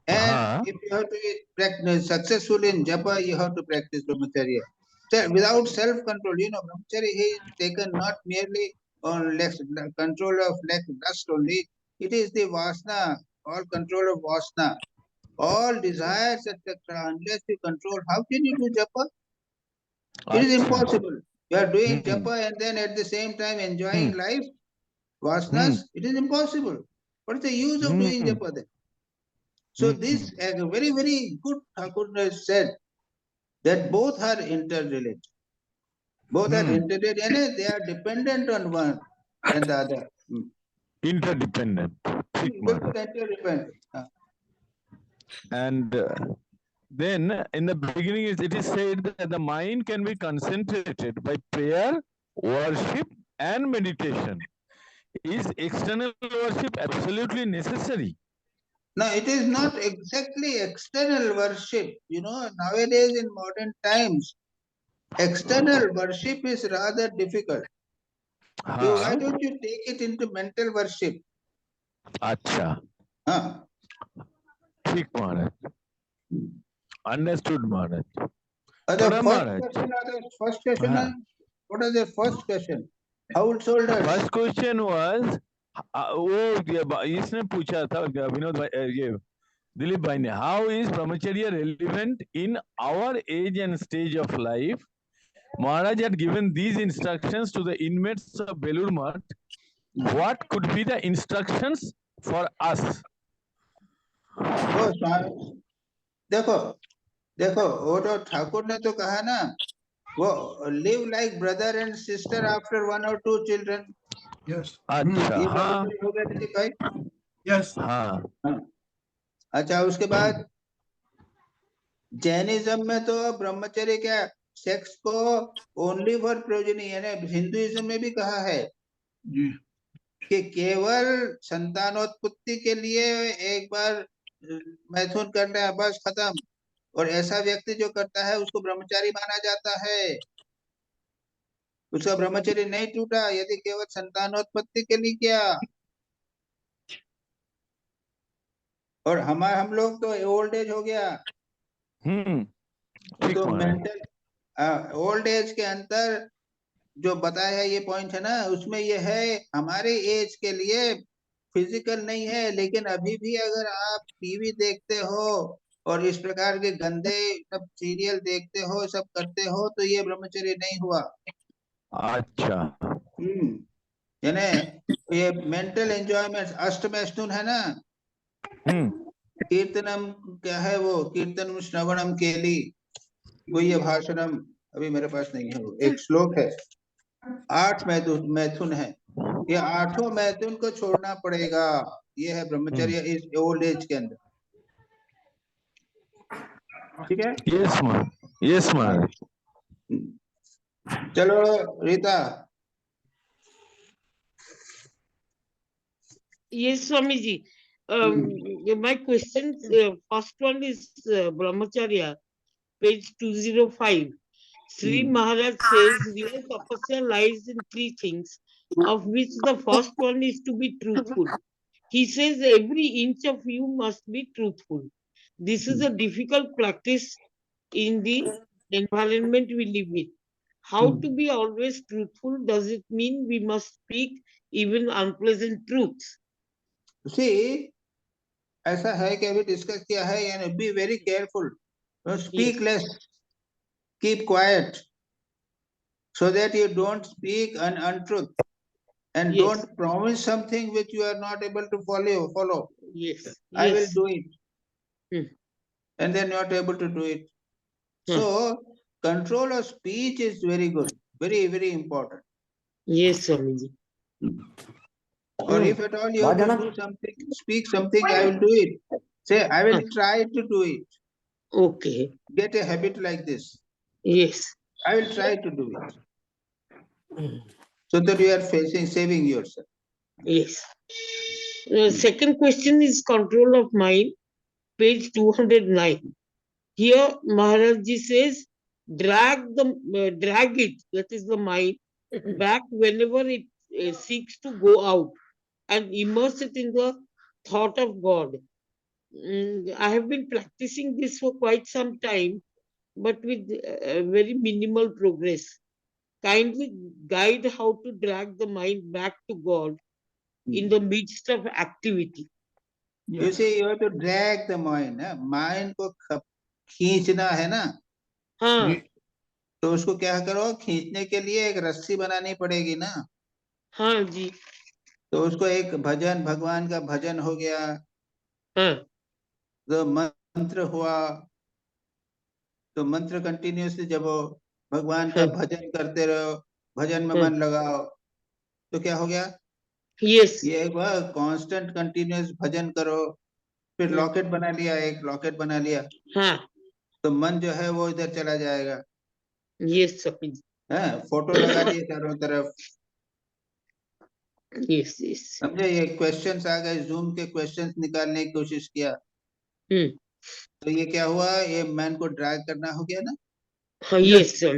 And if you have to be successful in japa, you have to practice brahmacharya. So without self-control, brahmacharya is taken not merely on control of lust only. It is the vasana, all control of vasana, all desires, etc. Unless you control, how can you do japa? It is impossible. You are doing japa and then at the same time enjoying life, vasanas, it is impossible. What is the use of doing japa then? So this very, very good Thakur has said that both are interrelated. Both are interrelated and they are dependent on one and the other. Interdependent. Interdependent. And then in the beginning it is said that the mind can be concentrated by prayer, worship and meditation. Is external worship absolutely necessary? No, it is not exactly external worship. Nowadays in modern times, external worship is rather difficult. Why don't you take it into mental worship? Acha. ठीक महाराज. Understood Maharaj. First question. What is the first question? Householders. First question was वो इसने पूछा था विनोद भाई ये दिलीप भाई ने, how is brahmacharya relevant in our age and stage of life? Maharaj had given these instructions to the inmates of Belur Math. What could be the instructions for us? देखो वो तो ठाकुर ने तो कहा ना, वो live like brother and sister after 1 or 2 children. Yes. अच्छा. Yes. अच्छा, उसके बाद जैनिज्म में तो ब्रह्मचर्य क्या, सेक्स को ओनली फॉर प्रोजेनी, यानी हिंदुइज्म में भी कहा है कि केवल संतानोत्पत्ति के लिए एक बार मैथुन करना है, बस खत्म. और ऐसा व्यक्ति जो करता है उसको ब्रह्मचारी माना जाता है. उसका ब्रह्मचर्य नहीं टूटा यदि केवल संतानोत्पत्ति के लिए किया. और हम लोग तो ओल्ड एज हो गया. तो मेंटल ओल्ड एज के अंदर जो बताया है ये पॉइंट है ना, उसमें ये है हमारे एज के लिए फिजिकल नहीं है, लेकिन अभी भी अगर आप टीवी देखते हो और इस प्रकार के गंदे सब सीरियल देखते हो, सब करते हो, तो ये ब्रह्मचर्य नहीं हुआ। अच्छा। यानी ये मेंटल एंजॉयमेंट अष्टमेष्टुन है ना, कीर्तनम क्या है वो, कीर्तनम श्रवणम केली गुह्य भाषणम, अभी मेरे पास नहीं है वो, एक श्लोक है, 8 मैथुन है, ये 8 मैथुन को छोड़ना पड़ेगा। ये है ब्रह्मचर्य इस ओल्ड एज के अंदर, ठीक है। यस महाराज। चलो Rita. Yes, Swamiji. My question, first one is Brahmacharya, page 205. Sri Maharaj says real tapasya lies in 3 things, of which the first one is to be truthful. He says every inch of you must be truthful. This is a difficult practice in the environment we live in. How to be always truthful? Does it mean we must speak even unpleasant truths? See, ऐसा है कि अभी discuss किया है, यानी be very careful, speak less, keep quiet, so that you don't speak an untruth, and Yes. don't promise something which you are not able to follow. Yes. I will Yes. do it, and then not able to do it. So control of speech is very good, very, very important. Yes, Swamiji. Or if at all you have to do something, speak something, I will do it. Say, I will try to do it. Okay. Get a habit like this. Yes. I will try to do it. So that you are saving yourself. Yes. Second question is control of mind, page 209. Here, Maharajji says, drag it, that is the mind, back whenever it seeks to go out, and immerse it in the thought of God. I have been practicing this for quite some time, but with very minimal progress. Kindly guide how to drag the mind back to God in the midst of activity. You see, you have to drag the mind. Mind को खींचना है ना, हाँ, तो उसको क्या करो, खींचने के लिए एक रस्सी बनानी पड़ेगी ना। हाँ जी। तो उसको एक भजन, भगवान का भजन हो गया, हाँ, तो मंत्र हुआ, तो मंत्र कंटिन्यूसली जब भगवान का भजन करते रहो, भजन में मन लगाओ, तो क्या हो गया? यस। ये एक कांस्टेंट कंटिन्यूस भजन करो, फिर लॉकेट बना लिया, एक लॉकेट बना लिया, हाँ, तो मन जो है वो इधर चला जाएगा। यस फोटो लगा दिए चारों तरफ। Yes yes. समझे? ये क्वेश्चंस आ गए, जूम के क्वेश्चंस निकालने की कोशिश किया, तो ये क्या हुआ, ये मैन को ड्रैग करना हो गया ना। हाँ, yes sir,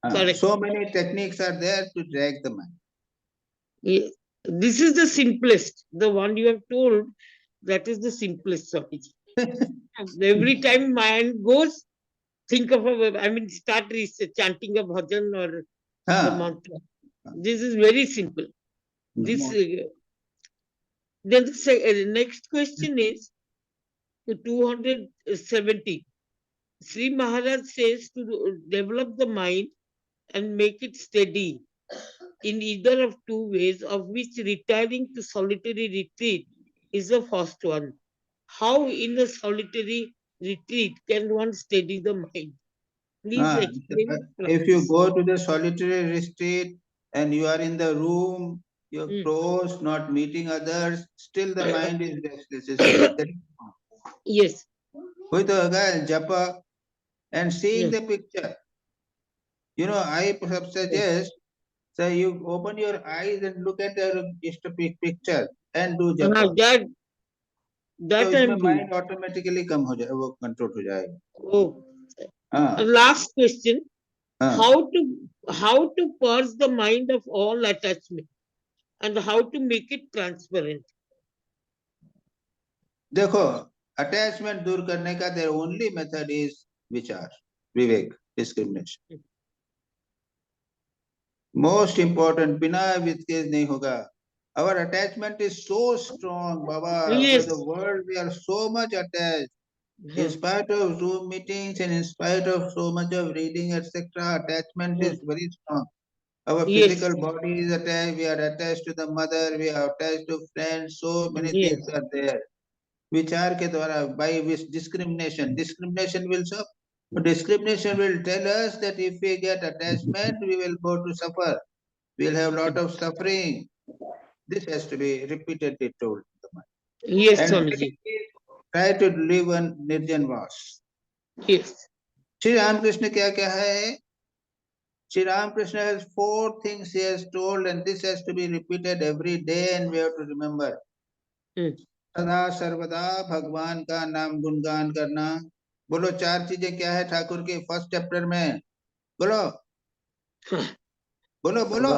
correct. So many techniques are there to drag the mind. This is the simplest, the one you have told, that is the simplest, Swamiji. Every time mind goes, think of start chanting a bhajan or the mantra. This is very simple. This then the next question is 270. Sri Maharaj says to develop the mind and make it steady in either of 2 ways, of which retiring to solitary retreat is the first one. How in a solitary retreat can one steady the mind? Please explain. If you go to the solitary retreat and you are in the room, you're closed, not meeting others, still the mind is restless. Yes. With the japa and seeing the picture. You know, I suggest, so you open your eyes and look at the picture and do japa. That so mind automatically come हो जाए, वो control हो जाएगा. Oh. Last question. How to purge the mind of all attachment and how to make it transparent? देखो, attachment दूर करने का their only method is vichar, vivek, discrimination. Most important, बिना विद केस नहीं होगा. Our attachment is so strong, Baba. Yes. With the world, we are so much attached. In spite of Zoom meetings and in spite of so much of reading, etc., attachment is very strong. Our Yes. physical body is attached. We are attached to the mother. We are attached to friends. So many Yes. things are there. विचार के द्वारा, by which discrimination will stop. But discrimination will tell us that if we get attachment, we will go to suffer. We will have a lot of suffering. This has to be repeatedly told. Yes, And Swamiji. try to live on Nirjan Vas. Yes. Sri Ramakrishna क्या क्या है? Sri Ramakrishna has 4 things he has told, and this has to be repeated every day, and we have to remember. सदा सर्वदा भगवान का नाम गुणगान करना. बोलो 4 चीजें क्या है ठाकुर के फर्स्ट चैप्टर में? बोलो बोलो बोलो.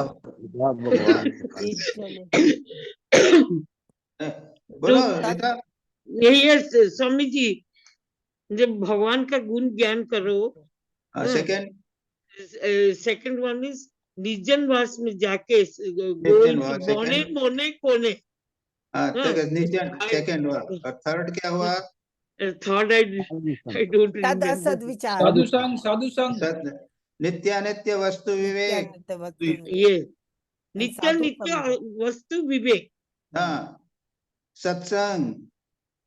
बोलो रीता. यस स्वामी जी, जब भगवान का गुण ज्ञान करो. सेकंड वन इज निर्जन वास में जाके मोने मोने कोने. निर्जन सेकंड हुआ. और थर्ड क्या हुआ? Third I don't remember. सद्विचार. साधु संग. नित्यानित्य वस्तु विवेक. ये नित्य नित्य वस्तु विवेक. हाँ. सत्संग.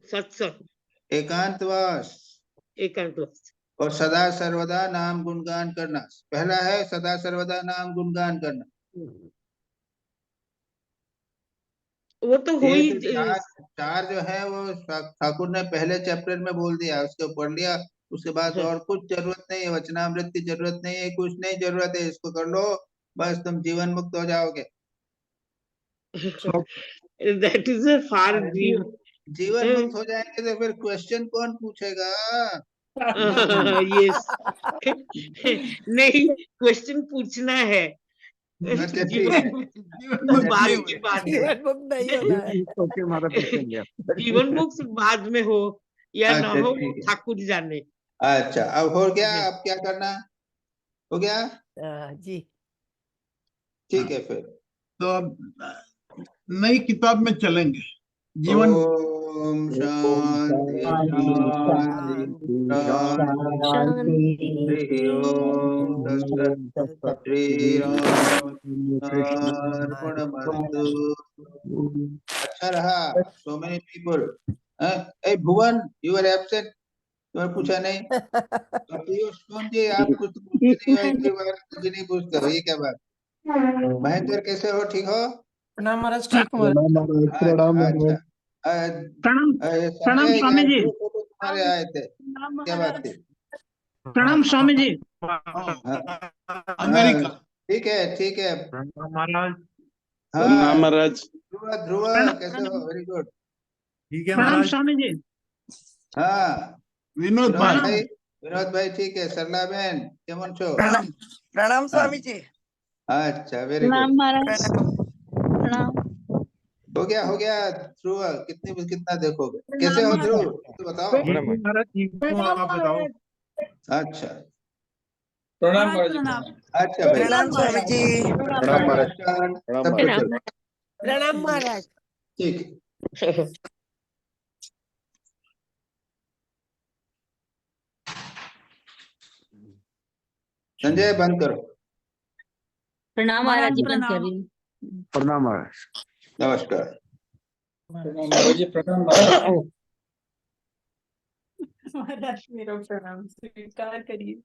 सत्संग. एकांतवास. एकांतवास. और सदा सर्वदा नाम गुणगान करना. पहला है सदा सर्वदा नाम गुणगान करना. वो तो हो ही. 4 जो है वो ठाकुर ने पहले चैप्टर में बोल दिया, उसको पढ़ लिया. उसके बाद और कुछ जरूरत नहीं है. वचनामृत की जरूरत नहीं है, कुछ नहीं जरूरत है. इसको कर लो, बस तुम जीवन मुक्त हो जाओगे. That is a far dream. जीवन मुक्त हो जाएंगे तो फिर क्वेश्चन कौन पूछेगा? यस. नहीं, क्वेश्चन पूछना है. जीवन मुक्त बाद में हो या ना हो, ठाकुर जाने. अच्छा, अब हो गया. अब क्या करना? हो गया जी. ठीक है. फिर तो अब नई किताब में चलेंगे. जीवन. ओम शांति श्री राम. अच्छा रहा. So many people. Bhuvan, you are absent. तुम्हें पूछा नहीं. जी आप कुछ पूछते नहीं हो, कुछ नहीं पूछते हो. ये क्या बात? महेंद्र कैसे हो? ठीक हो? प्रणाम महाराज. ठीक हूँ. प्रणाम स्वामी जी. तुम्हारे आए थे, क्या बात थी? प्रणाम स्वामी जी. अमेरिका. ठीक है ठीक है. प्रणाम महाराज. ध्रुव कैसे हो? Very good. ठीक है प्रणाम स्वामी जी. हाँ विनोद भाई ठीक है. सरला बहन केमन छो? प्रणाम स्वामी जी. अच्छा वेरी गुड. हो गया. ध्रुव कितना देखोगे? कैसे हो ध्रुव? तो बताओ. आप बताओ. अच्छा. प्रणाम महाराज. अच्छा भाई. प्रणाम स्वामी जी. प्रणाम महाराज. प्रणाम महाराज. ठीक. संजय बंद करो. प्रणाम महाराज जी. बंद कर रही हूँ. प्रणाम महाराज. नमस्कार. प्रणाम महाराज जी. प्रणाम महाराज. महाराज मेरा प्रणाम स्वीकार करिए.